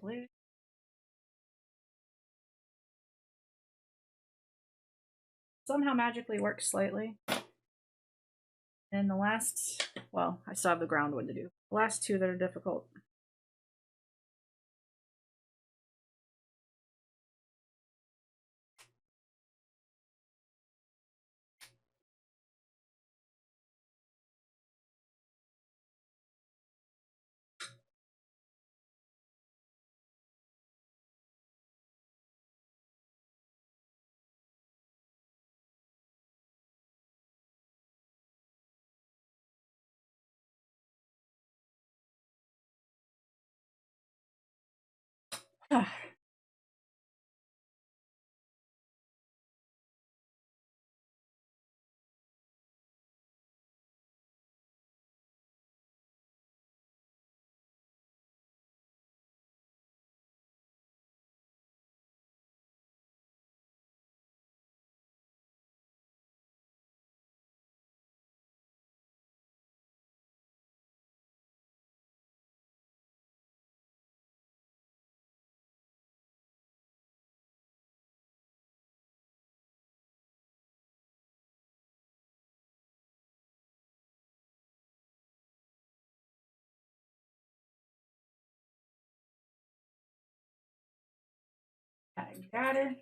Blue. Somehow magically works slightly. And the last, well, I still have the ground one to do. The last two that are difficult. I got her.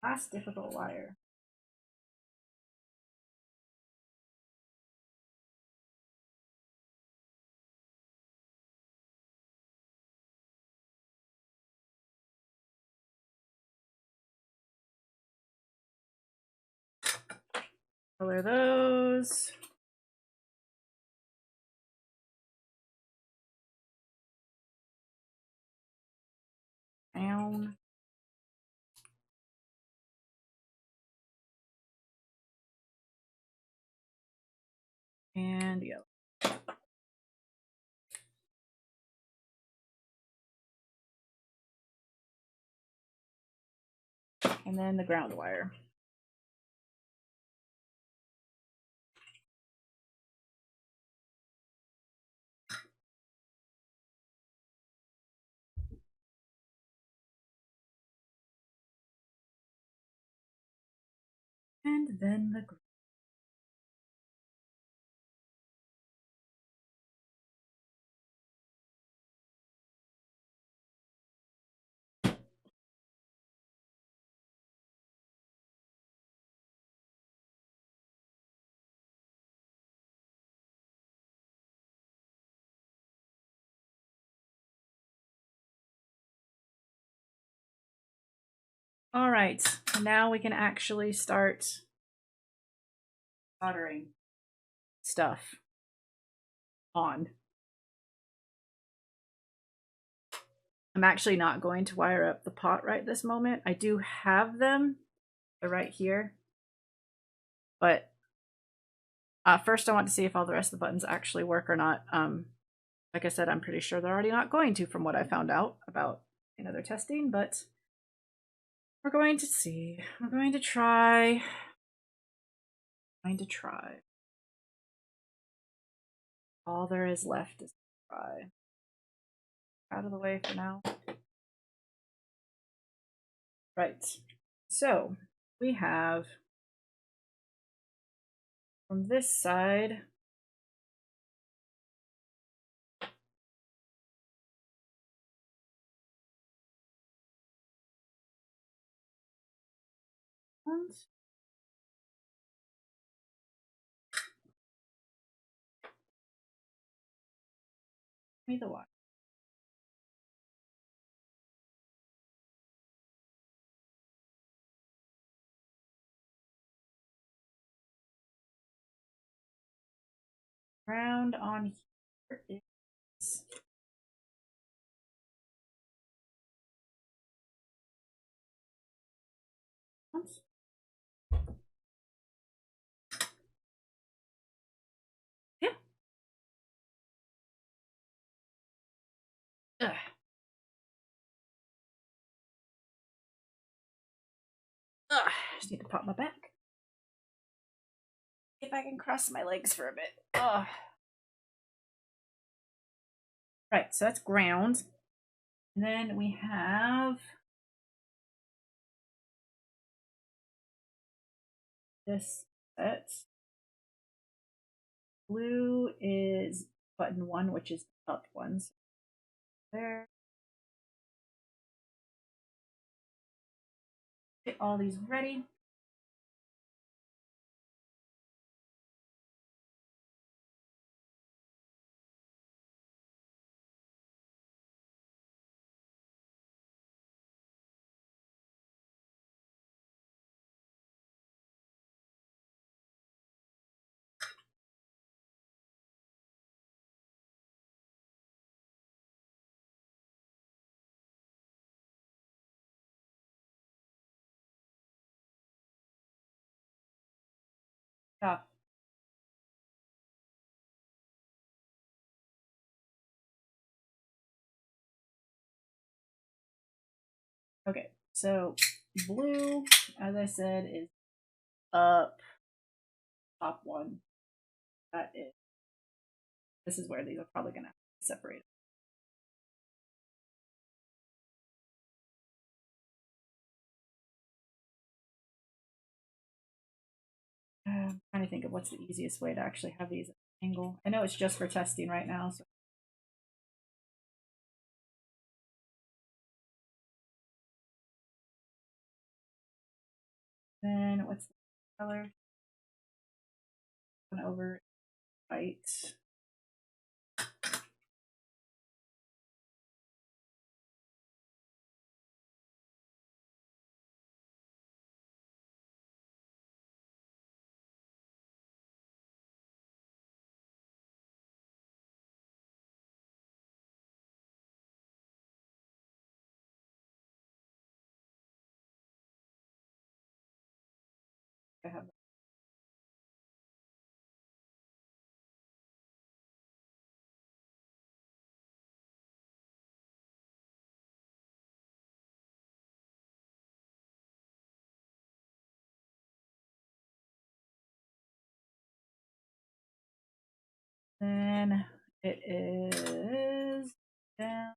Last difficult wire. Color those. brown. And yellow. And then the ground wire. And then the all right, now we can actually start soldering stuff on. I'm actually not going to wire up the pot right this moment. I do have them. They're right here. But first I want to see if all the rest of the buttons actually work or not. Like I said, I'm pretty sure they're already not going to from what I found out about another testing, but we're going to see. We're going to try. All there is left is to try. Out of the way for now. Right. So we have from this side me the wire. Ground on here is yeah. Ugh. Ugh. Just need to pop my back. See if I can cross my legs for a bit. Ugh. Right, so that's ground. And then we have this set. Blue is button 1, which is the up ones. There. Get all these ready. Stop. Okay, so blue, as I said, is up, top one. That is. This is where these are probably going to be separated. I'm trying to think of what's the easiest way to actually have these at an angle. I know it's just for testing right now, so. Then what's the color? Going over white. I have. Then it is down.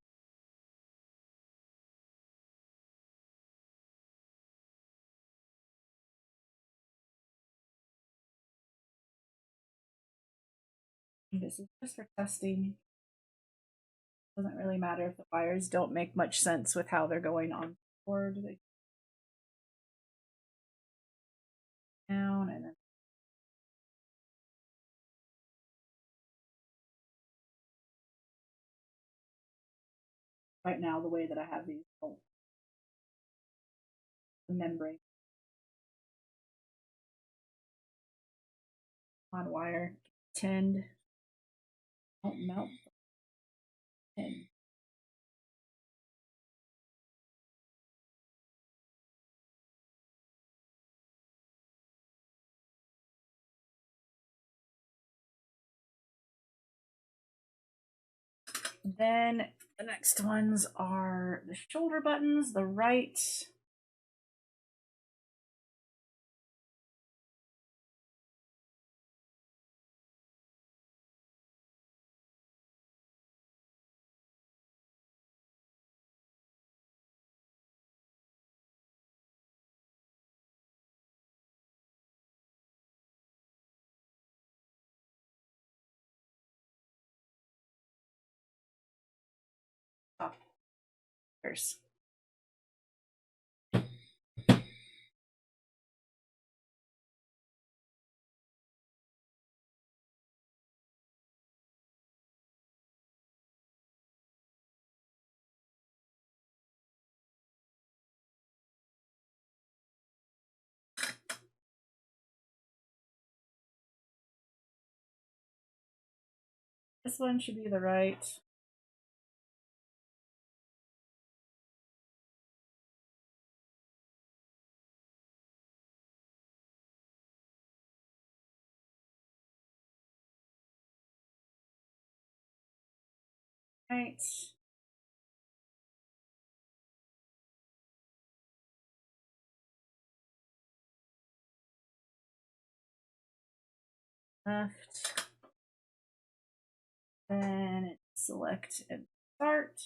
This is just for testing. Doesn't really matter if the wires don't make much sense with how they're going on board. They down and then right now the way that I have these the membrane on wire tend don't melt the tin. Then the next ones are the shoulder buttons, the right. Oh, there's this one should be the right. Right. Left. Then select and start.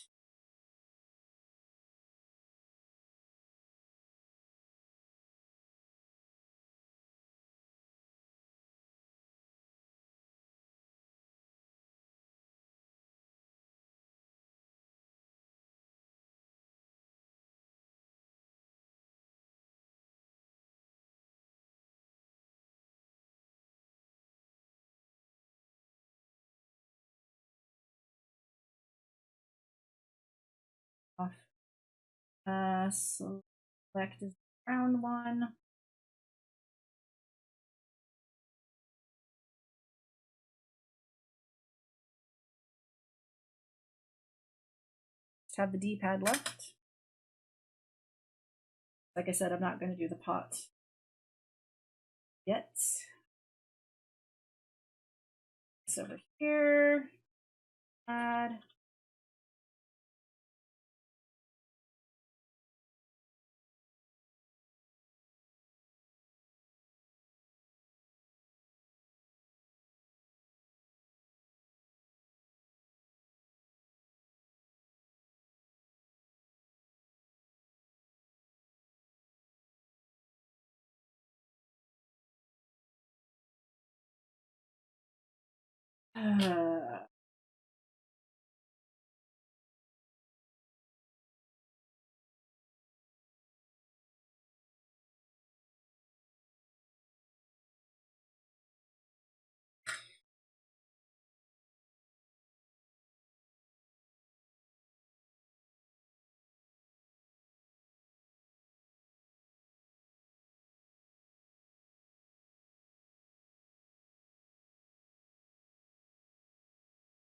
Off. Select is the round one. Just have the D-pad left. Like I said, I'm not going to do the pot yet. This over here. Add.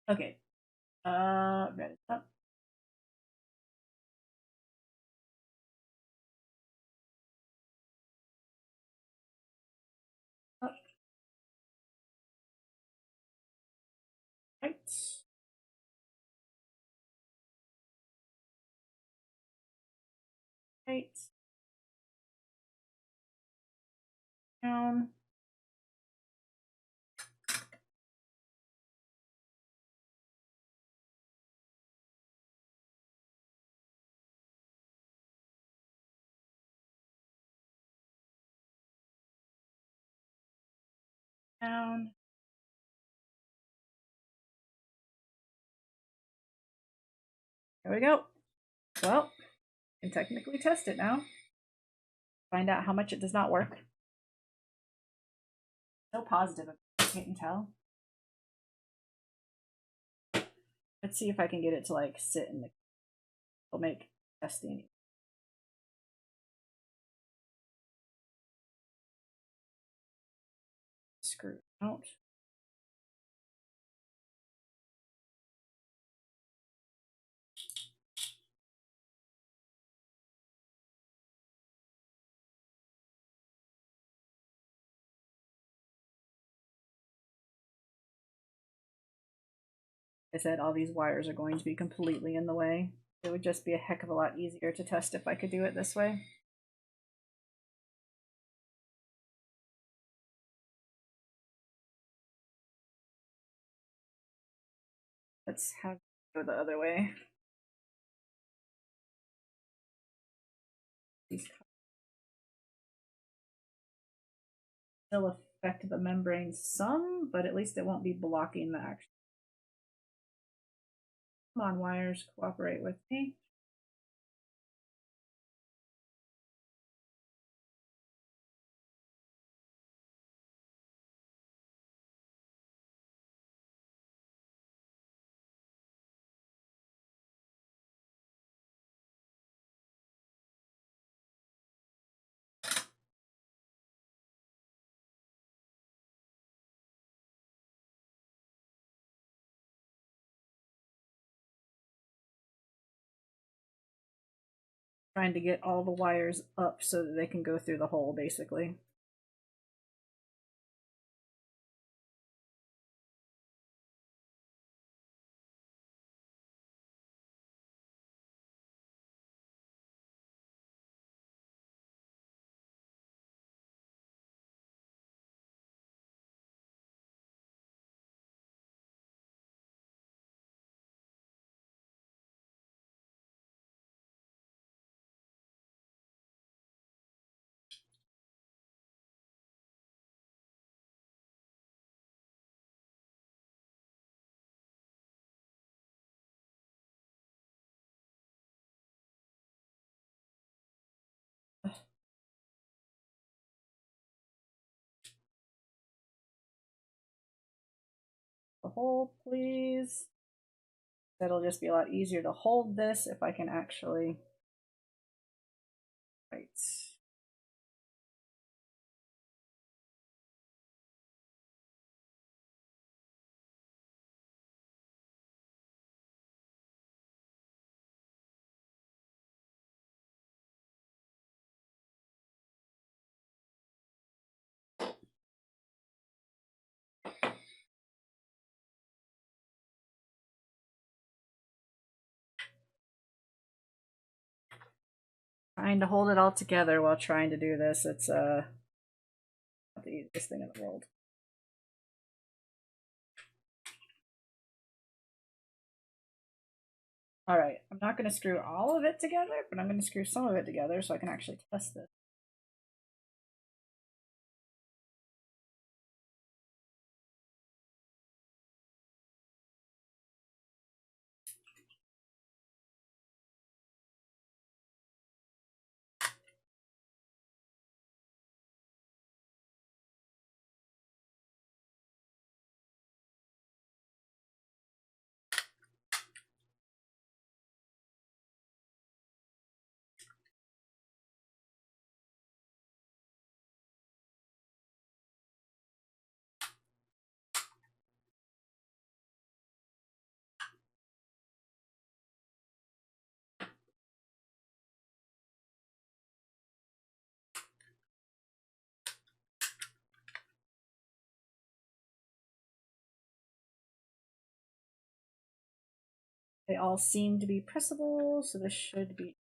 Okay. Read it up. Right. Right. Down. Down. There we go. Well, I can technically test it now. Find out how much it does not work. So positive, I can't tell. Let's see if I can get it to like sit in the. It'll make testing. Screw out. I said all these wires are going to be completely in the way. It would just be a heck of a lot easier to test if I could do it this way. Let's have it go the other way. These still affect the membrane some, but at least it won't be blocking the action. Come on, wires, cooperate with me. Trying to get all the wires up so that they can go through the hole, basically. The hole, please. That'll just be a lot easier to hold this if I can actually. Right. Trying to hold it all together while trying to do this. It's not the easiest thing in the world. All right, I'm not going to screw all of it together, but I'm going to screw some of it together so I can actually test this. They all seem to be pressable, so this should be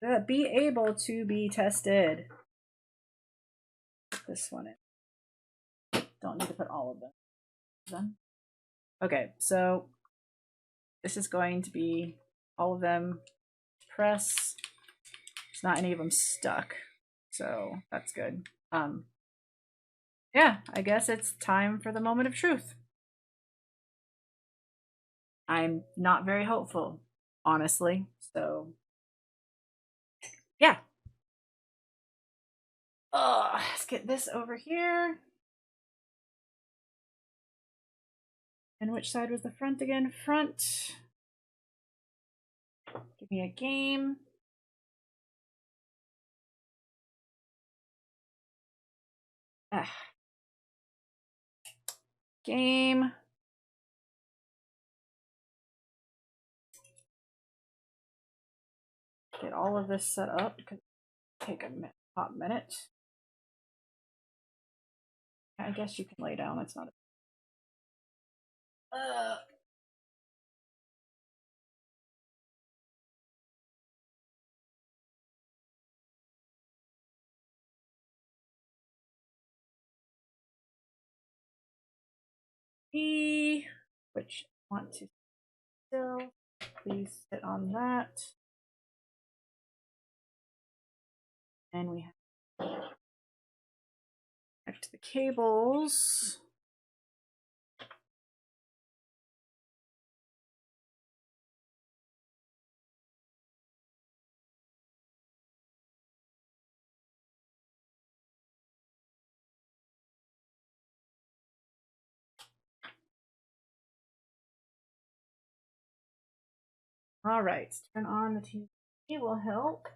able to be tested. This one in. Don't need to put all of them. Okay, so this is going to be all of them. Press. It's not any of them stuck, so that's good. Yeah, I guess it's time for the moment of truth. I'm not very hopeful, honestly, so yeah. Let's get this over here. And which side was the front again? Front. Give me a game. Game. Get all of this set up because it'll take a hot minute. I guess you can lay down. It's not a... which I want to still. Please sit on that. And we have connect the cables. All right, turn on the TV will help.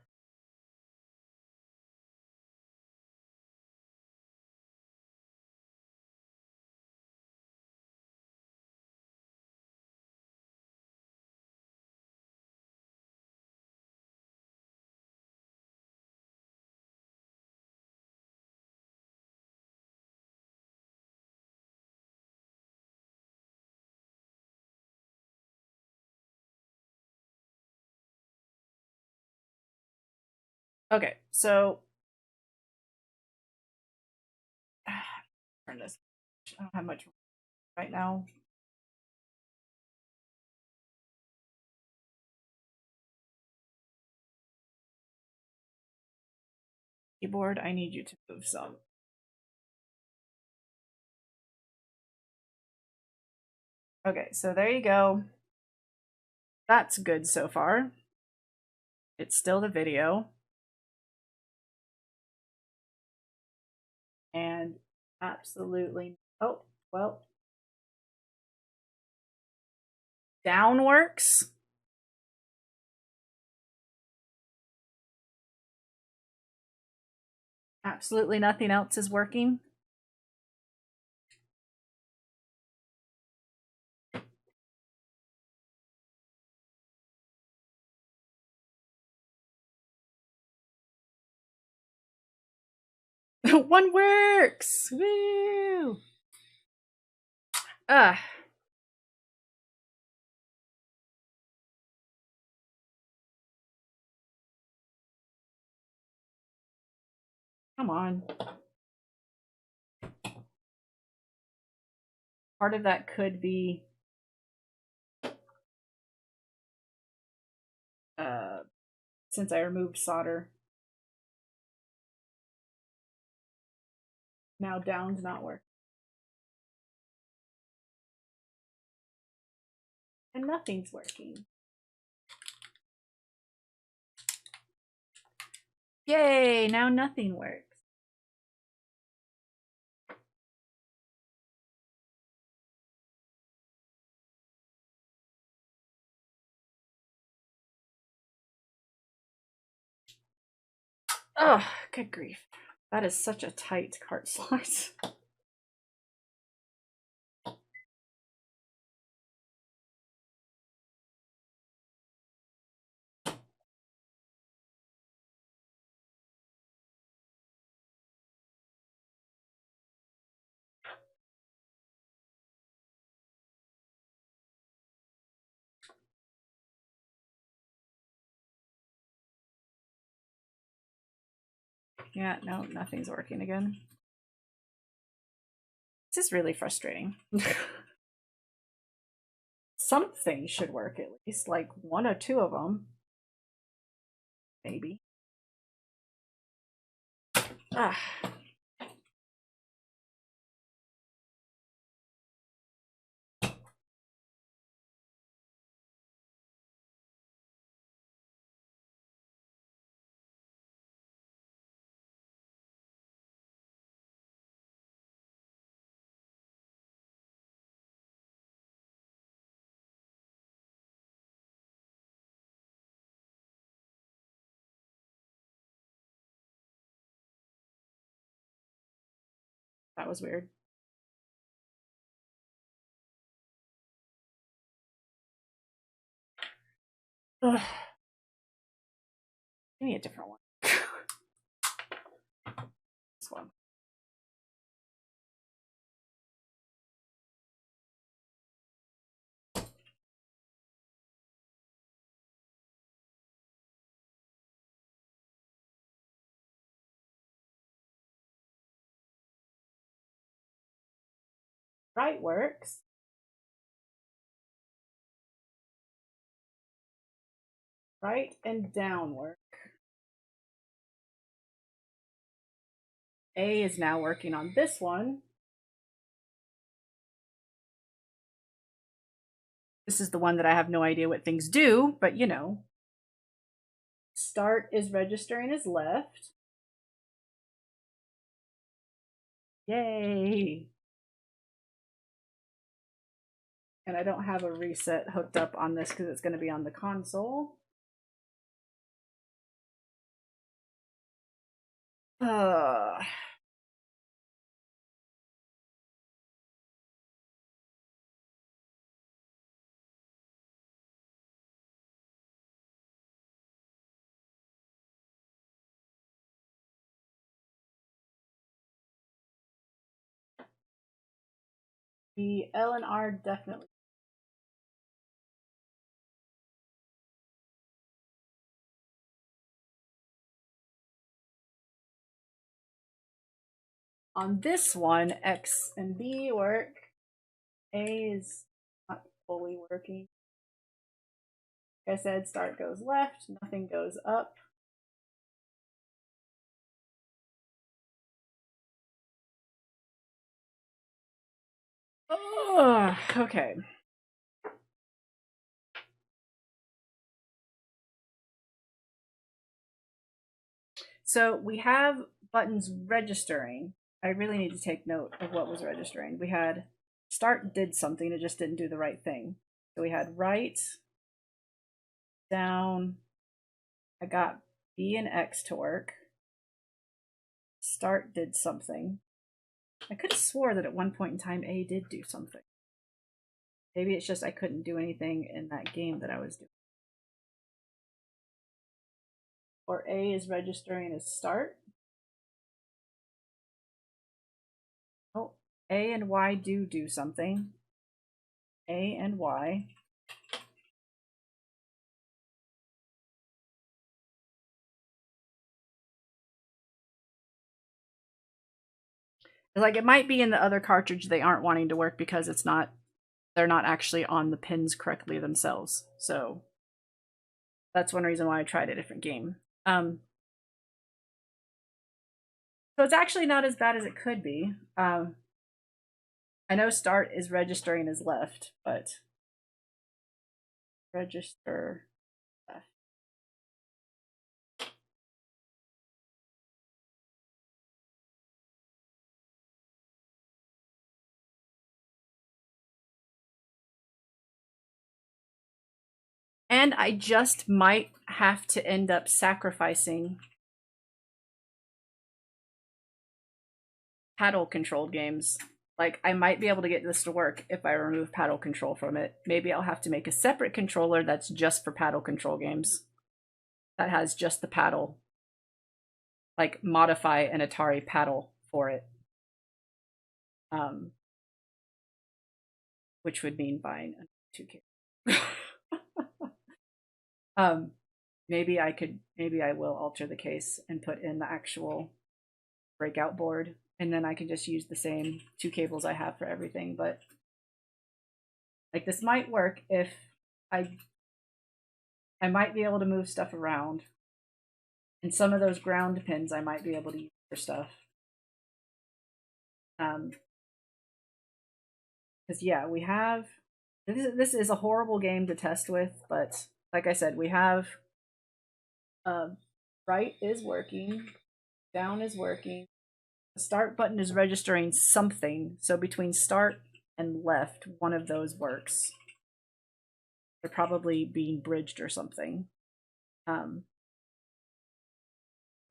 Okay, so turn this. I don't have much right now. Keyboard, I need you to move some. Okay, so there you go. That's good so far. It's still the video. And absolutely, oh, well. Down works. Absolutely nothing else is working. One works! Woo! Ugh. Come on. Part of that could be since I removed solder. Now down's not working. And nothing's working. Yay, now nothing works. Oh, good grief. That is such a tight cart slot. Yeah, no, nothing's working again. This is really frustrating. Something should work at least, like one or two of them. Maybe. Ah. That was weird. Ugh. Give me a different one. This one. Right works. Right and down work. A is now working on this one. This is the one that I have no idea what things do, but you know. Start is registering as left. Yay! And I don't have a reset hooked up on this because it's going to be on the console. The L and R definitely. On this one, X and B work. A is not fully working. Like I said, start goes left, nothing goes up. Oh, okay. So we have buttons registering. I really need to take note of what was registering. We had start did something, it just didn't do the right thing. So we had right, down. I got B and X to work. Start did something. I could have swore that at one point in time A did do something. Maybe it's just I couldn't do anything in that game that I was doing. Or A is registering as start. Oh, A and Y do something. A and Y. Like it might be in the other cartridge they aren't wanting to work because they're not actually on the pins correctly themselves. So that's one reason why I tried a different game. So it's actually not as bad as it could be. I know start is registering as left, but register left. And I just might have to end up sacrificing paddle controlled games. Like I might be able to get this to work if I remove paddle control from it. Maybe I'll have to make a separate controller that's just for paddle control games. That has just the paddle. Like modify an Atari paddle for it. Which would mean buying a 2K. Maybe I will alter the case and put in the actual breakout board, and then I can just use the same 2 cables I have for everything. But like this might work if I might be able to move stuff around. And some of those ground pins I might be able to use for stuff. Because yeah, we have this is a horrible game to test with, but like I said, we have right is working, down is working, the start button is registering something, so between start and left, one of those works. They're probably being bridged or something. So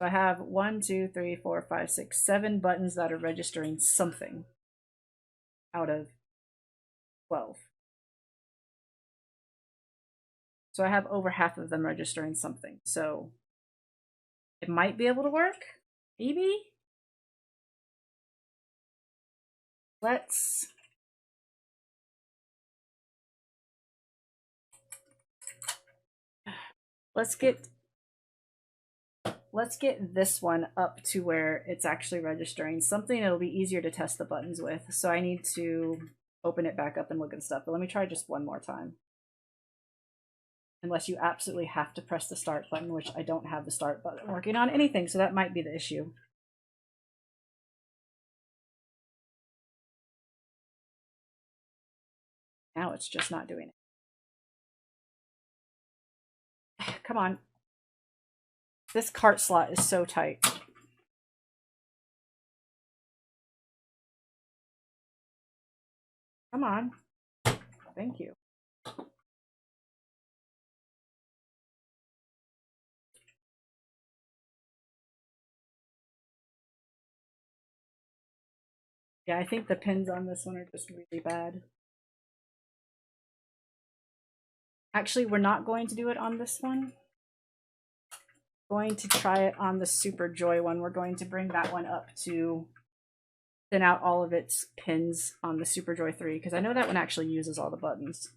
I have 1, 2, 3, 4, 5, 6, 7 buttons that are registering something out of 12. So I have over half of them registering something. So it might be able to work. Maybe. Let's get this one up to where it's actually registering something. It'll be easier to test the buttons with. So I need to open it back up and look at stuff. But let me try just one more time. Unless you absolutely have to press the start button, which I don't have the start button working on anything, so that might be the issue. Now it's just not doing it. Come on. This cart slot is so tight. Come on. Thank you. Yeah, I think the pins on this one are just really bad. Actually, we're not going to do it on this one. We're going to try it on the Super Joy one. We're going to bring that one up to thin out all of its pins on the Super Joy 3, because I know that one actually uses all the buttons.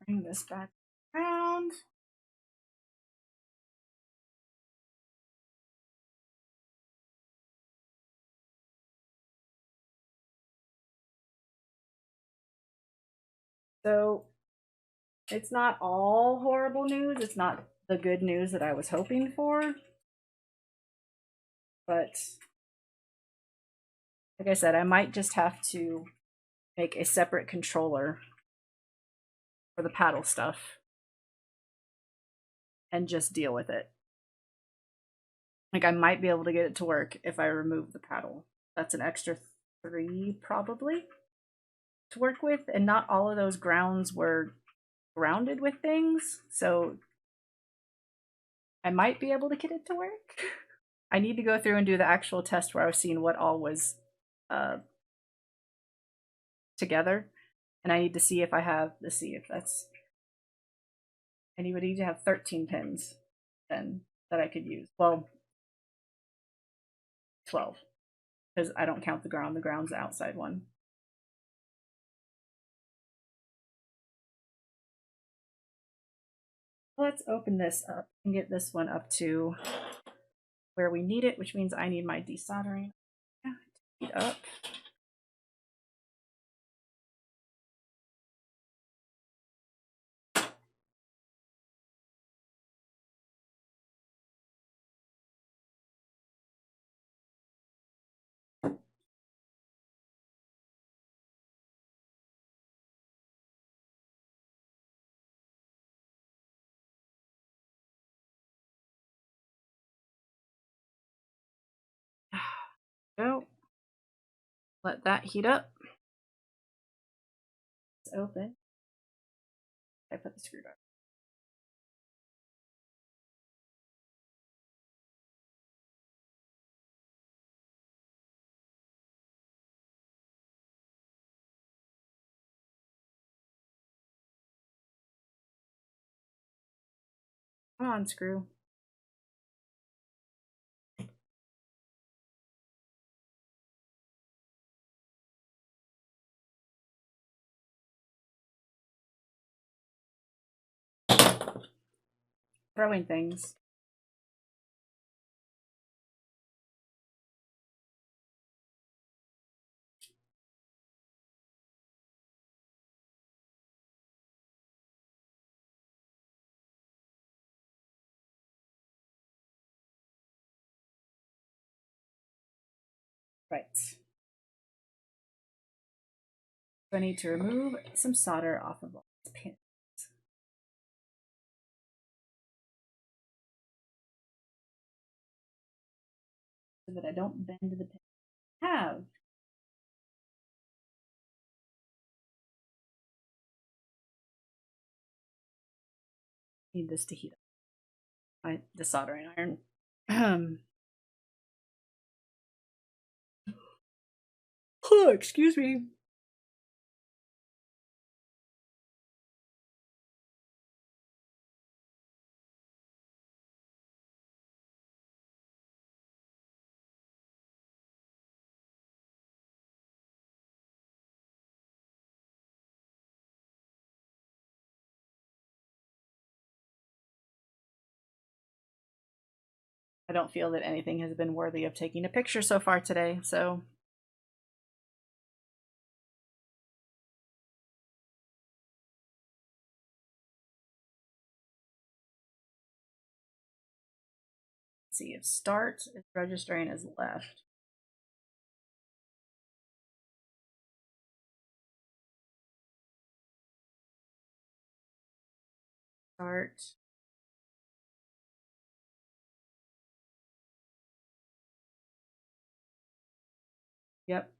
Bring this back around. So it's not all horrible news. It's not the good news that I was hoping for. But like I said, I might just have to make a separate controller for the paddle stuff and just deal with it. Like I might be able to get it to work if I remove the paddle. That's an extra 3 probably to work with, and not all of those grounds were grounded with things, so I might be able to get it to work. I need to go through and do the actual test where I was seeing what all was together, and I need to see if I have, let's see if that's, I need to have 13 pins then that I could use. Well, 12, because I don't count the ground. The ground's the outside one. Let's open this up and get this one up to where we need it, which means I need my desoldering to heat up. Go. Let that heat up. It's open. I put the screwdriver. Come on, screw. throwing things. Right. So I need to remove some solder off of all these pins. So that I don't bend the pin I have. Need this to heat up. The soldering iron. Oh, excuse me. I don't feel that anything has been worthy of taking a picture so far today, so let's see if start is registering as left. Start. Yep.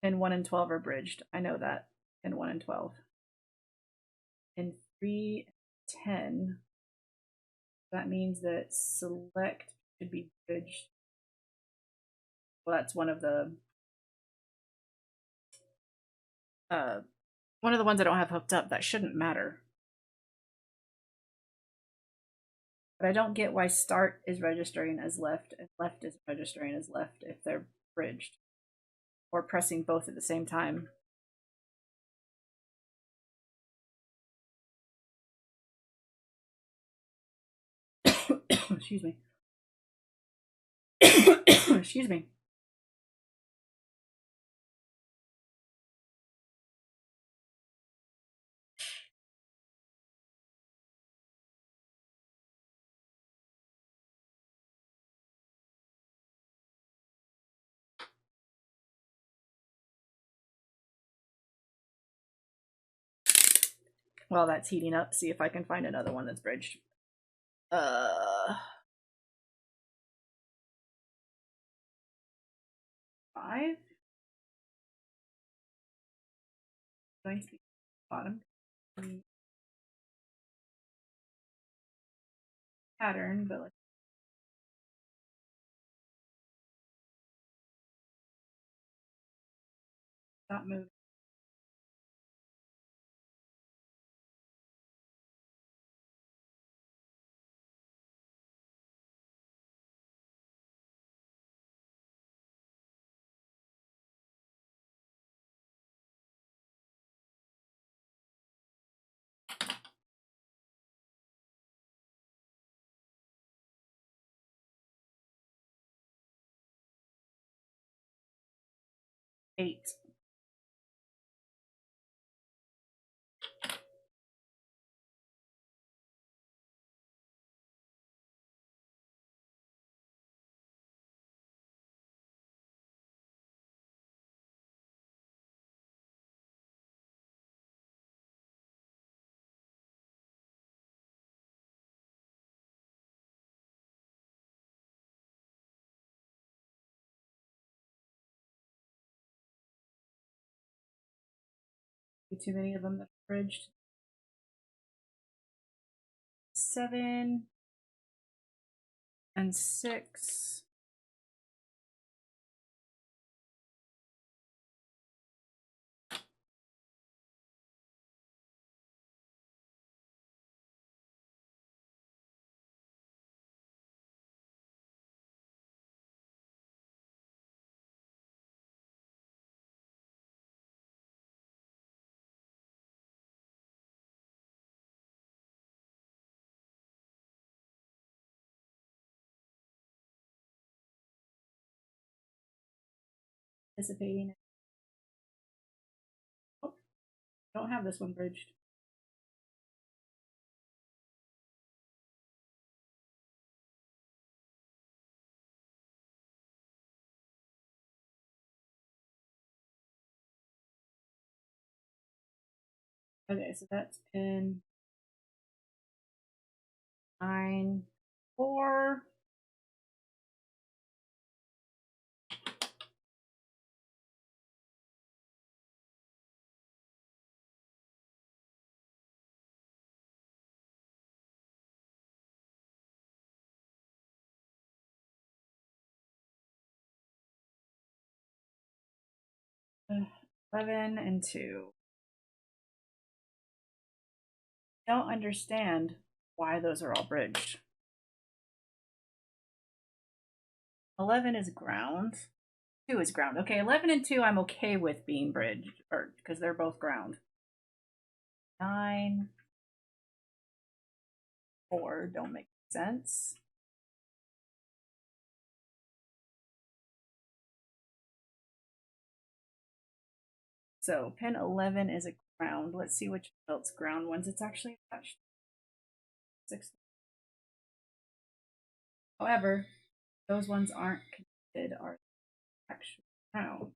And 1 and 12 are bridged. I know that. And 1 and 12. And 3 and 10. That means that select should be bridged. Well, that's one of the ones I don't have hooked up. That shouldn't matter. But I don't get why start is registering as left and left is registering as left if they're bridged or pressing both at the same time. Excuse me. Excuse me. While that's heating up, see if I can find another one that's bridged. 5. Going to be bottom pattern, but like not moving. Eight. Too many of them that are bridged. 7 and 6. Anticipating it. Oh, don't have this one bridged. Okay, so that's pin 9, 4. Uh, 11 and 2. Don't understand why those are all bridged. 11 is ground. 2 is ground. Okay, 11 and 2 I'm okay with being bridged, or because they're both ground. 9, 4 don't make sense. So pin 11 is a ground. Let's see which else ground ones it's actually attached. 6. However, those ones aren't connected, are actually ground.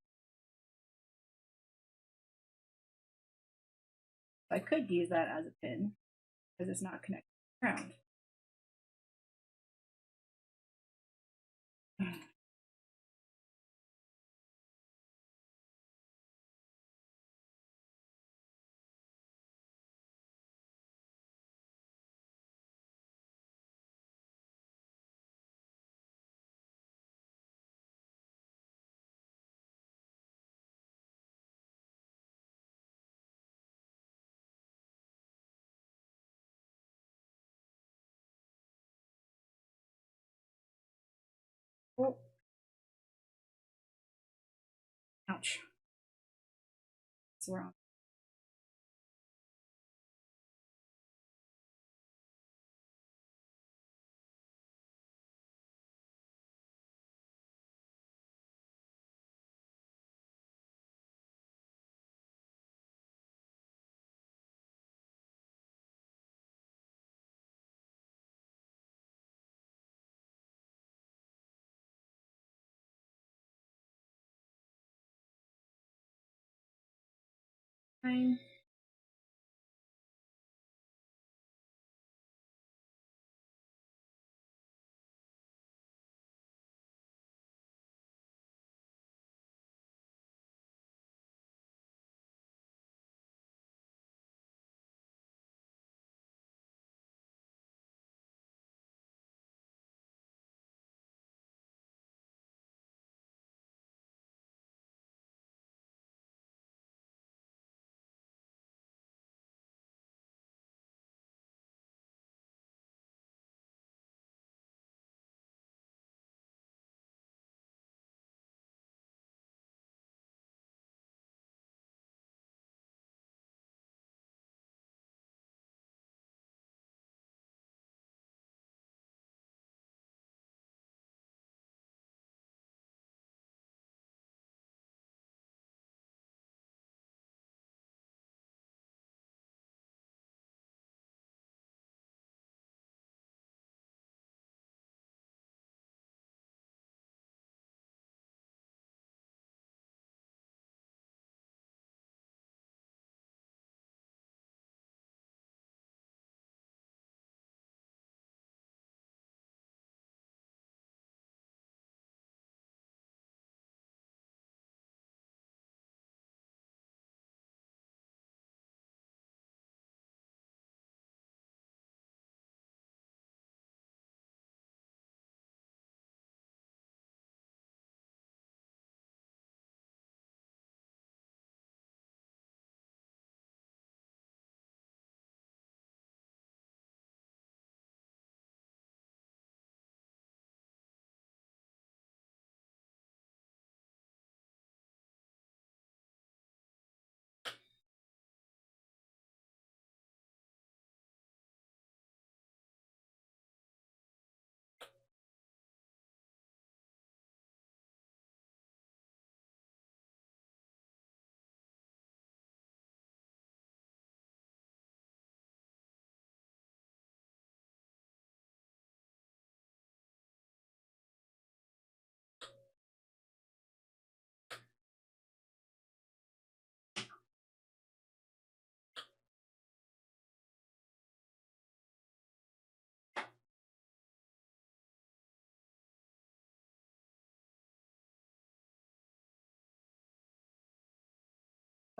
I could use that as a pin because it's not connected to ground. Oh, ouch. It's wrong. Fine.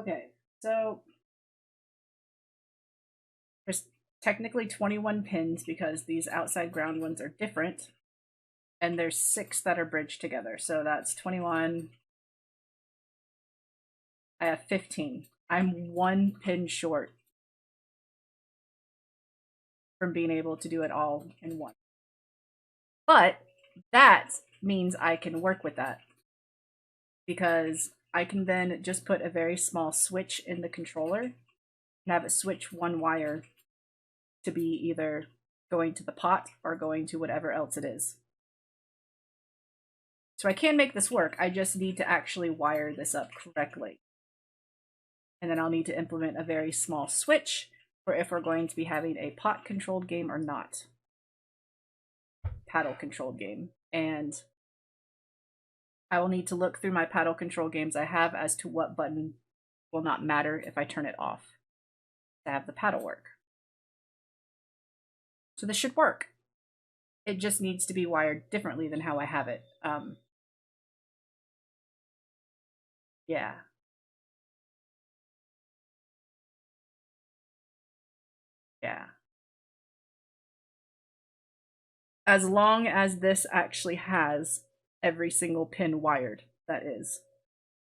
Okay, so there's technically 21 pins because these outside ground ones are different. And there's 6 that are bridged together. So that's 21. I have 15. I'm 1 pin short from being able to do it all in one. But that means I can work with that because I can then just put a very small switch in the controller and have it switch one wire to be either going to the pot or going to whatever else it is. So I can make this work. I just need to actually wire this up correctly. And then I'll need to implement a very small switch for if we're going to be having a pot controlled game or not. Paddle controlled game. And I will need to look through my paddle control games I have as to what button will not matter if I turn it off to have the paddle work. So this should work. It just needs to be wired differently than how I have it. Yeah. Yeah. As long as this actually has every single pin wired, that is.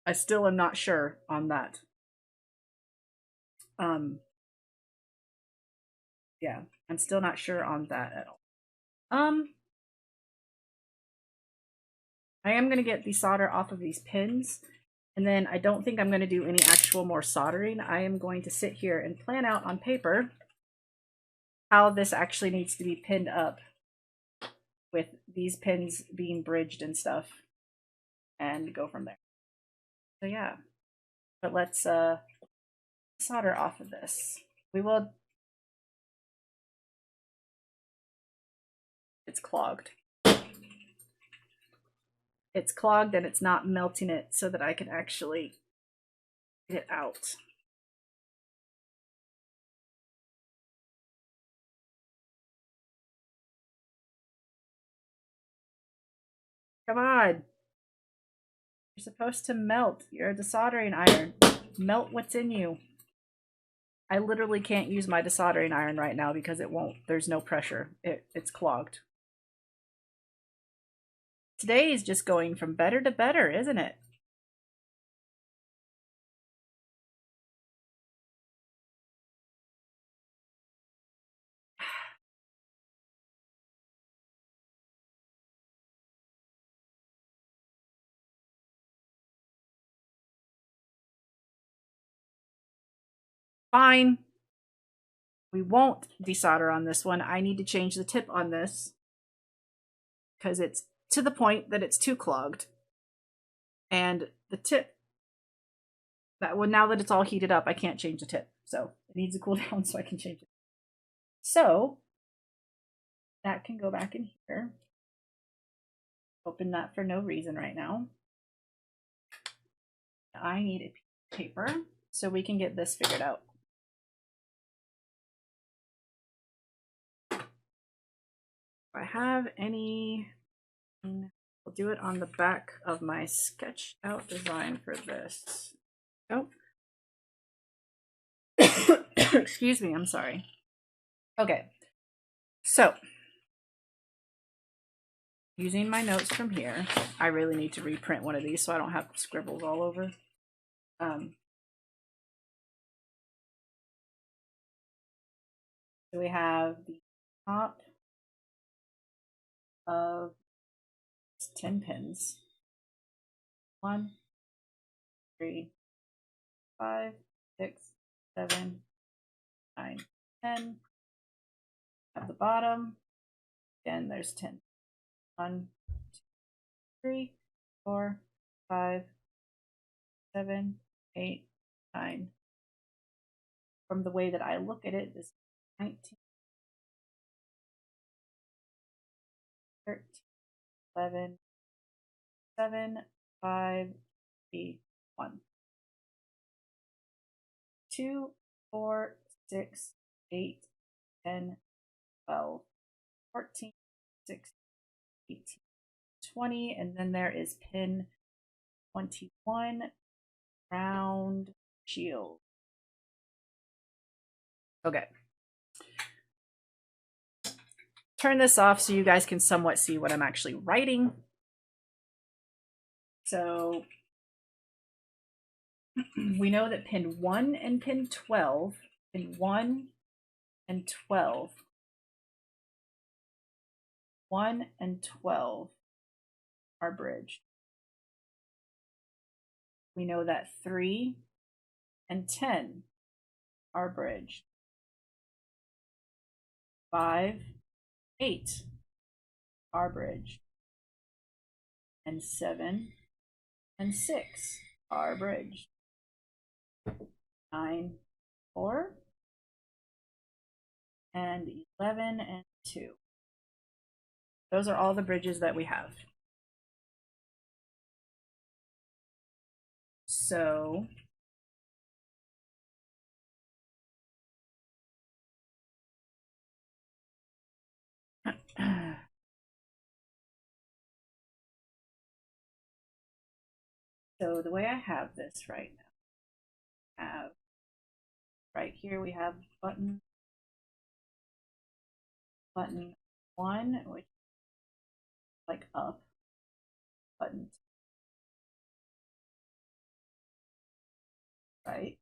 I still am not sure on that. Yeah, I'm still not sure on that at all. I am going to get the solder off of these pins, and then I don't think I'm going to do any actual more soldering. I am going to sit here and plan out on paper how this actually needs to be pinned up with these pins being bridged and stuff, and go from there. So yeah, but let's solder off of this. We will. It's clogged. It's clogged and it's not melting it so that I can actually get it out. Come on. You're supposed to melt. You're a desoldering iron. Melt what's in you. I literally can't use my desoldering iron right now because it won't. There's no pressure. It's clogged. Today is just going from better to better, isn't it? Fine. We won't desolder on this one. I need to change the tip on this because it's to the point that it's too clogged. And the tip, that well, now that it's all heated up, I can't change the tip. So it needs to cool down so I can change it. So that can go back in here. Open that for no reason right now. I need a piece of paper so we can get this figured out. If I have any, I'll do it on the back of my sketched out design for this. Oh. Excuse me, I'm sorry. Okay, so using my notes from here, I really need to reprint one of these so I don't have scribbles all over. So we have the top of 10 pins. 1, 3, 5, 6, 7, 9, 10. At the bottom, again, there's 10. 1, 2, 3, 4, 5, 7, 8, 9. From the way that I look at it, this is 19, 13, 11, 7, 5, 3, 1. 2, 4, 6, 8, 10, 12, 14, 16, 18, 20, and then there is pin 21, round shield. Okay. Turn this off so you guys can somewhat see what I'm actually writing. So we know that pin 1 and pin 12, pin 1 and 12, 1 and 12 are bridged. We know that 3 and 10 are bridged. 5, 8 are bridged. And 7 and 6 are bridged. 9, 4, and 11 and 2. Those are all the bridges that we have. So so the way I have this right now, right here we have button 1, which is like up, button 2, right?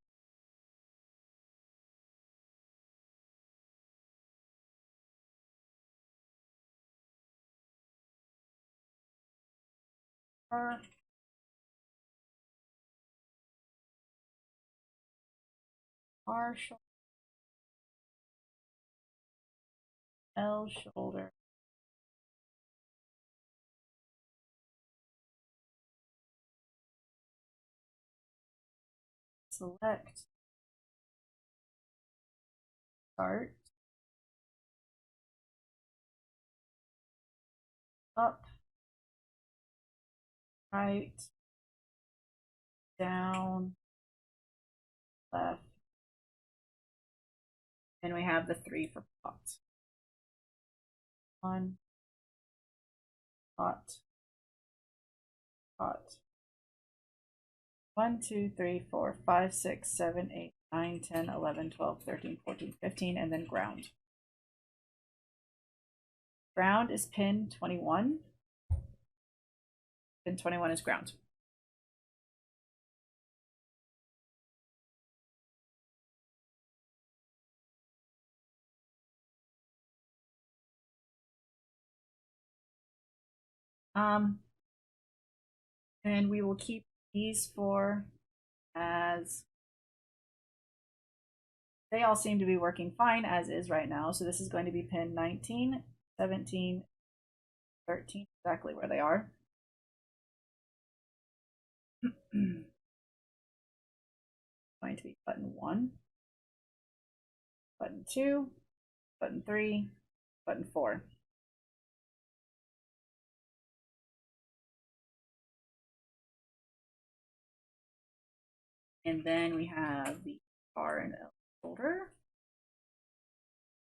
R shoulder, L shoulder, select, start, up, right, down, left, and we have the 3 for pot. 1, pot, pot. 1, 2, 3, 4, 5, 6, 7, 8, 9, 10, 11, 12, 13, 14, 15, and then ground. Ground is pin 21. Pin 21 is ground. And we will keep these 4 as they all seem to be working fine as is right now. So this is going to be pin 19, 17, 13, exactly where they are. Going to be button 1, button 2, button 3, button 4. And then we have the R and L shoulder,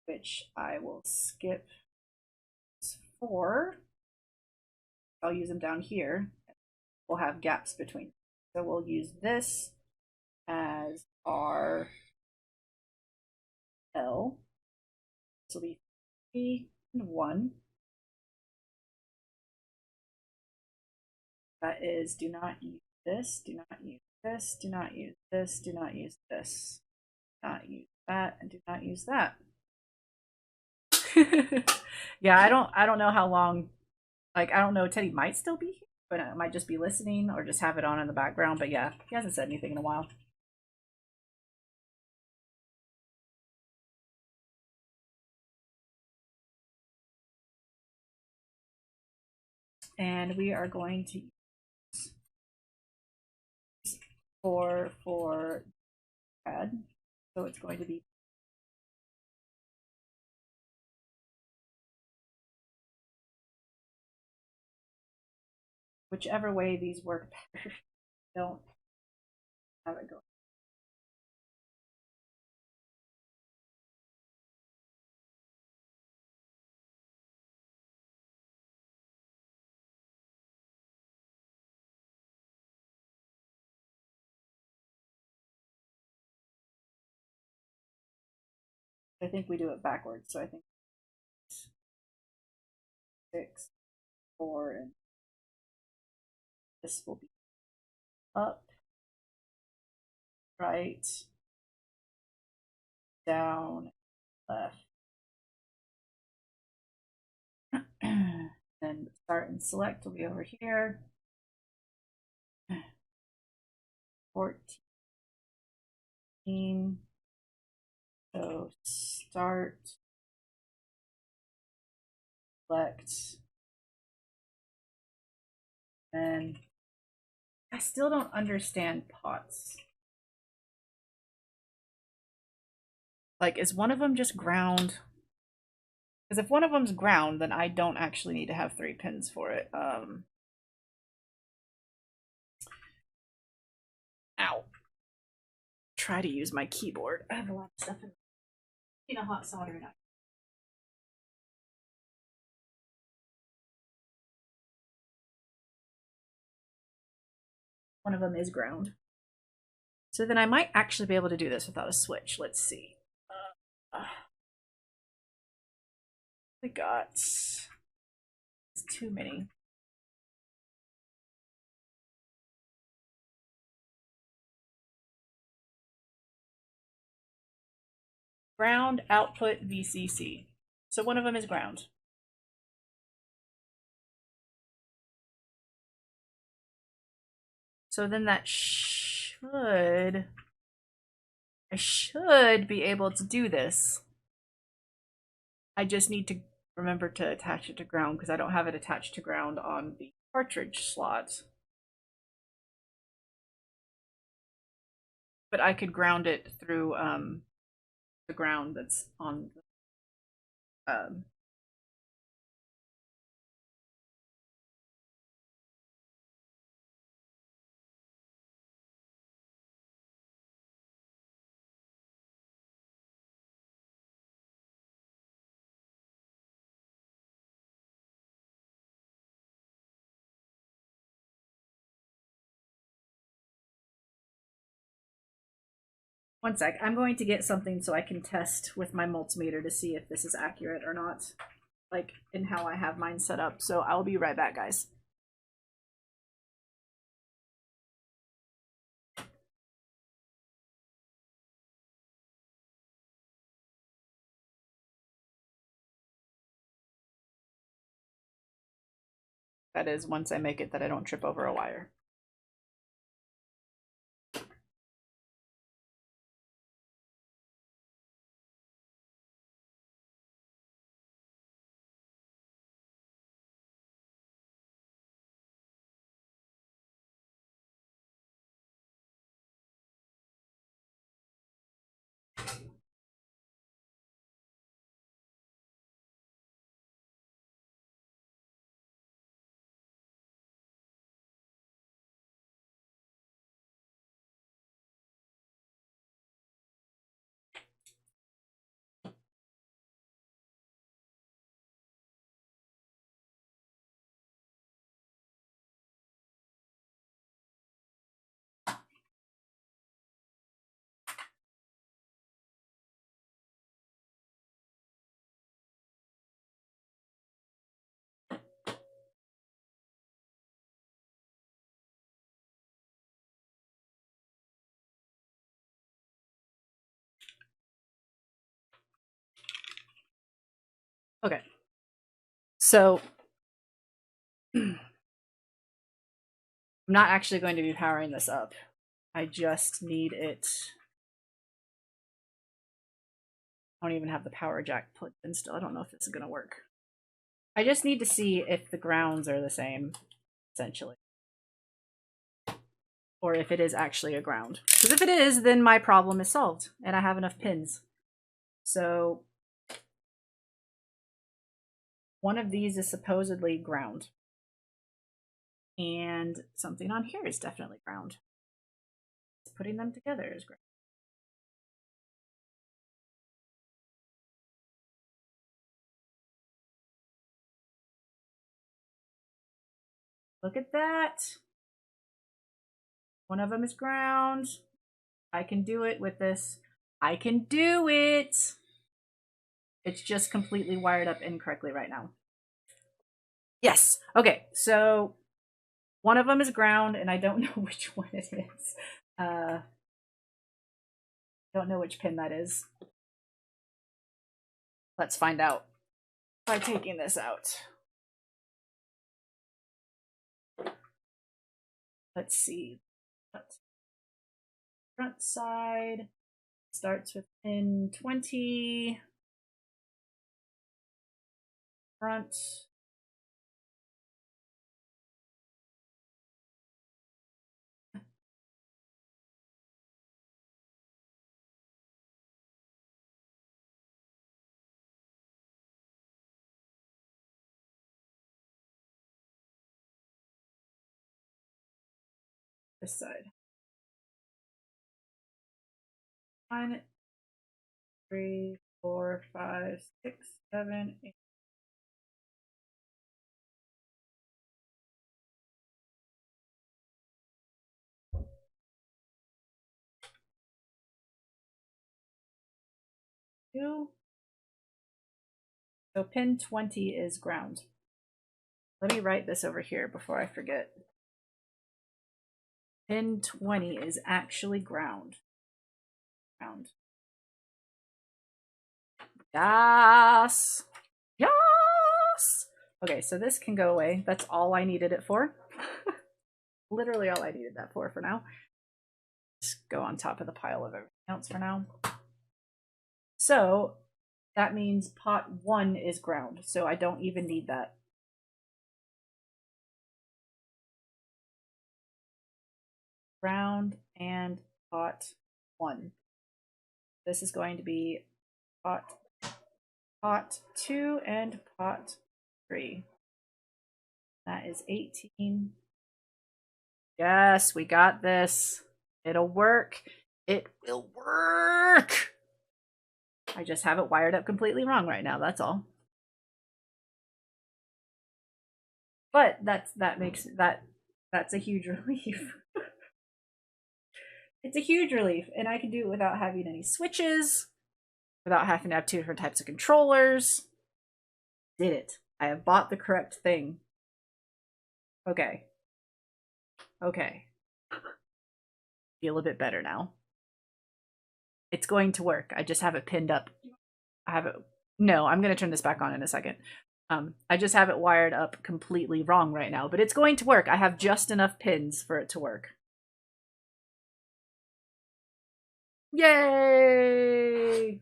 which I will skip 4. I'll use them down here. We'll have gaps between. So we'll use this as R, L. This will be 3 and 1. That is, do not use this, do not use this, do not use this, do not use this, do not use that, and do not use that. Yeah, I don't know how long. Like, I don't know. Teddy might still be here, but I might just be listening or just have it on in the background. But yeah, he hasn't said anything in a while. And we are going to use 4 for add. So it's going to be whichever way these work better. Don't have it go. I think we do it backwards, so I think 6, 4, and this will be up, right, down, left. Then start and select will be over here. 14. So start, select, and I still don't understand pots. Like, is one of them just ground? Because if one of them's ground, then I don't actually need to have 3 pins for it. Ow. Try to use my keyboard. I have a lot of stuff in a hot soldering iron. One of them is ground. So then I might actually be able to do this without a switch. Let's see. We got... It's too many. Ground, output, VCC. So one of them is ground. So then that should... I should be able to do this. I just need to remember to attach it to ground because I don't have it attached to ground on the cartridge slot. But I could ground it through the ground that's on the one sec. I'm going to get something so I can test with my multimeter to see if this is accurate or not, like in how I have mine set up. So I'll be right back, guys. That is once I make it that I don't trip over a wire. Okay. So I'm not actually going to be powering this up. I just need it. I don't even have the power jack plugged in still. I don't know if this is going to work. I just need to see if the grounds are the same, essentially. Or if it is actually a ground. Because if it is, then my problem is solved, and I have enough pins. So one of these is supposedly ground. And something on here is definitely ground. Putting them together is ground. Look at that. One of them is ground. I can do it with this. I can do it. It's just completely wired up incorrectly right now. Yes. Okay, so one of them is ground, and I don't know which one it is. Don't know which pin that is. Let's find out by taking this out. Let's see. Front side starts with pin 20. Front. This side. 1, 3, 4, 5, 6, 7, 8. Two. So pin 20 is ground. Let me write this over here before I forget. Pin 20 is actually ground. Ground. Yes! Yes! Okay, so this can go away. That's all I needed it for. Literally all I needed that for now. Just go on top of the pile of everything else for now. So that means pot 1 is ground, so I don't even need that. Ground and pot 1. This is going to be pot 2 and pot 3. That is 18. Yes, we got this. It'll work. It will work. I just have it wired up completely wrong right now, that's all. But that's a huge relief. It's a huge relief, and I can do it without having any switches, without having to have 2 different types of controllers. Did it. I have bought the correct thing. Okay. Okay. Feel a bit better now. It's going to work. I just have it pinned up. I have it. No, I'm going to turn this back on in a second. I just have it wired up completely wrong right now, but it's going to work. I have just enough pins for it to work. Yay!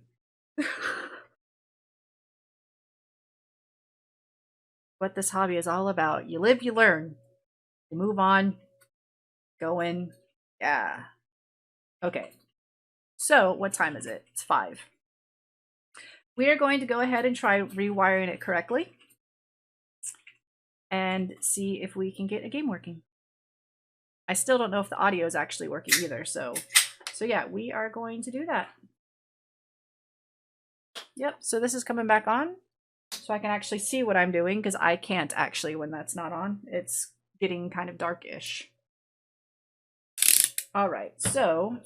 What this hobby is all about. You live, you learn. You move on. Go in. Yeah. Okay. So, what time is it? It's 5. We are going to go ahead and try rewiring it correctly and see if we can get a game working. I still don't know if the audio is actually working either, so yeah, we are going to do that. Yep, so this is coming back on, so I can actually see what I'm doing, because I can't actually when that's not on. It's getting kind of darkish. All right, so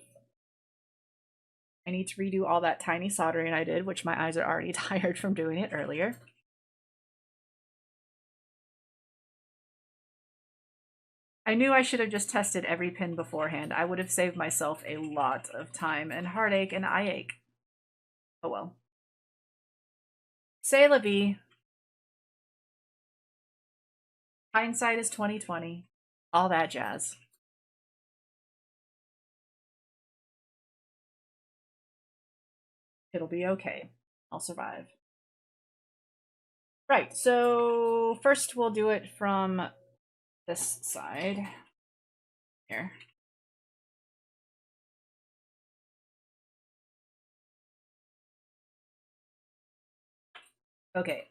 I need to redo all that tiny soldering I did, which my eyes are already tired from doing it earlier. I knew I should have just tested every pin beforehand. I would have saved myself a lot of time and heartache and eye ache. Oh well. C'est la vie. Hindsight is 20/20. All that jazz. It'll be okay. I'll survive. Right, so first we'll do it from this side. Here. Okay,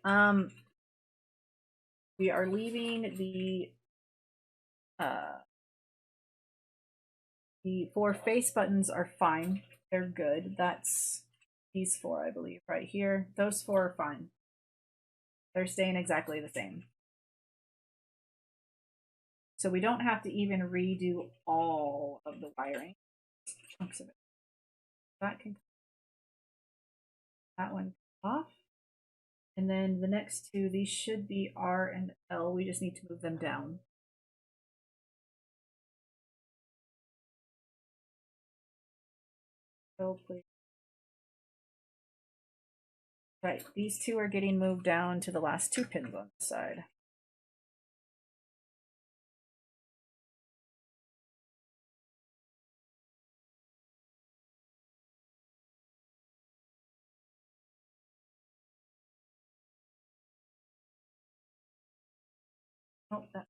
we are leaving the 4 face buttons are fine. They're good. That's these 4, I believe, right here. Those 4 are fine. They're staying exactly the same. So we don't have to even redo all of the wiring. Chunks of it. That one off. And then the next two, these should be R and L. We just need to move them down. Oh, please. Right, these two are getting moved down to the last two pins on the side. Oh, that's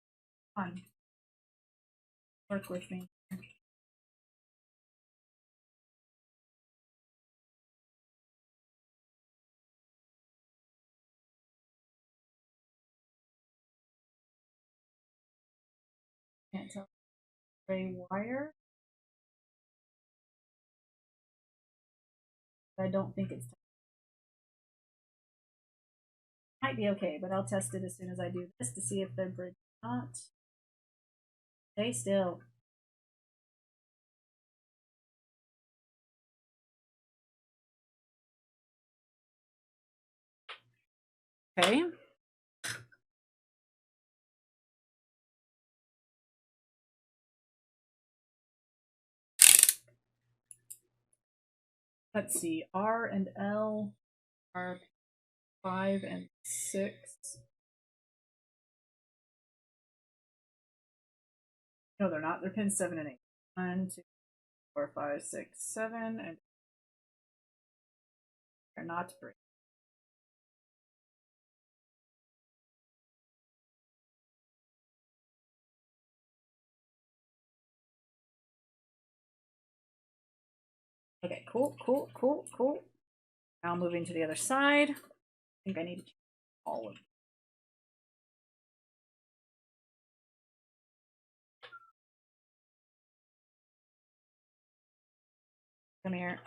fun. Work with me. Can't tell. Gray wire. I don't think it's. Might be okay, but I'll test it as soon as I do this to see if they're bridged or not. Stay still. Okay. Let's see. R and L are 5 and 6. No, they're not. They're pins 7 and 8. 1, 2, 4, 5, 6, 7, and they're not bridged. Okay, cool, cool, cool, cool. Now moving to the other side. I think I need to change all of them. Come here.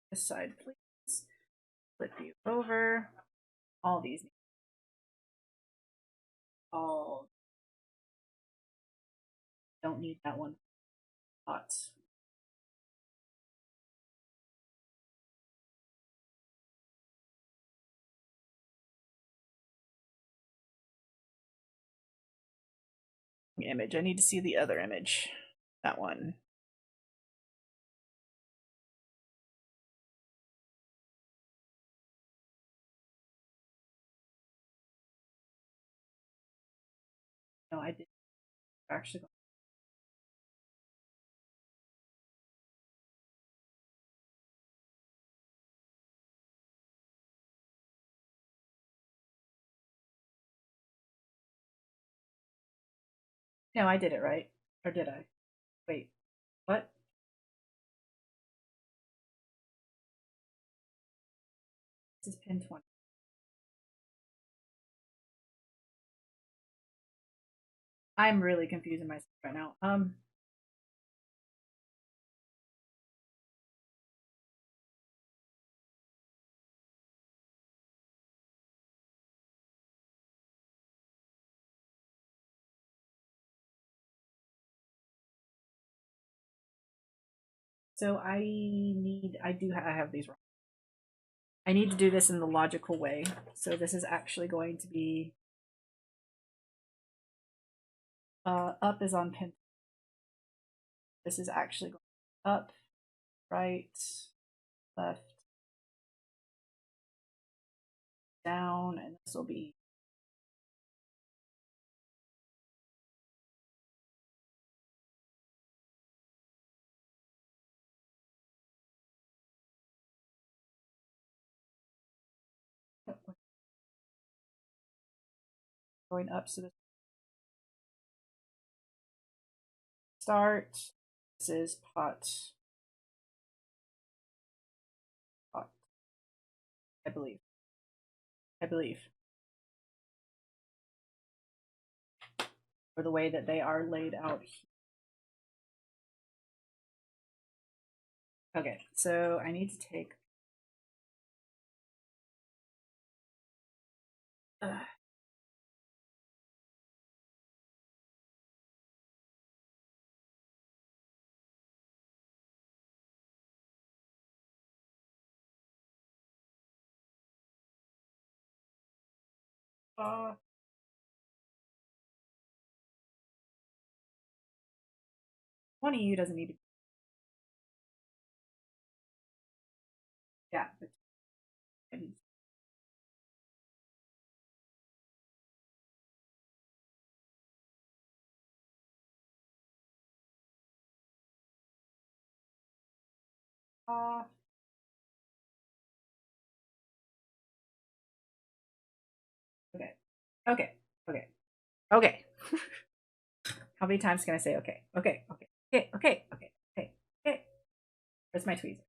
This side, please. Flip you over. All these. All. Don't need that one. Hot. Image. I need to see the other image. That one. No, I did actually. No, I did it right. Or did I? Wait. What? This is pin 20. I'm really confusing myself right now. So I have these wrong. I need to do this in the logical way. So this is actually going to be up is on pin. This is actually going up, right, left, down, and this will be going up. So this start. This is pot. Pot. I believe. For the way that they are laid out here. Okay, so I need to take. One of you doesn't need to. Yeah. Uh, okay. Okay. Okay. Okay. How many times can I say okay? Okay. Okay. Okay. Okay. Okay. Okay. Okay. Where's my tweezer?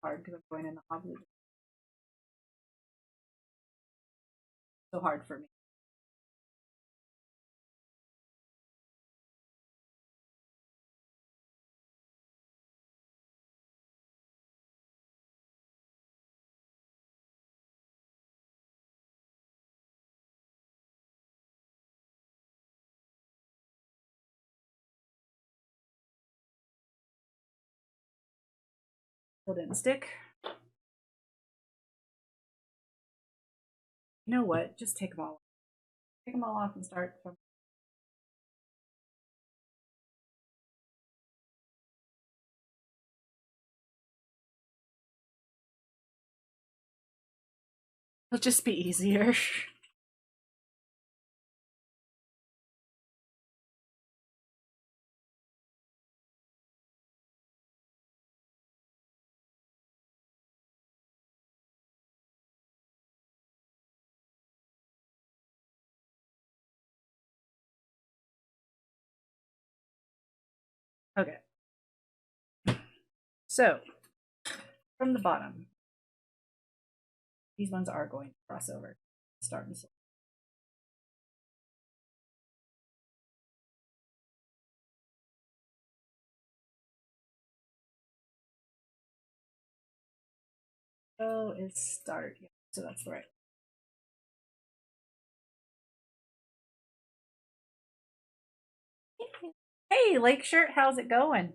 Hard because I'm going in the opposite. So hard for me. Still didn't stick. You know what? Just take them all off. Take them all off and start from. It'll just be easier. Okay. So, from the bottom, these ones are going to cross over. Start and stop. So is start. Yeah, so that's the right. Hey, Lake Shirt, how's it going?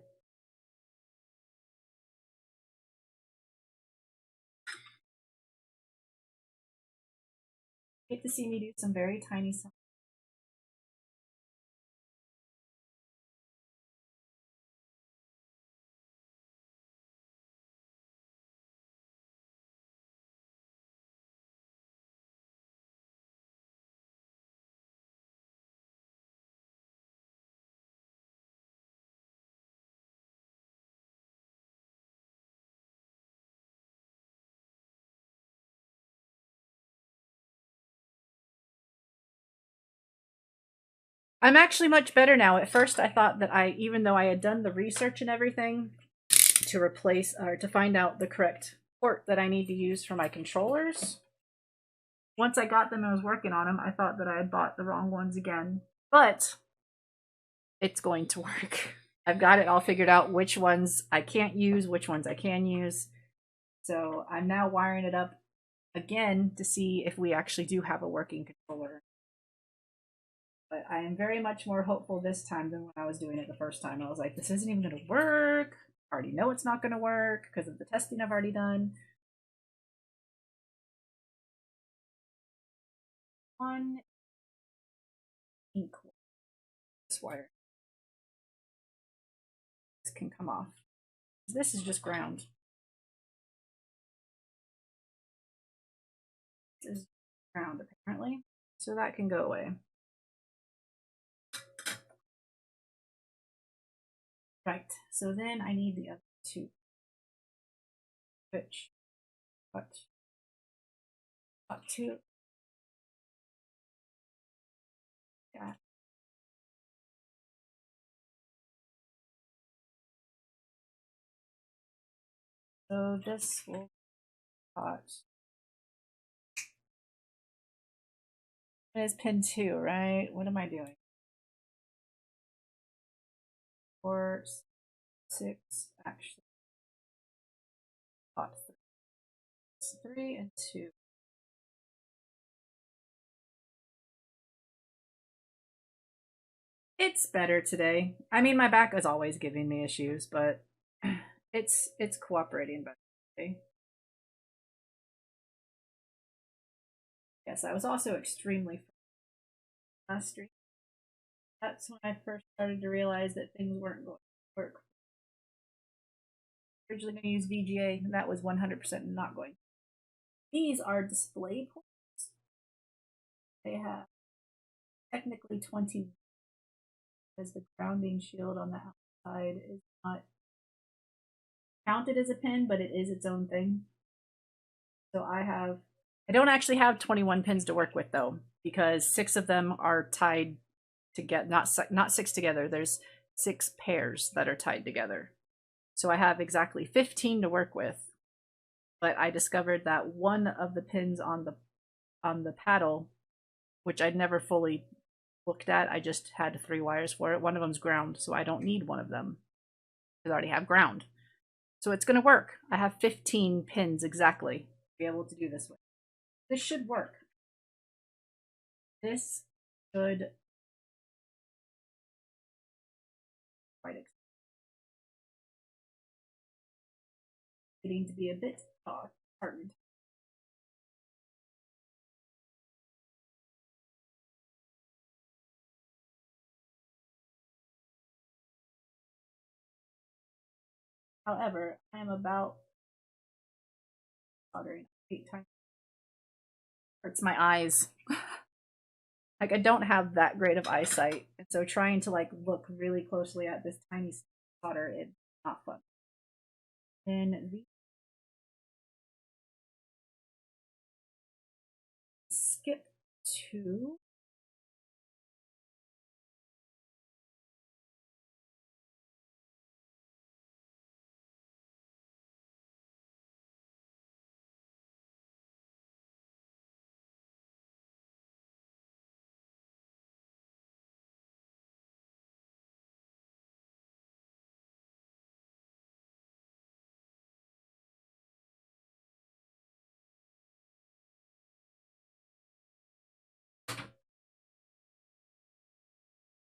Get to see me do some very tiny stuff. I'm actually much better now. At first, I thought that even though I had done the research and everything to replace or to find out the correct port that I need to use for my controllers, once I got them and was working on them, I thought that I had bought the wrong ones again. But it's going to work. I've got it all figured out which ones I can't use, which ones I can use. So I'm now wiring it up again to see if we actually do have a working controller. But I am very much more hopeful this time than when I was doing it the first time. I was like, this isn't even going to work. I already know it's not going to work because of the testing I've already done. One ink this wire. This can come off. This is just ground. This is ground apparently. So that can go away. Right, so then I need the other 2, switch, cut, 2. Yeah. So this will cut. It is pin 2, right? What am I doing? 4, 6, actually. Cut 3 and 2. It's better today. I mean, my back is always giving me issues, but it's cooperating better today. Yes, I was also extremely last stream. That's when I first started to realize that things weren't going to work. Originally going to use VGA, and that was 100% not going. These are display ports. They have technically 20, as the grounding shield on the outside is not counted as a pin, but it is its own thing. So I don't actually have 21 pins to work with though, because 6 of them are tied together, not 6 together. There's 6 pairs that are tied together. So I have exactly 15 to work with. But I discovered that one of the pins on the paddle, which I'd never fully looked at, I just had 3 wires for it. One of them's ground, so I don't need one of them. I already have ground. So it's going to work. I have 15 pins exactly to be able to do this with. This should work. This should getting to be a bit hard. However, I am about soldering 8 times. Hurts my eyes. Like I don't have that great of eyesight, and so trying to like look really closely at this tiny solder is not fun. Then the skip to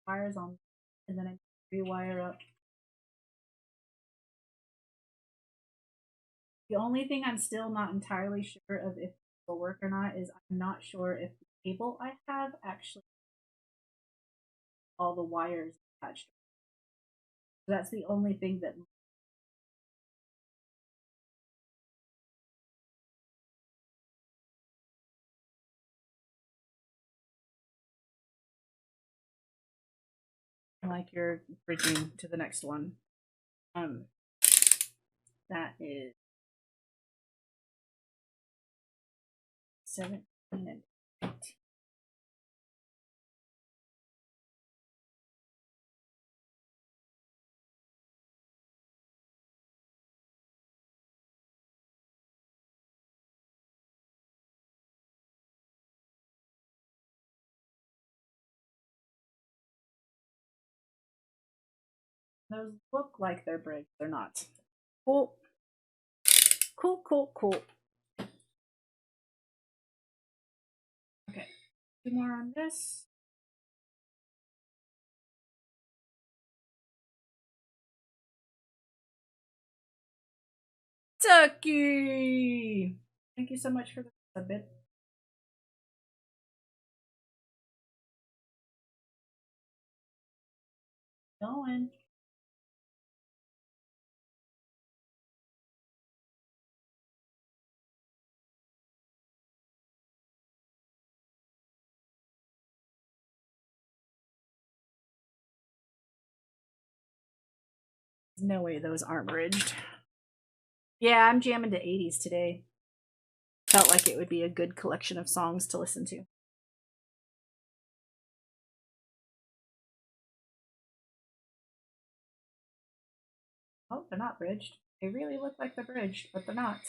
wires on, and then I rewire up. The only thing I'm still not entirely sure of if it will work or not is I'm not sure if the cable I have actually all the wires attached. So that's the only thing that like you're bridging to the next one. That is 17 and 18. Those look like they're bridged. They're not. Cool. Cool, cool, cool. Okay. 2 more on this. Tucky! Thank you so much for the bit. Going. No way those aren't bridged. Yeah, I'm jamming to 80s today. Felt like it would be a good collection of songs to listen to. Oh, they're not bridged. They really look like they're bridged, but they're not.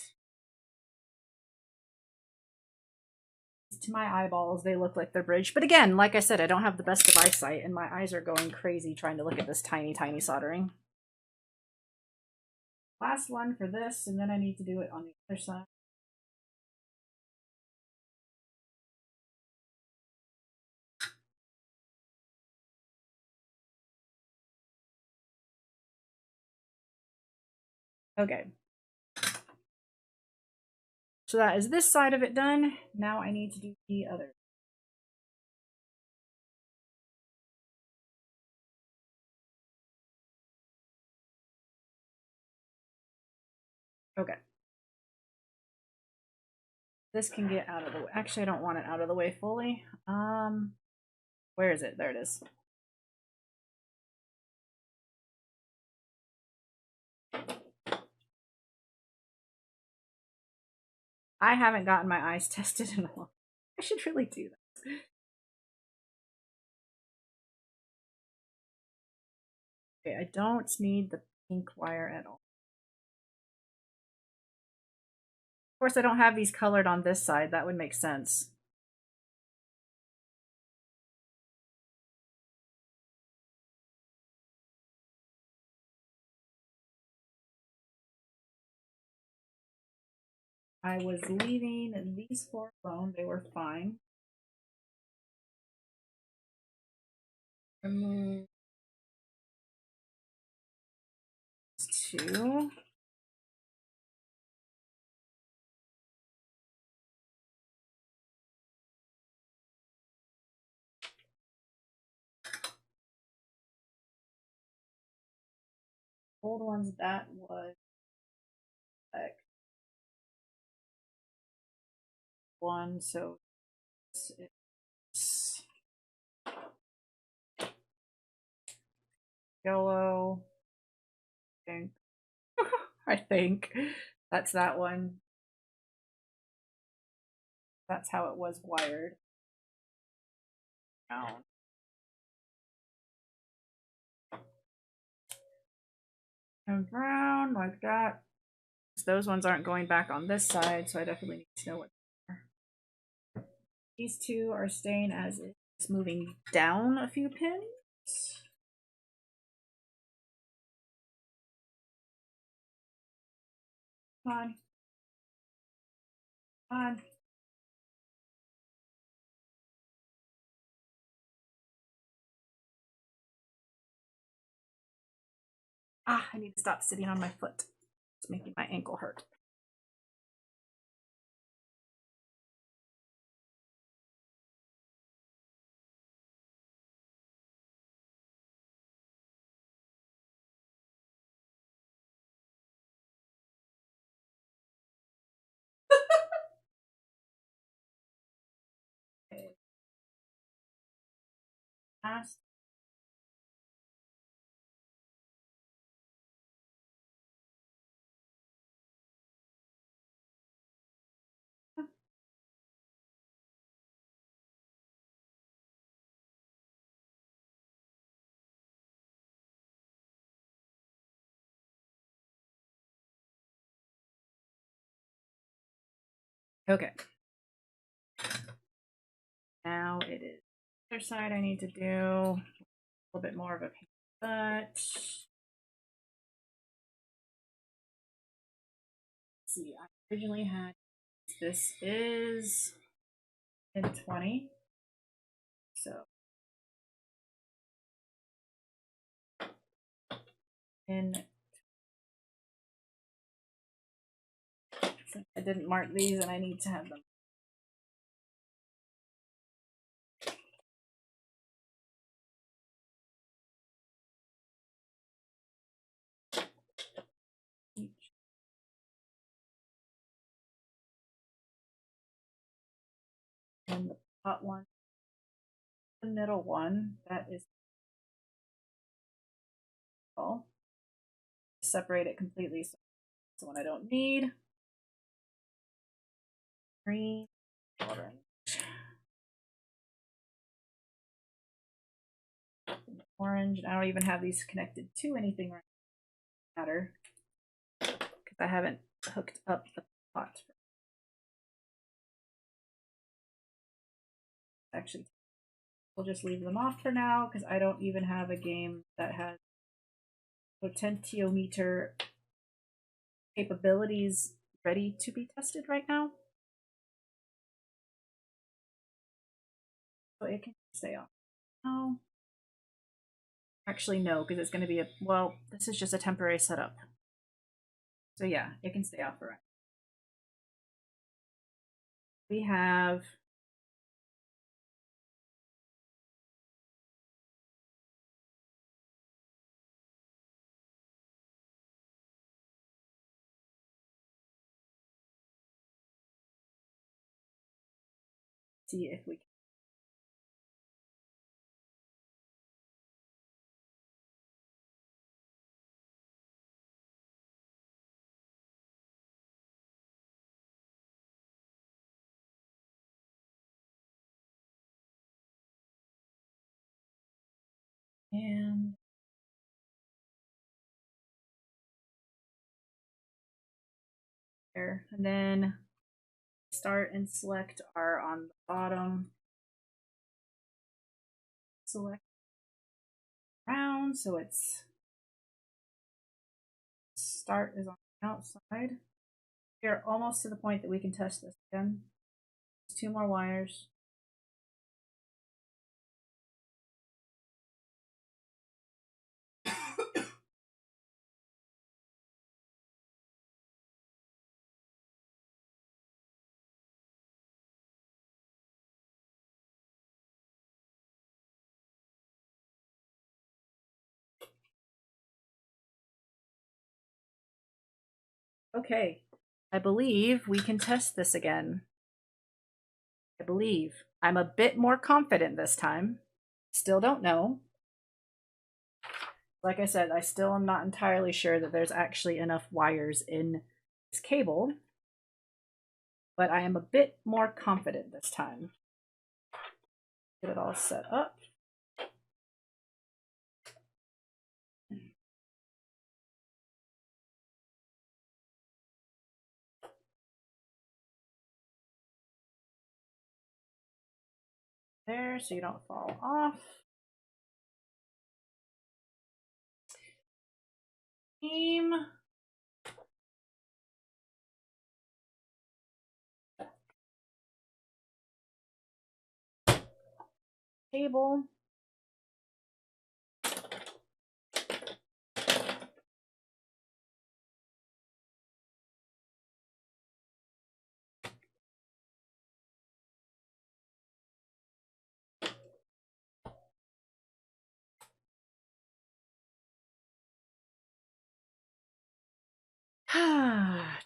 To my eyeballs, they look like they're bridged. But again, like I said, I don't have the best of eyesight, and my eyes are going crazy trying to look at this tiny, tiny soldering. Last one for this, and then I need to do it on the other side. Okay. So that is this side of it done. Now I need to do the other. Okay. This can get out of the way. Actually, I don't want it out of the way fully. Where is it? There it is. I haven't gotten my eyes tested in a while. I should really do that. Okay, I don't need the pink wire at all. Of course, I don't have these colored on this side. That would make sense. I was leaving these four alone. They were fine. Remove two. Old ones, that was like one, so it's yellow, pink. I think that's that one. That's how it was wired. Brown. And brown, like that. Those ones aren't going back on this side, so I definitely need to know what they are. These two are staying as it's moving down a few pins. Come on. Come on. Ah, I need to stop sitting on my foot. It's making my ankle hurt. Okay. Last. Okay. Now it is the other side I need to do a little bit more of a pink cut. Let's see, I originally had this is in 20. So in I didn't mark these and I need to have them. And the top one, the middle one, that is all. separate it completely. So that's the one I don't need. Green, orange. And I don't even have these connected to anything right now. Matter because I haven't hooked up the pot. Actually, we'll just leave them off for now because I don't even have a game that has potentiometer capabilities ready to be tested right now. So it can stay off. No. Actually, no, because it's going to be well, this is just a temporary setup. So yeah, it can stay off for right. We have see if we can. And there, and then start and select are on the bottom. Select round, so it's start is on the outside. We're almost to the point that we can test this again. There's 2 more wires. Okay, I believe we can test this again. I believe. I'm a bit more confident this time. Still don't know. Like I said, I still am not entirely sure that there's actually enough wires in this cable, but I am a bit more confident this time. Get it all set up. There, so you don't fall off. Team. Cable.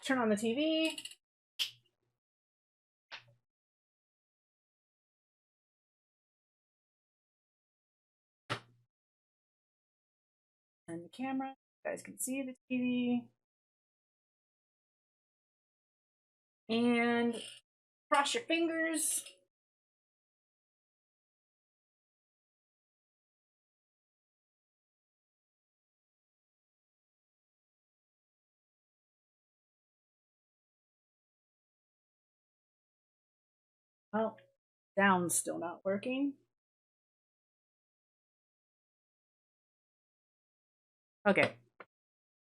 Turn on the TV. And the camera. You guys can see the TV. And cross your fingers. Well, down's still not working. Okay.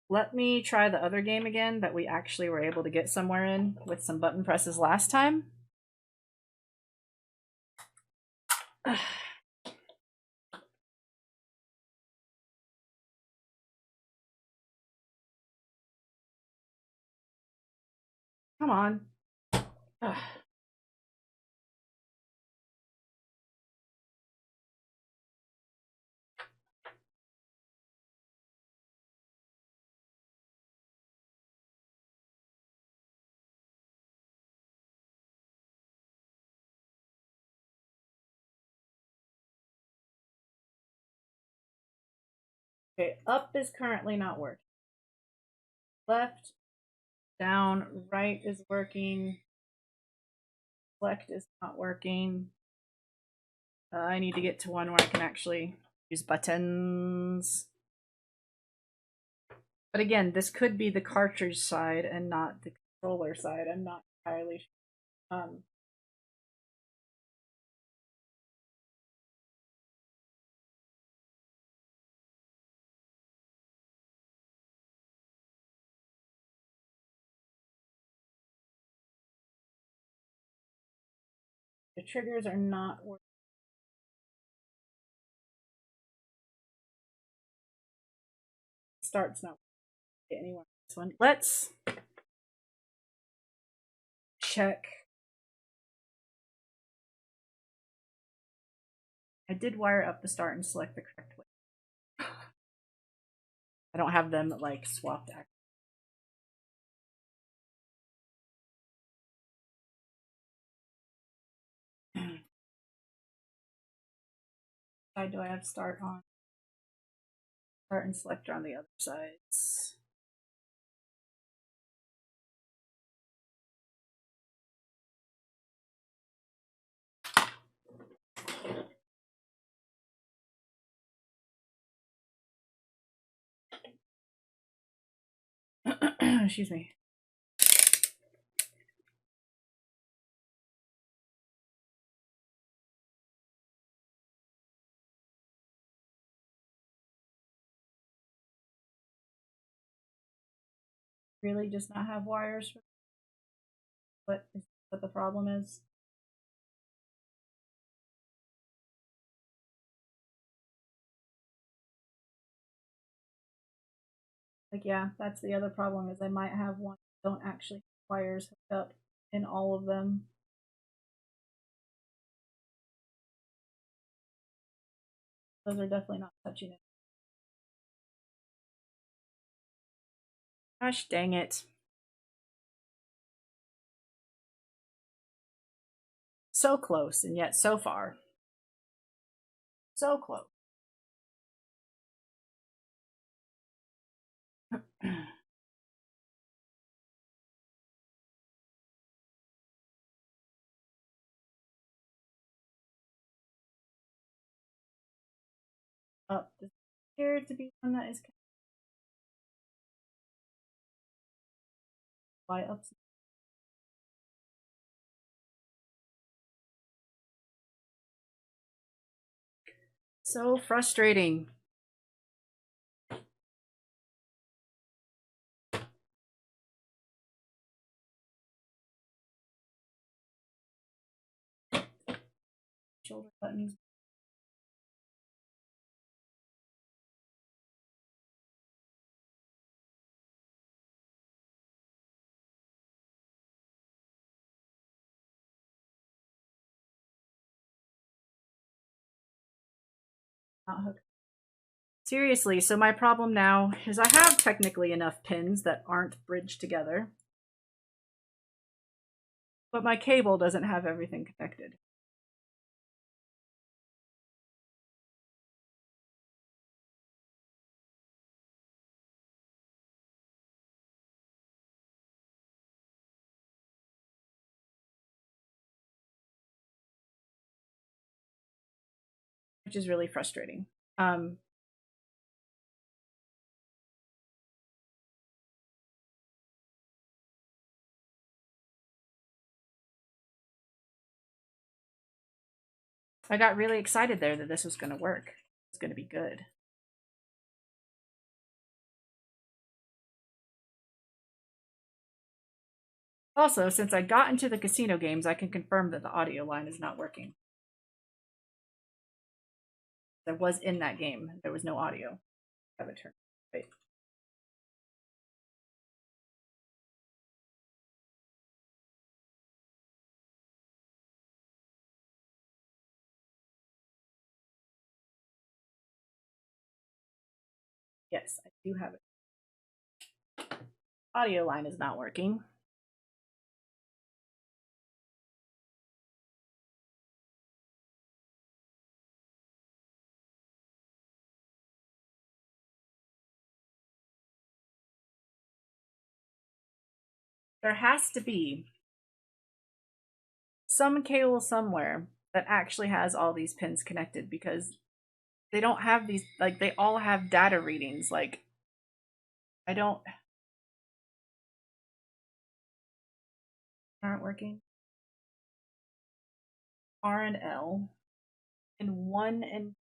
Let me try the other game again that we actually were able to get somewhere in with some button presses last time. Come on. Okay, up is currently not working. Left, down, right is working. Select is not working. I need to get to one where I can actually use buttons. But again, this could be the cartridge side and not the controller side. I'm not entirely sure. The triggers are not working. Start's not working anywhere. This one. Let's check. I did wire up the start and select the correct way. I don't have them like swapped out. Side do I have start on? Start and selector on the other sides. Excuse me. Really does not have wires for what the problem is. Like, yeah, that's the other problem is I might have one that don't actually have wires hooked up in all of them. Those are definitely not touching it. Gosh dang it. So close and yet so far. So close. Up. This appears to be one that is why up. So frustrating. Shoulder buttons. Not hooked. Seriously, so my problem now is I have technically enough pins that aren't bridged together, but my cable doesn't have everything connected. Which is really frustrating. I got really excited there that this was going to work. It's going to be good. Also, since I got into the casino games, I can confirm that the audio line is not working. I was in that game. There was no audio. Have it turned. Right. Yes, I do have it. Audio line is not working. there has to be some cable somewhere that actually has all these pins connected, because they don't have these, like, they all have data readings. Like, I don't, aren't working. R and L, and 1 and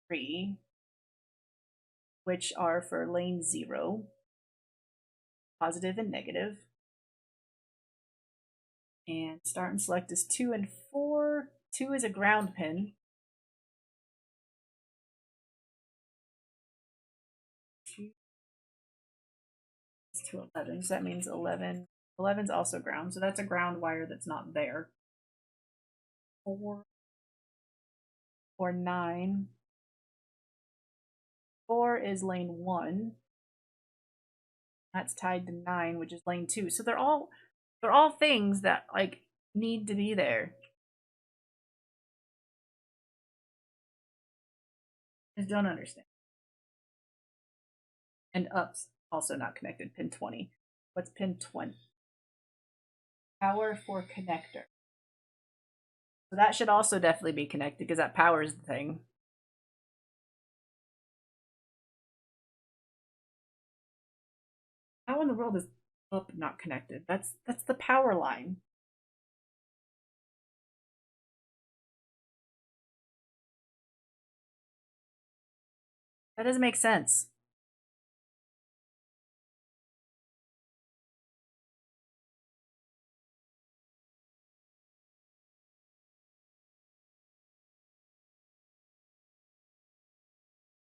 3, which are for lane 0, positive and negative. And start and select is 2 and 4. 2 is a ground pin. 2 is to 11, so that means 11. 11 is also ground, so that's a ground wire that's not there. 4 or 9. 4 is lane 1. That's tied to 9, which is lane 2. So they're all things that, like, need to be there. I just don't understand. And up's also not connected. Pin 20. What's pin 20? Power for connector. So that should also definitely be connected, because that powers the thing. How in the world is up not connected? That's the power line. That doesn't make sense.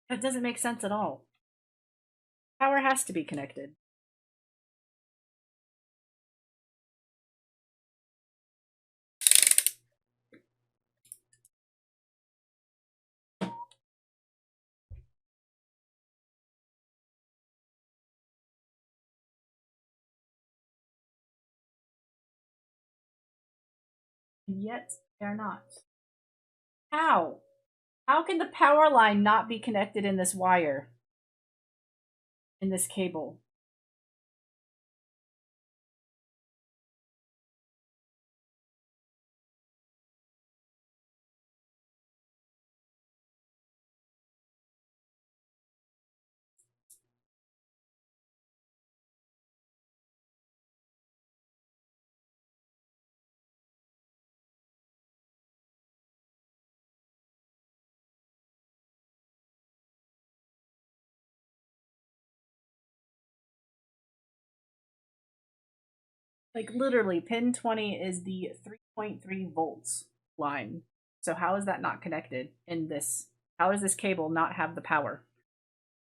That doesn't make sense at all. Power has to be connected. And yet they're not. How? How can the power line not be connected in this wire? In this cable? Like, literally, pin 20 is the 3.3 volts line. So how is that not connected in this? How does this cable not have the power?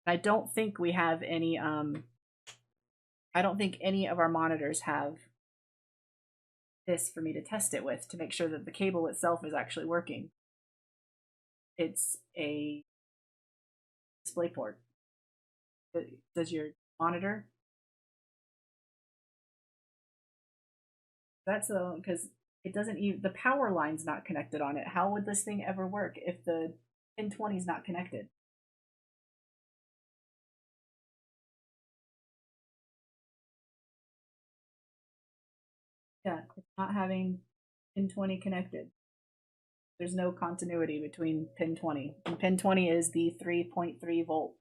I don't think we have any, I don't think any of our monitors have this for me to test it with, to make sure that the cable itself is actually working. It's a display port. Does your monitor? That's because it doesn't even, the power line's not connected on it. How would this thing ever work if the pin 20 is not connected? Yeah, it's not having pin 20 connected. There's no continuity between pin 20. And pin 20 is the 3.3 volt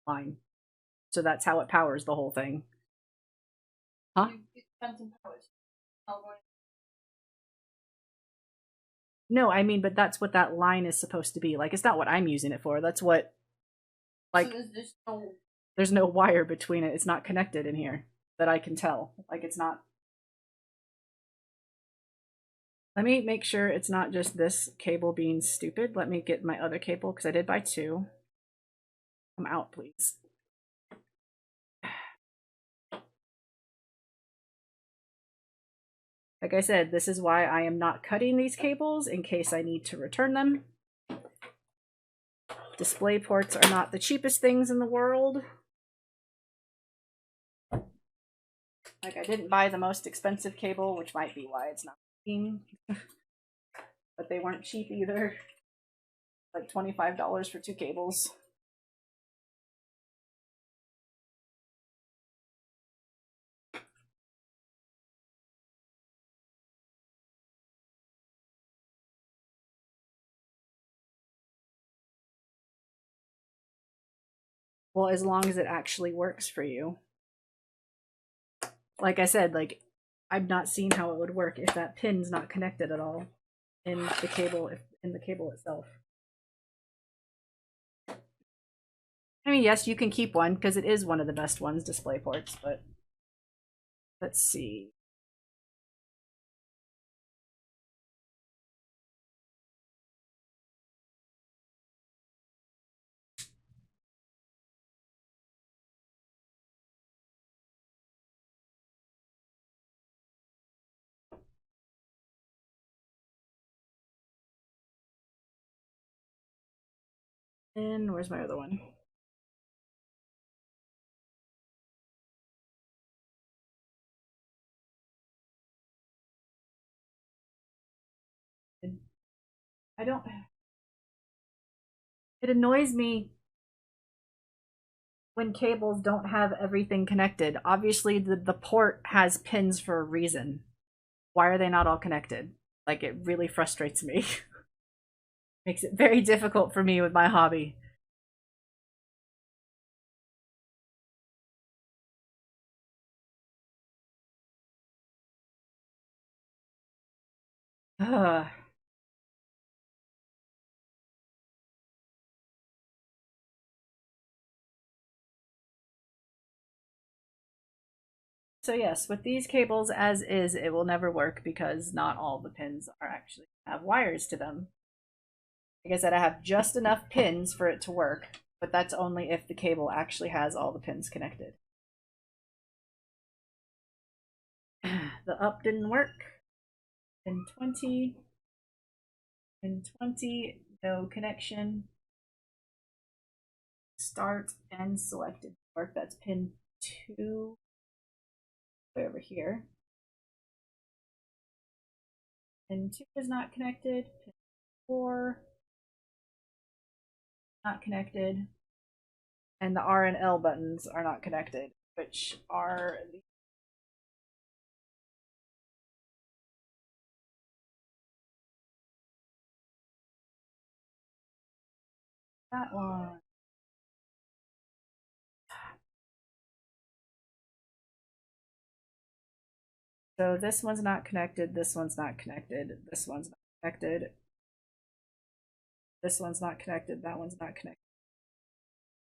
line. So that's how it powers the whole thing. Huh? No, I mean, but that's what that line is supposed to be. Like, it's not what I'm using it for. That's what, like, So there's no wire between it. It's not connected in here that I can tell. Like, it's not. Let me make sure it's not just this cable being stupid. Let me get my other cable, because I did buy 2. Come out, please. Like I said, this is why I am not cutting these cables, in case I need to return them. Display ports are not the cheapest things in the world. Like, I didn't buy the most expensive cable, which might be why it's not working. But they weren't cheap either. Like $25 for 2 cables. Well, as long as it actually works for you. Like I said, like I've not seen how it would work if that pin's not connected at all in the cable, in the cable itself. I mean, yes, you can keep one because it is one of the best ones, display ports, but let's see. And where's my other one? I don't. It annoys me when cables don't have everything connected. Obviously, the port has pins for a reason. Why are they not all connected? Like, it really frustrates me. Makes it very difficult for me with my hobby. Ugh. So yes, with these cables as is, it will never work because not all the pins are actually have wires to them. Like I said, I have just enough pins for it to work, but that's only if the cable actually has all the pins connected. The up didn't work. Pin 20. Pin 20, no connection. Start and selected work. That's pin 2 way over here. Pin 2 is not connected. Pin 4 not connected. And the R and L buttons are not connected, which are the that one. So this one's not connected, this one's not connected, this one's not connected, this one's not connected, that one's not connected.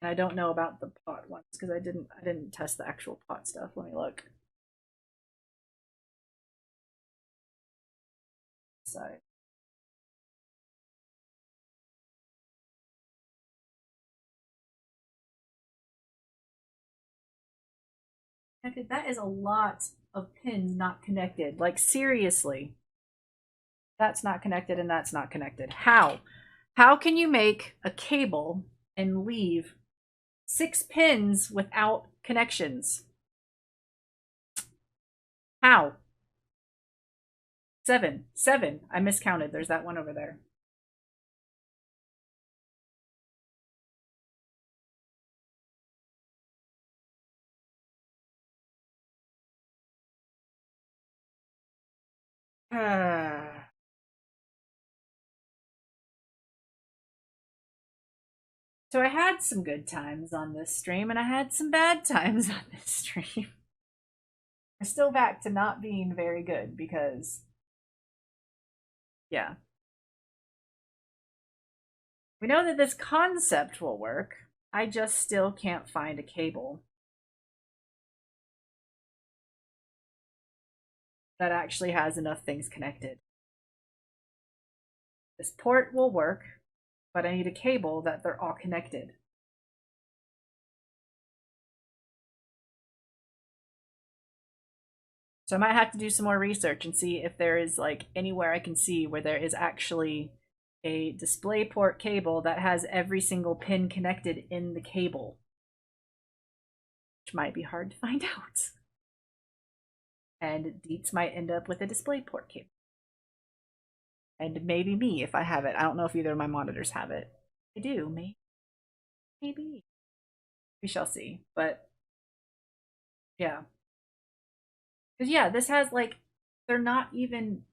And I don't know about the pot ones because I didn't test the actual pot stuff. Let me look. Side. That is a lot of pins not connected. Like seriously. That's not connected and that's not connected. How? How can you make a cable and leave 6 pins without connections? How? 7. 7. I miscounted. There's that one over there. So I had some good times on this stream and I had some bad times on this stream. We're still back to not being very good because, yeah. We know that this concept will work. I just still can't find a cable that actually has enough things connected. This port will work, but I need a cable that they're all connected. So I might have to do some more research and see if there is like anywhere I can see where there is actually a display port cable that has every single pin connected in the cable, which might be hard to find out. And Deets might end up with a display port cable. And maybe me if I have it. I don't know if either of my monitors have it. I do, maybe. We shall see. But yeah. Because yeah, this has like they're not even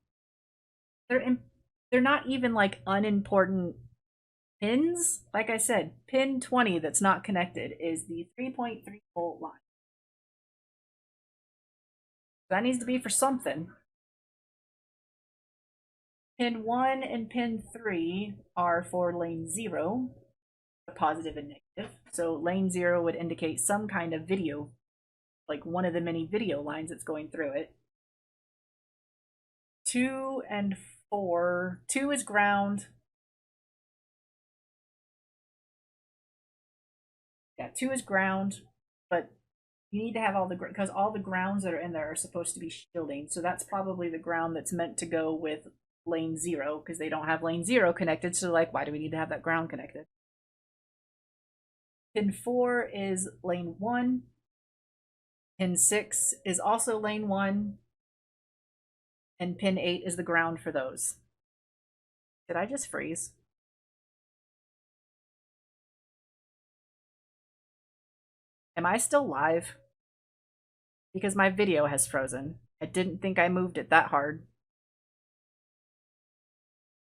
they're in, they're not even like unimportant pins, like I said, pin 20 that's not connected is the 3.3 volt line. That needs to be for something. Pin 1 and pin 3 are for lane 0, positive and negative. So lane 0 would indicate some kind of video, like one of the many video lines that's going through it. 2 and 4. 2 is ground. Yeah, 2 is ground, but you need to have all the, because all the grounds that are in there are supposed to be shielding. So that's probably the ground that's meant to go with lane 0, because they don't have lane 0 connected. So like, why do we need to have that ground connected? Pin 4 is lane 1. Pin 6 is also lane 1. And pin 8 is the ground for those. Did I just freeze? Am I still live? Because my video has frozen. I didn't think I moved it that hard.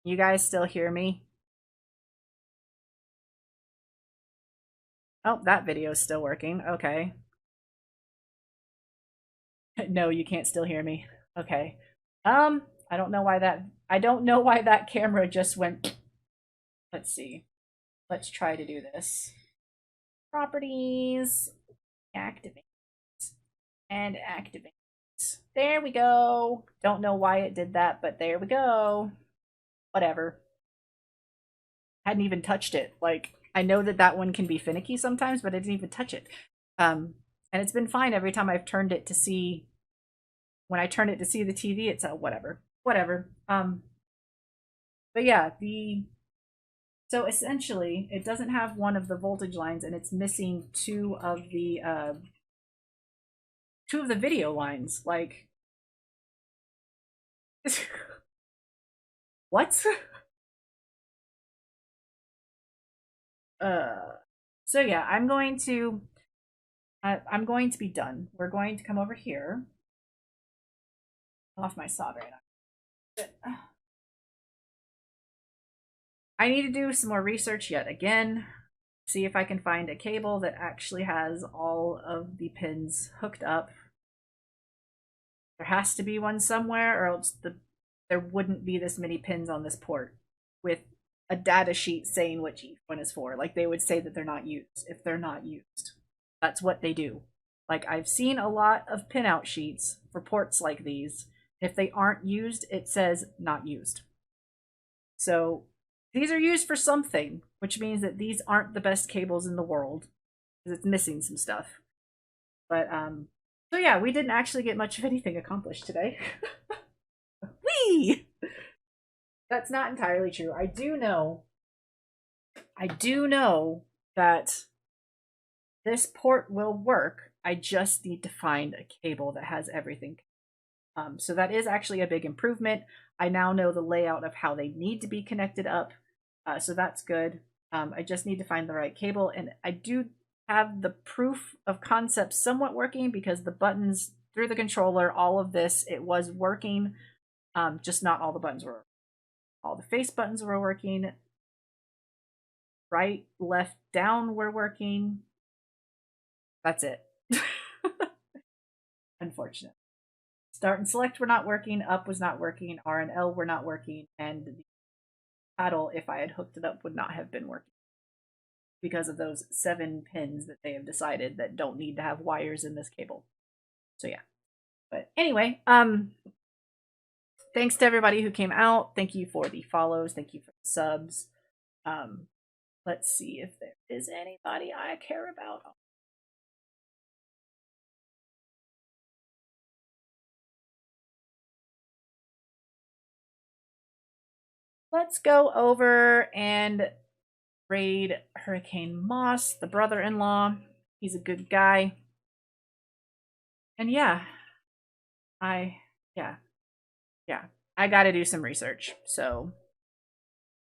You guys still hear me? Oh, that video is still working. Okay. No, you can't still hear me. Okay. I don't know why that camera just went. Let's see. Let's try to do this. Properties, activate, and activate. There we go. Don't know why it did that, but there we go. Whatever. Hadn't even touched it. Like, I know that one can be finicky sometimes, but I didn't even touch it. And it's been fine every time I've turned it to see. When I turn it to see the TV, it's whatever. But yeah, so essentially, it doesn't have one of the voltage lines, and it's missing two of the video lines. Like, what? So yeah, I'm going to be done. We're going to come over here. Off my saw right now. I need to do some more research yet again. See if I can find a cable that actually has all of the pins hooked up. There has to be one somewhere, or else there wouldn't be this many pins on this port with a data sheet saying which each one is for. Like, they would say that they're not used if they're not used. That's what they do. Like, I've seen a lot of pinout sheets for ports like these. If they aren't used, it says not used. So these are used for something, which means that these aren't the best cables in the world, because it's missing some stuff. But so yeah, we didn't actually get much of anything accomplished today. Whee! That's not entirely true. I do know that this port will work. I just need to find a cable that has everything. So that is actually a big improvement. I now know the layout of how they need to be connected up. So that's good. I just need to find the right cable, and I do have the proof of concept somewhat working, because the buttons through the controller, all of this, it was working. Just not all the buttons were. All the face buttons were working. Right, left, down were working. That's it. Unfortunate. Start and select were not working, up was not working, R and L were not working, and the paddle, if I had hooked it up, would not have been working, because of those 7 pins that they have decided that don't need to have wires in this cable. So yeah. But anyway, thanks to everybody who came out. Thank you for the follows. Thank you for the subs. Let's see if there is anybody I care about. Let's go over and raid Hurricane Moss, the brother-in-law. He's a good guy. And yeah, I gotta do some research. So,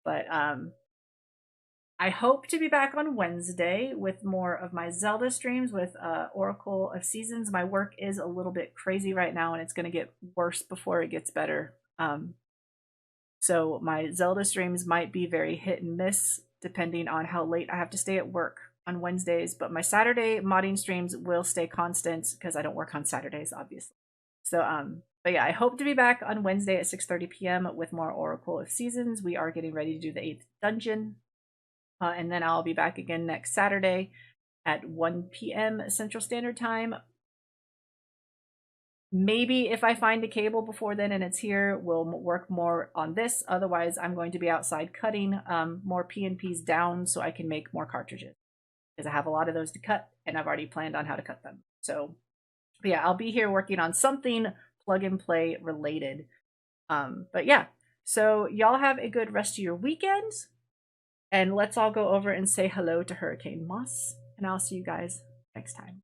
but I hope to be back on Wednesday with more of my Zelda streams with Oracle of Seasons. My work is a little bit crazy right now, and it's going to get worse before it gets better. So my Zelda streams might be very hit and miss, depending on how late I have to stay at work on Wednesdays. But my Saturday modding streams will stay constant because I don't work on Saturdays, obviously. So, but yeah, I hope to be back on Wednesday at 6:30 p.m. with more Oracle of Seasons. We are getting ready to do the 8th dungeon. And then I'll be back again next Saturday at 1 p.m. Central Standard Time. Maybe if I find a cable before then and it's here, we'll work more on this. Otherwise, I'm going to be outside cutting more PNPs down so I can make more cartridges. Because I have a lot of those to cut, and I've already planned on how to cut them. So, yeah, I'll be here working on something plug and play related. But yeah, so y'all have a good rest of your weekend. And let's all go over and say hello to Hurricane Moss. And I'll see you guys next time.